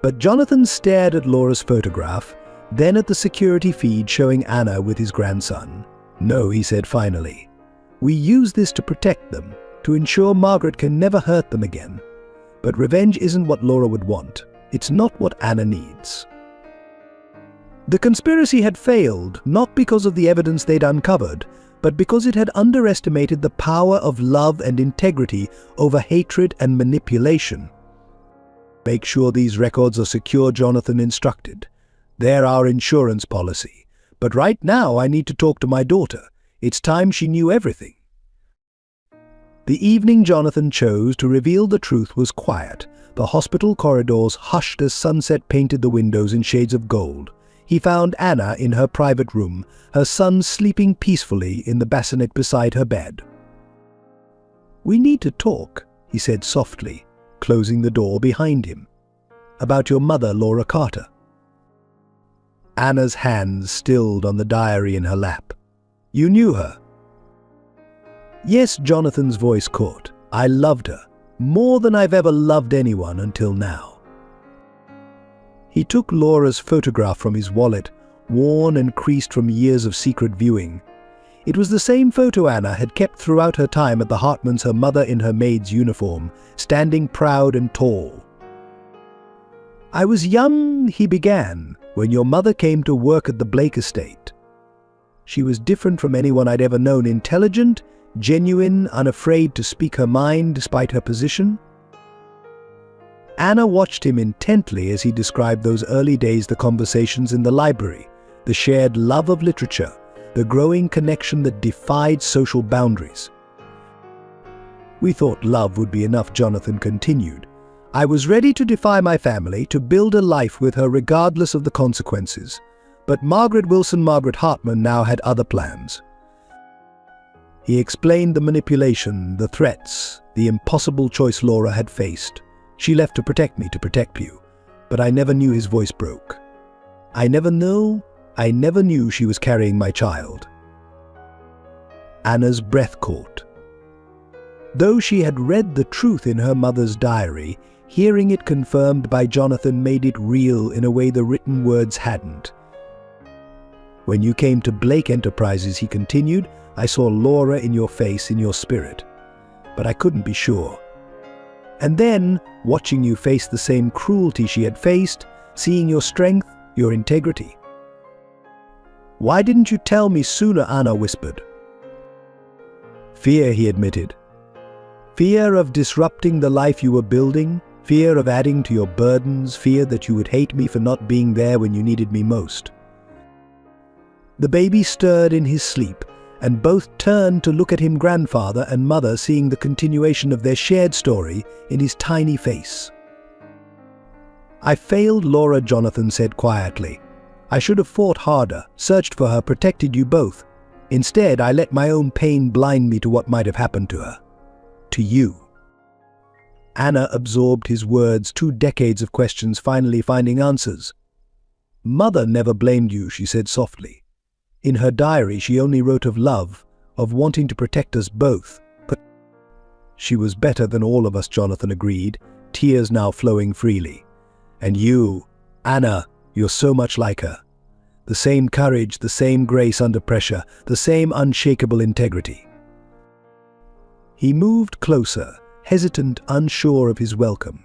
But Jonathan stared at Laura's photograph, then at the security feed showing Anna with his grandson. "No," he said finally. "We use this to protect them, to ensure Margaret can never hurt them again. But revenge isn't what Laura would want. It's not what Anna needs." The conspiracy had failed, not because of the evidence they'd uncovered, but because it had underestimated the power of love and integrity over hatred and manipulation. "Make sure these records are secure," Jonathan instructed. "They're our insurance policy. But right now I need to talk to my daughter. It's time she knew everything." The evening Jonathan chose to reveal the truth was quiet. The hospital corridors hushed as sunset painted the windows in shades of gold. He found Anna in her private room, her son sleeping peacefully in the bassinet beside her bed. "We need to talk," he said softly, closing the door behind him. "About your mother, Laura Carter." Anna's hands stilled on the diary in her lap. "You knew her?" "Yes," Jonathan's voice caught. "I loved her, more than I've ever loved anyone until now." He took Laura's photograph from his wallet, worn and creased from years of secret viewing. It was the same photo Anna had kept throughout her time at the Hartmans, her mother in her maid's uniform, standing proud and tall. "I was young," he began, "when your mother came to work at the Blake estate. She was different from anyone I'd ever known, intelligent, genuine, unafraid to speak her mind despite her position." Anna watched him intently as he described those early days, the conversations in the library, the shared love of literature, the growing connection that defied social boundaries. We thought love would be enough, Jonathan continued. I was ready to defy my family, to build a life with her regardless of the consequences. But Margaret Hartman now had other plans. He explained the manipulation, the threats, the impossible choice Laura had faced. She left to protect me, to protect you. But I never knew. His voice broke. I never knew she was carrying my child. Anna's breath caught. Though she had read the truth in her mother's diary, hearing it confirmed by Jonathan made it real in a way the written words hadn't. When you came to Blake Enterprises, he continued, I saw Laura in your face, in your spirit. But I couldn't be sure. And then, watching you face the same cruelty she had faced, seeing your strength, your integrity. Why didn't you tell me sooner? Anna whispered. Fear, he admitted. Fear of disrupting the life you were building, fear of adding to your burdens, fear that you would hate me for not being there when you needed me most. The baby stirred in his sleep, and both turned to look at him, grandfather and mother, seeing the continuation of their shared story in his tiny face. I failed, Laura, Jonathan said quietly. I should have fought harder, searched for her, protected you both. Instead, I let my own pain blind me to what might have happened to her. To you. Anna absorbed his words, 2 decades of questions finally finding answers. Mother never blamed you, she said softly. In her diary, she only wrote of love, of wanting to protect us both. But she was better than all of us, Jonathan agreed, tears now flowing freely. And you, Anna, you're so much like her. The same courage, the same grace under pressure, the same unshakable integrity. He moved closer, hesitant, unsure of his welcome.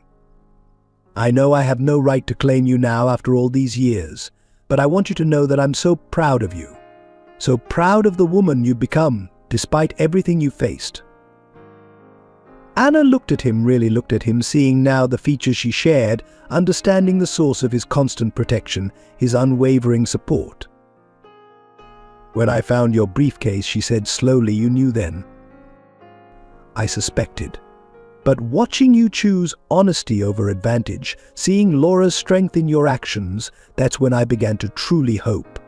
I know I have no right to claim you now after all these years, but I want you to know that I'm so proud of you. So proud of the woman you've become, despite everything you faced. Anna looked at him, really looked at him, seeing now the features she shared, understanding the source of his constant protection, his unwavering support. When I found your briefcase, she said slowly, you knew then. I suspected. But watching you choose honesty over advantage, seeing Laura's strength in your actions, that's when I began to truly hope.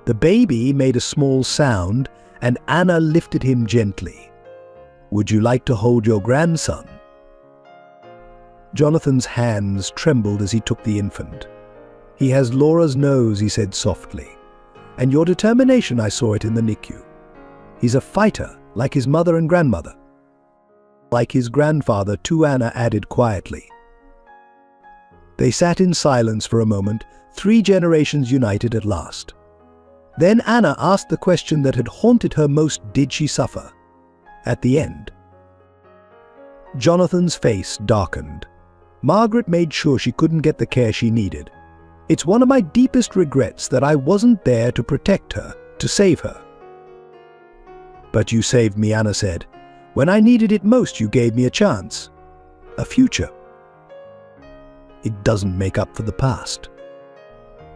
The baby made a small sound, and Anna lifted him gently. Would you like to hold your grandson? Jonathan's hands trembled as he took the infant. He has Laura's nose, he said softly. And your determination, I saw it in the NICU. He's a fighter, like his mother and grandmother. Like his grandfather too, Anna added quietly. They sat in silence for a moment, 3 generations united at last. Then Anna asked the question that had haunted her most, did she suffer? At the end. Jonathan's face darkened. Margaret made sure she couldn't get the care she needed. It's one of my deepest regrets that I wasn't there to protect her, to save her. But you saved me, Anna said. When I needed it most, you gave me a chance. A future. It doesn't make up for the past.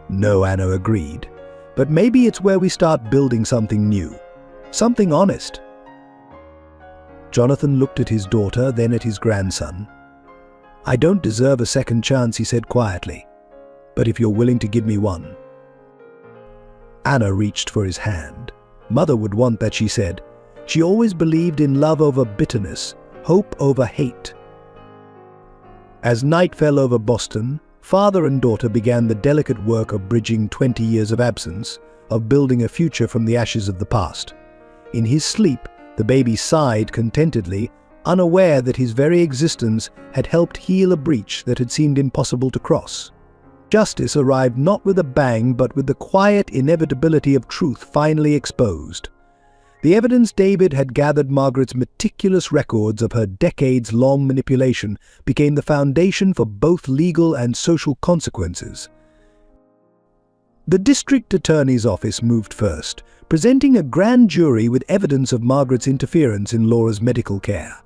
No, Anna agreed. But maybe it's where we start building something new. Something honest. Jonathan looked at his daughter, then at his grandson. I don't deserve a second chance, he said quietly. But if you're willing to give me one. Anna reached for his hand. Mother would want that, she said. She always believed in love over bitterness, hope over hate. As night fell over Boston, father and daughter began the delicate work of bridging 20 years of absence, of building a future from the ashes of the past. In his sleep, the baby sighed contentedly, unaware that his very existence had helped heal a breach that had seemed impossible to cross. Justice arrived not with a bang, but with the quiet inevitability of truth finally exposed. The evidence David had gathered, Margaret's meticulous records of her decades-long manipulation, became the foundation for both legal and social consequences. The district attorney's office moved first, presenting a grand jury with evidence of Margaret's interference in Laura's medical care.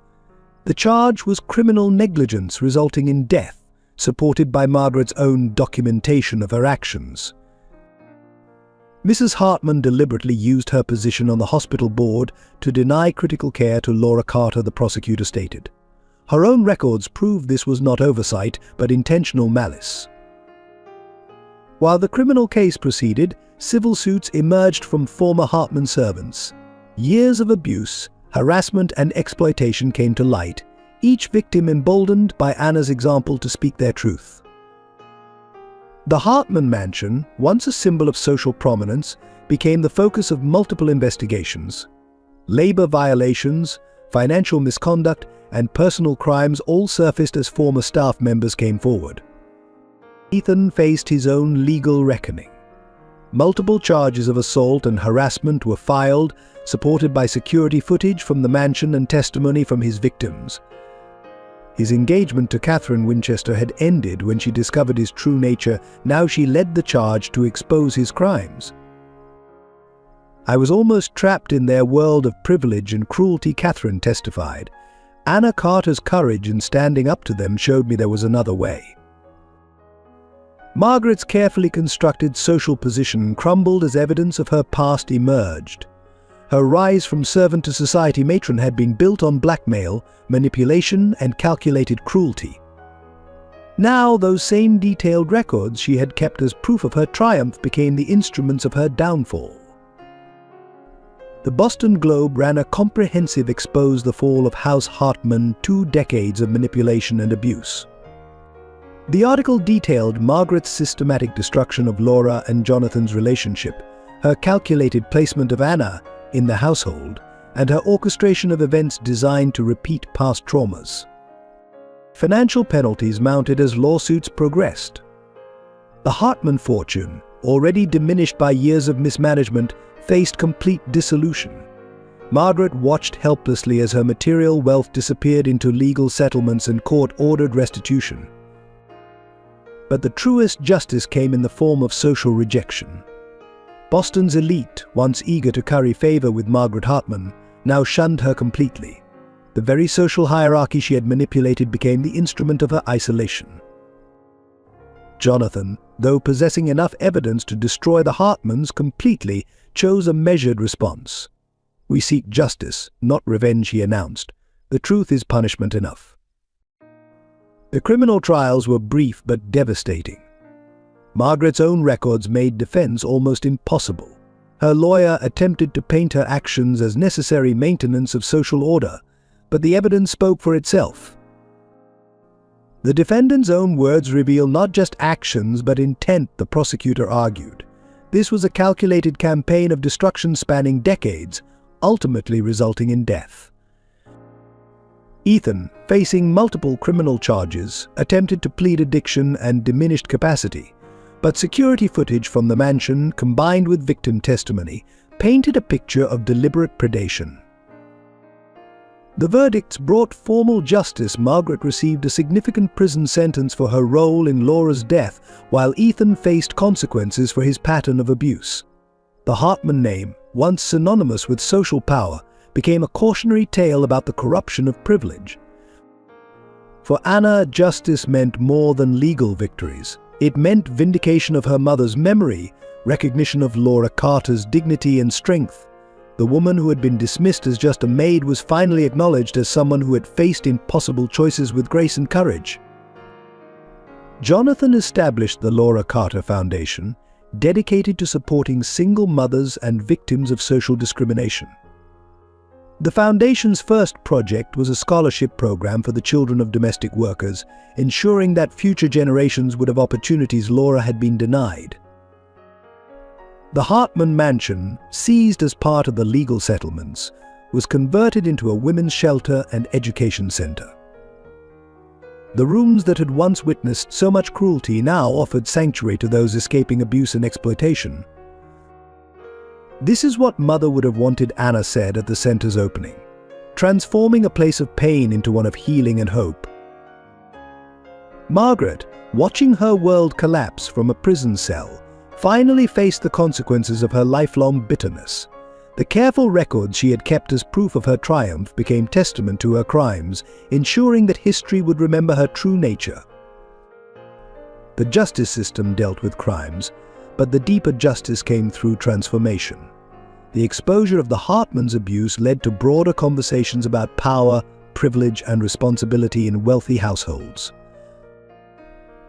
The charge was criminal negligence resulting in death, supported by Margaret's own documentation of her actions. Mrs. Hartman deliberately used her position on the hospital board to deny critical care to Laura Carter, the prosecutor stated. Her own records prove this was not oversight, but intentional malice. While the criminal case proceeded, civil suits emerged from former Hartman servants. Years of abuse, harassment, and exploitation came to light, each victim emboldened by Anna's example to speak their truth. The Hartman mansion, once a symbol of social prominence, became the focus of multiple investigations. Labor violations, financial misconduct, and personal crimes all surfaced as former staff members came forward. Ethan faced his own legal reckoning. Multiple charges of assault and harassment were filed, supported by security footage from the mansion and testimony from his victims. His engagement to Catherine Winchester had ended when she discovered his true nature. Now she led the charge to expose his crimes. "I was almost trapped in their world of privilege and cruelty," Catherine testified. "Anna Carter's courage in standing up to them showed me there was another way." Margaret's carefully constructed social position crumbled as evidence of her past emerged. Her rise from servant to society matron had been built on blackmail, manipulation, and calculated cruelty. Now, those same detailed records she had kept as proof of her triumph became the instruments of her downfall. The Boston Globe ran a comprehensive expose the fall of House Hartman, 2 decades of manipulation and abuse. The article detailed Margaret's systematic destruction of Laura and Jonathan's relationship, her calculated placement of Anna in the household, and her orchestration of events designed to repeat past traumas. Financial penalties mounted as lawsuits progressed. The Hartman fortune, already diminished by years of mismanagement, faced complete dissolution. Margaret watched helplessly as her material wealth disappeared into legal settlements and court-ordered restitution. But the truest justice came in the form of social rejection. Boston's elite, once eager to curry favor with Margaret Hartman, now shunned her completely. The very social hierarchy she had manipulated became the instrument of her isolation. Jonathan, though possessing enough evidence to destroy the Hartmans completely, chose a measured response. "We seek justice, not revenge," he announced. "The truth is punishment enough." The criminal trials were brief but devastating. Margaret's own records made defense almost impossible. Her lawyer attempted to paint her actions as necessary maintenance of social order, but the evidence spoke for itself. The defendant's own words reveal not just actions but intent, the prosecutor argued. This was a calculated campaign of destruction spanning decades, ultimately resulting in death. Ethan, facing multiple criminal charges, attempted to plead addiction and diminished capacity, but security footage from the mansion, combined with victim testimony, painted a picture of deliberate predation. The verdicts brought formal justice. Margaret received a significant prison sentence for her role in Laura's death, while Ethan faced consequences for his pattern of abuse. The Hartman name, once synonymous with social power, became a cautionary tale about the corruption of privilege. For Anna, justice meant more than legal victories. It meant vindication of her mother's memory, recognition of Laura Carter's dignity and strength. The woman who had been dismissed as just a maid was finally acknowledged as someone who had faced impossible choices with grace and courage. Jonathan established the Laura Carter Foundation, dedicated to supporting single mothers and victims of social discrimination. The Foundation's first project was a scholarship program for the children of domestic workers, ensuring that future generations would have opportunities Laura had been denied. The Hartman mansion, seized as part of the legal settlements, was converted into a women's shelter and education center. The rooms that had once witnessed so much cruelty now offered sanctuary to those escaping abuse and exploitation. "This is what Mother would have wanted," Anna said at the center's opening, transforming a place of pain into one of healing and hope. Margaret, watching her world collapse from a prison cell, finally faced the consequences of her lifelong bitterness. The careful records she had kept as proof of her triumph became testament to her crimes, ensuring that history would remember her true nature. The justice system dealt with crimes, but the deeper justice came through transformation. The exposure of the Hartmans' abuse led to broader conversations about power, privilege, and responsibility in wealthy households.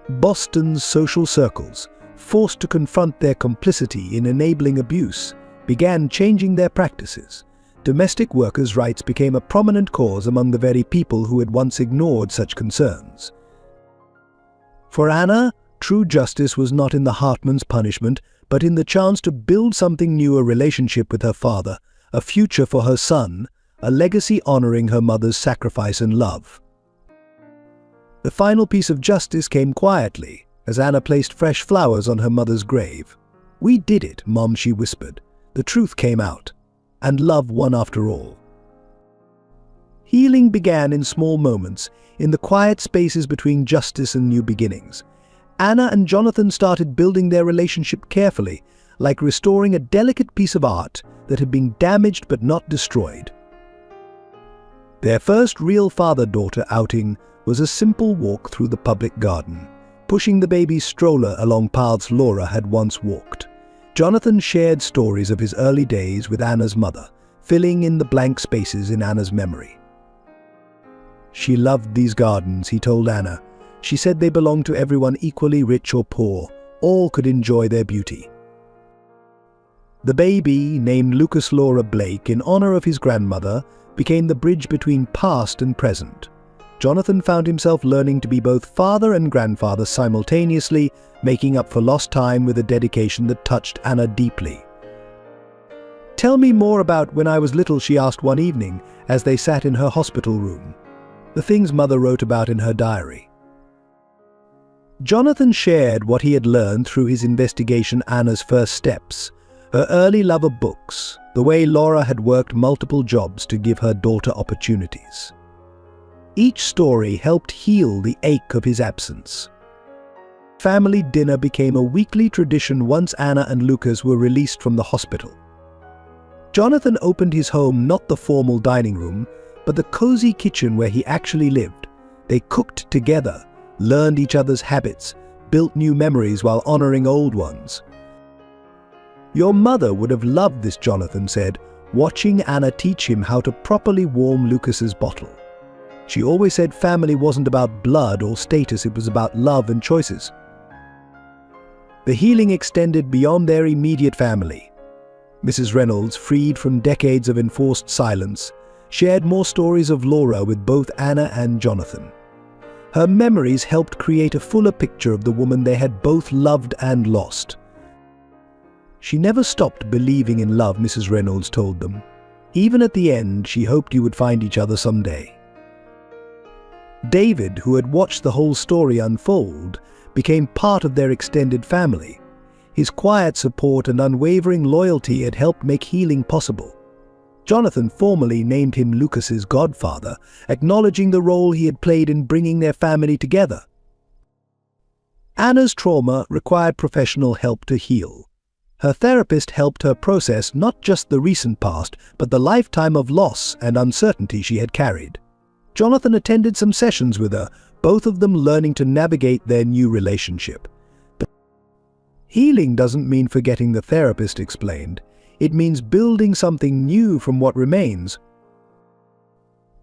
Boston's social circles, forced to confront their complicity in enabling abuse, began changing their practices. Domestic workers' rights became a prominent cause among the very people who had once ignored such concerns. For Anna, true justice was not in the Hartmans' punishment, but in the chance to build something new: a relationship with her father, a future for her son, a legacy honoring her mother's sacrifice and love. The final piece of justice came quietly, as Anna placed fresh flowers on her mother's grave. "We did it, Mom," she whispered. "The truth came out, and love won after all." Healing began in small moments, in the quiet spaces between justice and new beginnings. Anna and Jonathan started building their relationship carefully, like restoring a delicate piece of art that had been damaged but not destroyed. Their first real father-daughter outing was a simple walk through the public garden, pushing the baby's stroller along paths Laura had once walked. Jonathan shared stories of his early days with Anna's mother, filling in the blank spaces in Anna's memory. She loved these gardens, he told Anna. She said they belonged to everyone, equally rich or poor. All could enjoy their beauty. The baby, named Lucas Laura Blake in honor of his grandmother, became the bridge between past and present. Jonathan found himself learning to be both father and grandfather simultaneously, making up for lost time with a dedication that touched Anna deeply. "Tell me more about when I was little," she asked one evening as they sat in her hospital room. The things Mother wrote about in her diary. Jonathan shared what he had learned through his investigation: Anna's first steps, her early love of books, the way Laura had worked multiple jobs to give her daughter opportunities. Each story helped heal the ache of his absence. Family dinner became a weekly tradition once Anna and Lucas were released from the hospital. Jonathan opened his home, not the formal dining room, but the cozy kitchen where he actually lived. They cooked together, learned each other's habits, built new memories while honoring old ones. "Your mother would have loved this," Jonathan said, watching Anna teach him how to properly warm Lucas's bottle. "She always said family wasn't about blood or status, it was about love and choices." The healing extended beyond their immediate family. Mrs. Reynolds, freed from decades of enforced silence, shared more stories of Laura with both Anna and Jonathan. Her memories helped create a fuller picture of the woman they had both loved and lost. "She never stopped believing in love," Mrs. Reynolds told them. "Even at the end, she hoped you would find each other someday." David, who had watched the whole story unfold, became part of their extended family. His quiet support and unwavering loyalty had helped make healing possible. Jonathan formally named him Lucas's godfather, acknowledging the role he had played in bringing their family together. Anna's trauma required professional help to heal. Her therapist helped her process not just the recent past, but the lifetime of loss and uncertainty she had carried. Jonathan attended some sessions with her, both of them learning to navigate their new relationship. But healing doesn't mean forgetting, the therapist explained. It means building something new from what remains.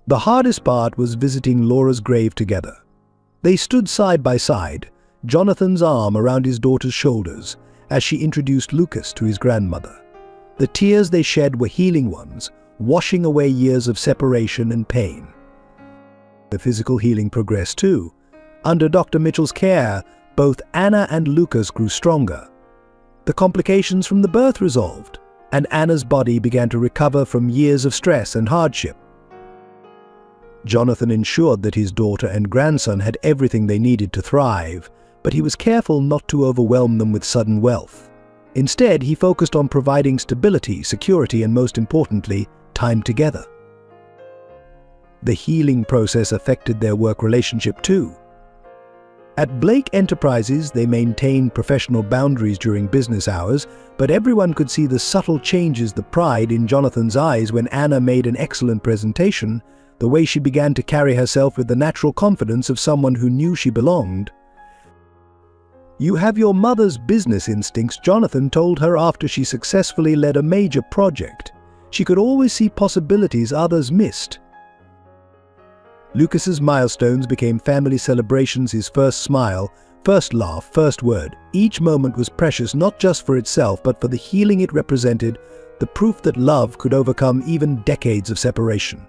The hardest part was visiting Laura's grave together. They stood side by side, Jonathan's arm around his daughter's shoulders, as she introduced Lucas to his grandmother. The tears they shed were healing ones, washing away years of separation and pain. The physical healing progressed too. Under Dr. Mitchell's care, both Anna and Lucas grew stronger. The complications from the birth resolved, and Anna's body began to recover from years of stress and hardship. Jonathan ensured that his daughter and grandson had everything they needed to thrive, but he was careful not to overwhelm them with sudden wealth. Instead, he focused on providing stability, security, and most importantly, time together. The healing process affected their work relationship too. At Blake Enterprises, they maintained professional boundaries during business hours, but everyone could see the subtle changes: the pride in Jonathan's eyes when Anna made an excellent presentation, the way she began to carry herself with the natural confidence of someone who knew she belonged. "You have your mother's business instincts," Jonathan told her after she successfully led a major project. She could always see possibilities others missed. Lucas's milestones became family celebrations, his first smile, first laugh, first word. Each moment was precious not just for itself but for the healing it represented, the proof that love could overcome even decades of separation.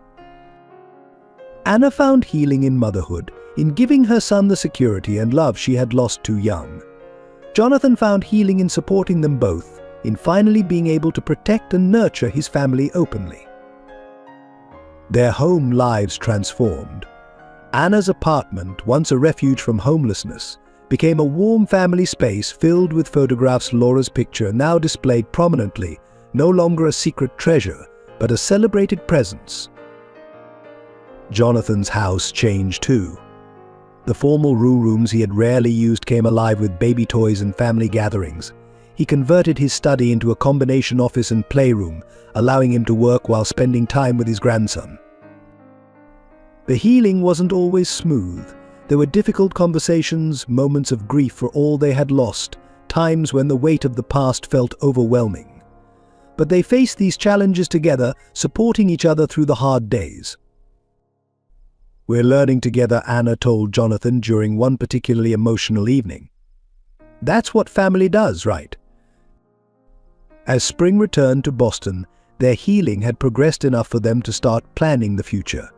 Anna found healing in motherhood, in giving her son the security and love she had lost too young. Jonathan found healing in supporting them both, in finally being able to protect and nurture his family openly. Their home lives transformed. Anna's apartment, once a refuge from homelessness, became a warm family space filled with photographs. Laura's picture now displayed prominently, no longer a secret treasure, but a celebrated presence. Jonathan's house changed too. The formal rooms he had rarely used came alive with baby toys and family gatherings. He converted his study into a combination office and playroom, allowing him to work while spending time with his grandson. The healing wasn't always smooth. There were difficult conversations, moments of grief for all they had lost, times when the weight of the past felt overwhelming. But they faced these challenges together, supporting each other through the hard days. "We're learning together," Anna told Jonathan during one particularly emotional evening. "That's what family does, right?" As spring returned to Boston, their healing had progressed enough for them to start planning the future.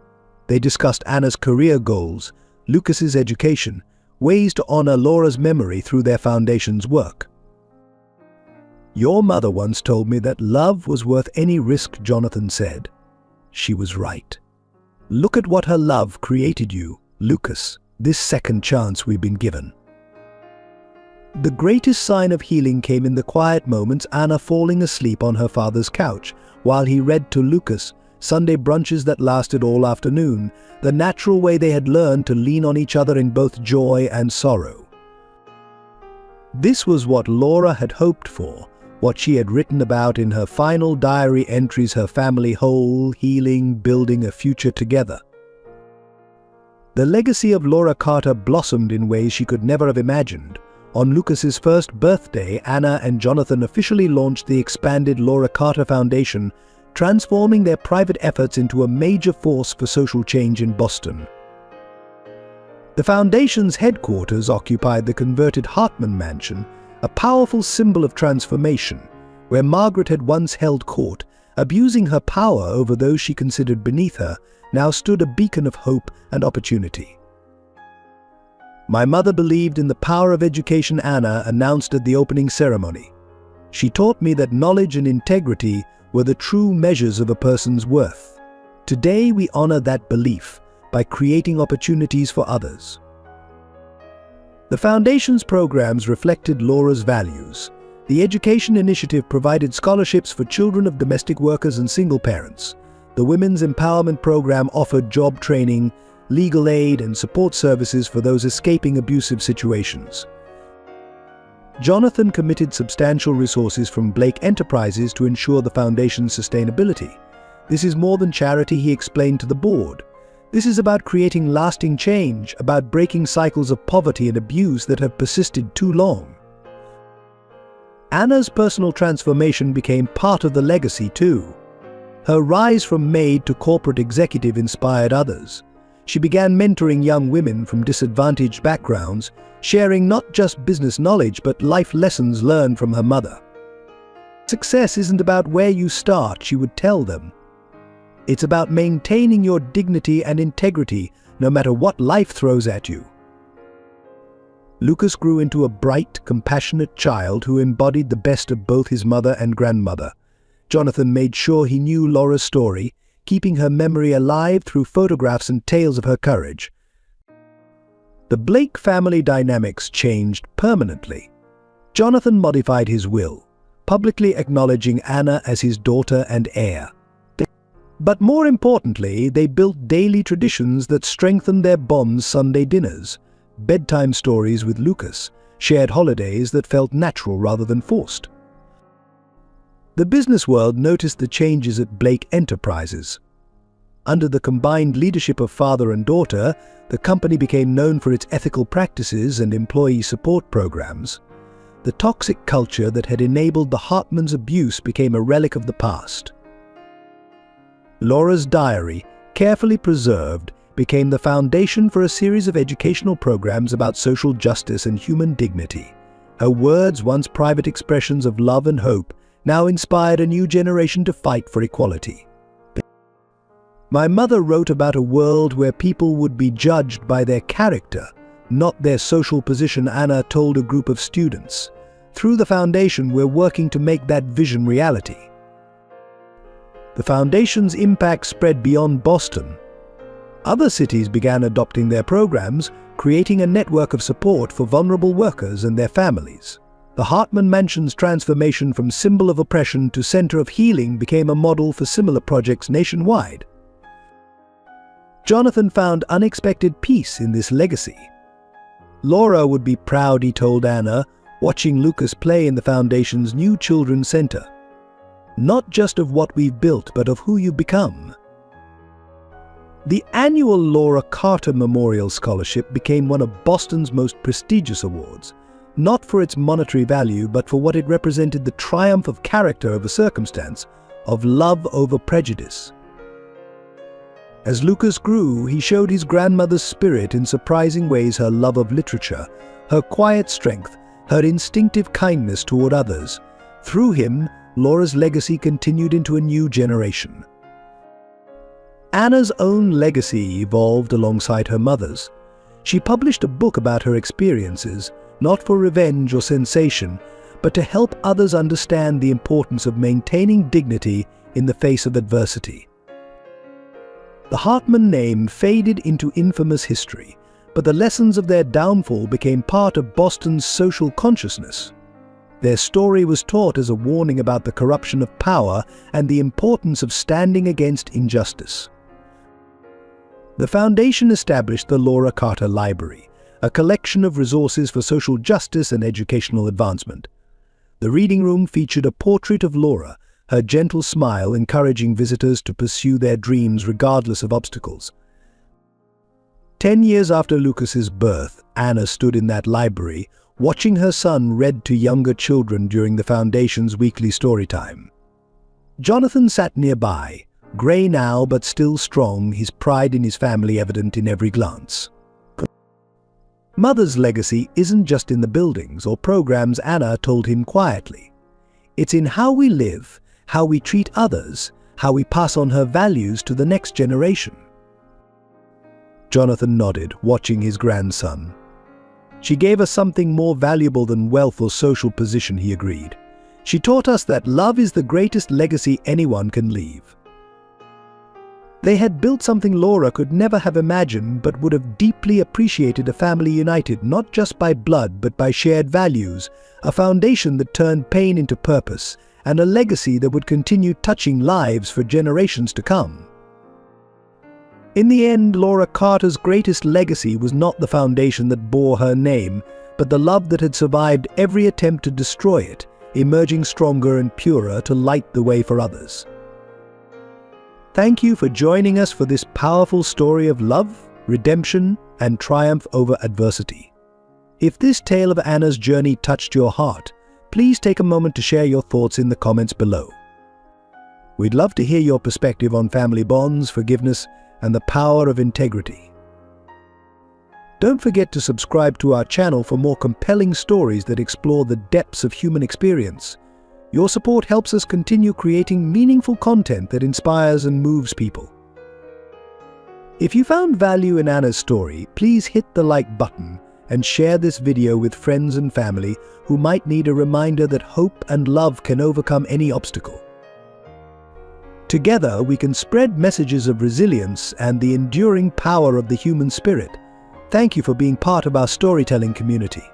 They discussed Anna's career goals, Lucas's education, ways to honor Laura's memory through their foundation's work. "Your mother once told me that love was worth any risk," Jonathan said. She was right. Look at what her love created you, Lucas, this second chance we've been given. The greatest sign of healing came in the quiet moments, Anna falling asleep on her father's couch while he read to Lucas, Sunday brunches that lasted all afternoon, the natural way they had learned to lean on each other in both joy and sorrow. This was what Laura had hoped for, what she had written about in her final diary entries, her family whole, healing, building a future together. The legacy of Laura Carter blossomed in ways she could never have imagined. On Lucas's first birthday, Anna and Jonathan officially launched the expanded Laura Carter Foundation, transforming their private efforts into a major force for social change in Boston. The foundation's headquarters occupied the converted Hartman Mansion, a powerful symbol of transformation, where Margaret had once held court, abusing her power over those she considered beneath her, now stood a beacon of hope and opportunity. "My mother believed in the power of education," Anna announced at the opening ceremony. "She taught me that knowledge and integrity were the true measures of a person's worth. Today we honor that belief by creating opportunities for others." The Foundation's programs reflected Laura's values. The Education Initiative provided scholarships for children of domestic workers and single parents. The Women's Empowerment Program offered job training, legal aid, and support services for those escaping abusive situations. Jonathan committed substantial resources from Blake Enterprises to ensure the Foundation's sustainability. "This is more than charity," he explained to the board. "This is about creating lasting change, about breaking cycles of poverty and abuse that have persisted too long." Anna's personal transformation became part of the legacy too. Her rise from maid to corporate executive inspired others. She began mentoring young women from disadvantaged backgrounds, sharing not just business knowledge but life lessons learned from her mother. "Success isn't about where you start," she would tell them. "It's about maintaining your dignity and integrity no matter what life throws at you." Lucas grew into a bright, compassionate child who embodied the best of both his mother and grandmother. Jonathan made sure he knew Laura's story, keeping her memory alive through photographs and tales of her courage. The Blake family dynamics changed permanently. Jonathan modified his will, publicly acknowledging Anna as his daughter and heir. But more importantly, they built daily traditions that strengthened their bonds: Sunday dinners, bedtime stories with Lucas, shared holidays that felt natural rather than forced. The business world noticed the changes at Blake Enterprises. Under the combined leadership of father and daughter, the company became known for its ethical practices and employee support programs. The toxic culture that had enabled the Hartmans' abuse became a relic of the past. Laura's diary, carefully preserved, became the foundation for a series of educational programs about social justice and human dignity. Her words, once private expressions of love and hope, now inspired a new generation to fight for equality. My mother wrote about a world where people would be judged by their character, not their social position, Anna told a group of students. Through the foundation, we're working to make that vision reality. The foundation's impact spread beyond Boston. Other cities began adopting their programs, creating a network of support for vulnerable workers and their families. The Hartman Mansion's transformation from symbol of oppression to center of healing became a model for similar projects nationwide. Jonathan found unexpected peace in this legacy. Laura would be proud, he told Anna, watching Lucas play in the Foundation's new Children's Center. Not just of what we've built, but of who you've become. The annual Laura Carter Memorial Scholarship became one of Boston's most prestigious awards, not for its monetary value, but for what it represented: the triumph of character over circumstance, of love over prejudice. As Lucas grew, he showed his grandmother's spirit in surprising ways: her love of literature, her quiet strength, her instinctive kindness toward others. Through him, Laura's legacy continued into a new generation. Anna's own legacy evolved alongside her mother's. She published a book about her experiences, not for revenge or sensation, but to help others understand the importance of maintaining dignity in the face of adversity. The Hartman name faded into infamous history, but the lessons of their downfall became part of Boston's social consciousness. Their story was taught as a warning about the corruption of power and the importance of standing against injustice. The Foundation established the Laura Carter Library, a collection of resources for social justice and educational advancement. The reading room featured a portrait of Laura, her gentle smile encouraging visitors to pursue their dreams regardless of obstacles. 10 years after Lucas's birth, Anna stood in that library, watching her son read to younger children during the Foundation's weekly story time. Jonathan sat nearby, grey now but still strong, his pride in his family evident in every glance. Mother's legacy isn't just in the buildings or programs, Anna told him quietly. It's in how we live, how we treat others, how we pass on her values to the next generation. Jonathan nodded, watching his grandson. She gave us something more valuable than wealth or social position, he agreed. She taught us that love is the greatest legacy anyone can leave. They had built something Laura could never have imagined, but would have deeply appreciated: a family united not just by blood but by shared values, a foundation that turned pain into purpose, and a legacy that would continue touching lives for generations to come. In the end, Laura Carter's greatest legacy was not the foundation that bore her name, but the love that had survived every attempt to destroy it, emerging stronger and purer to light the way for others. Thank you for joining us for this powerful story of love, redemption, and triumph over adversity. If this tale of Anna's journey touched your heart, please take a moment to share your thoughts in the comments below. We'd love to hear your perspective on family bonds, forgiveness, and the power of integrity. Don't forget to subscribe to our channel for more compelling stories that explore the depths of human experience. Your support helps us continue creating meaningful content that inspires and moves people. If you found value in Anna's story, please hit the like button and share this video with friends and family who might need a reminder that hope and love can overcome any obstacle. Together, we can spread messages of resilience and the enduring power of the human spirit. Thank you for being part of our storytelling community.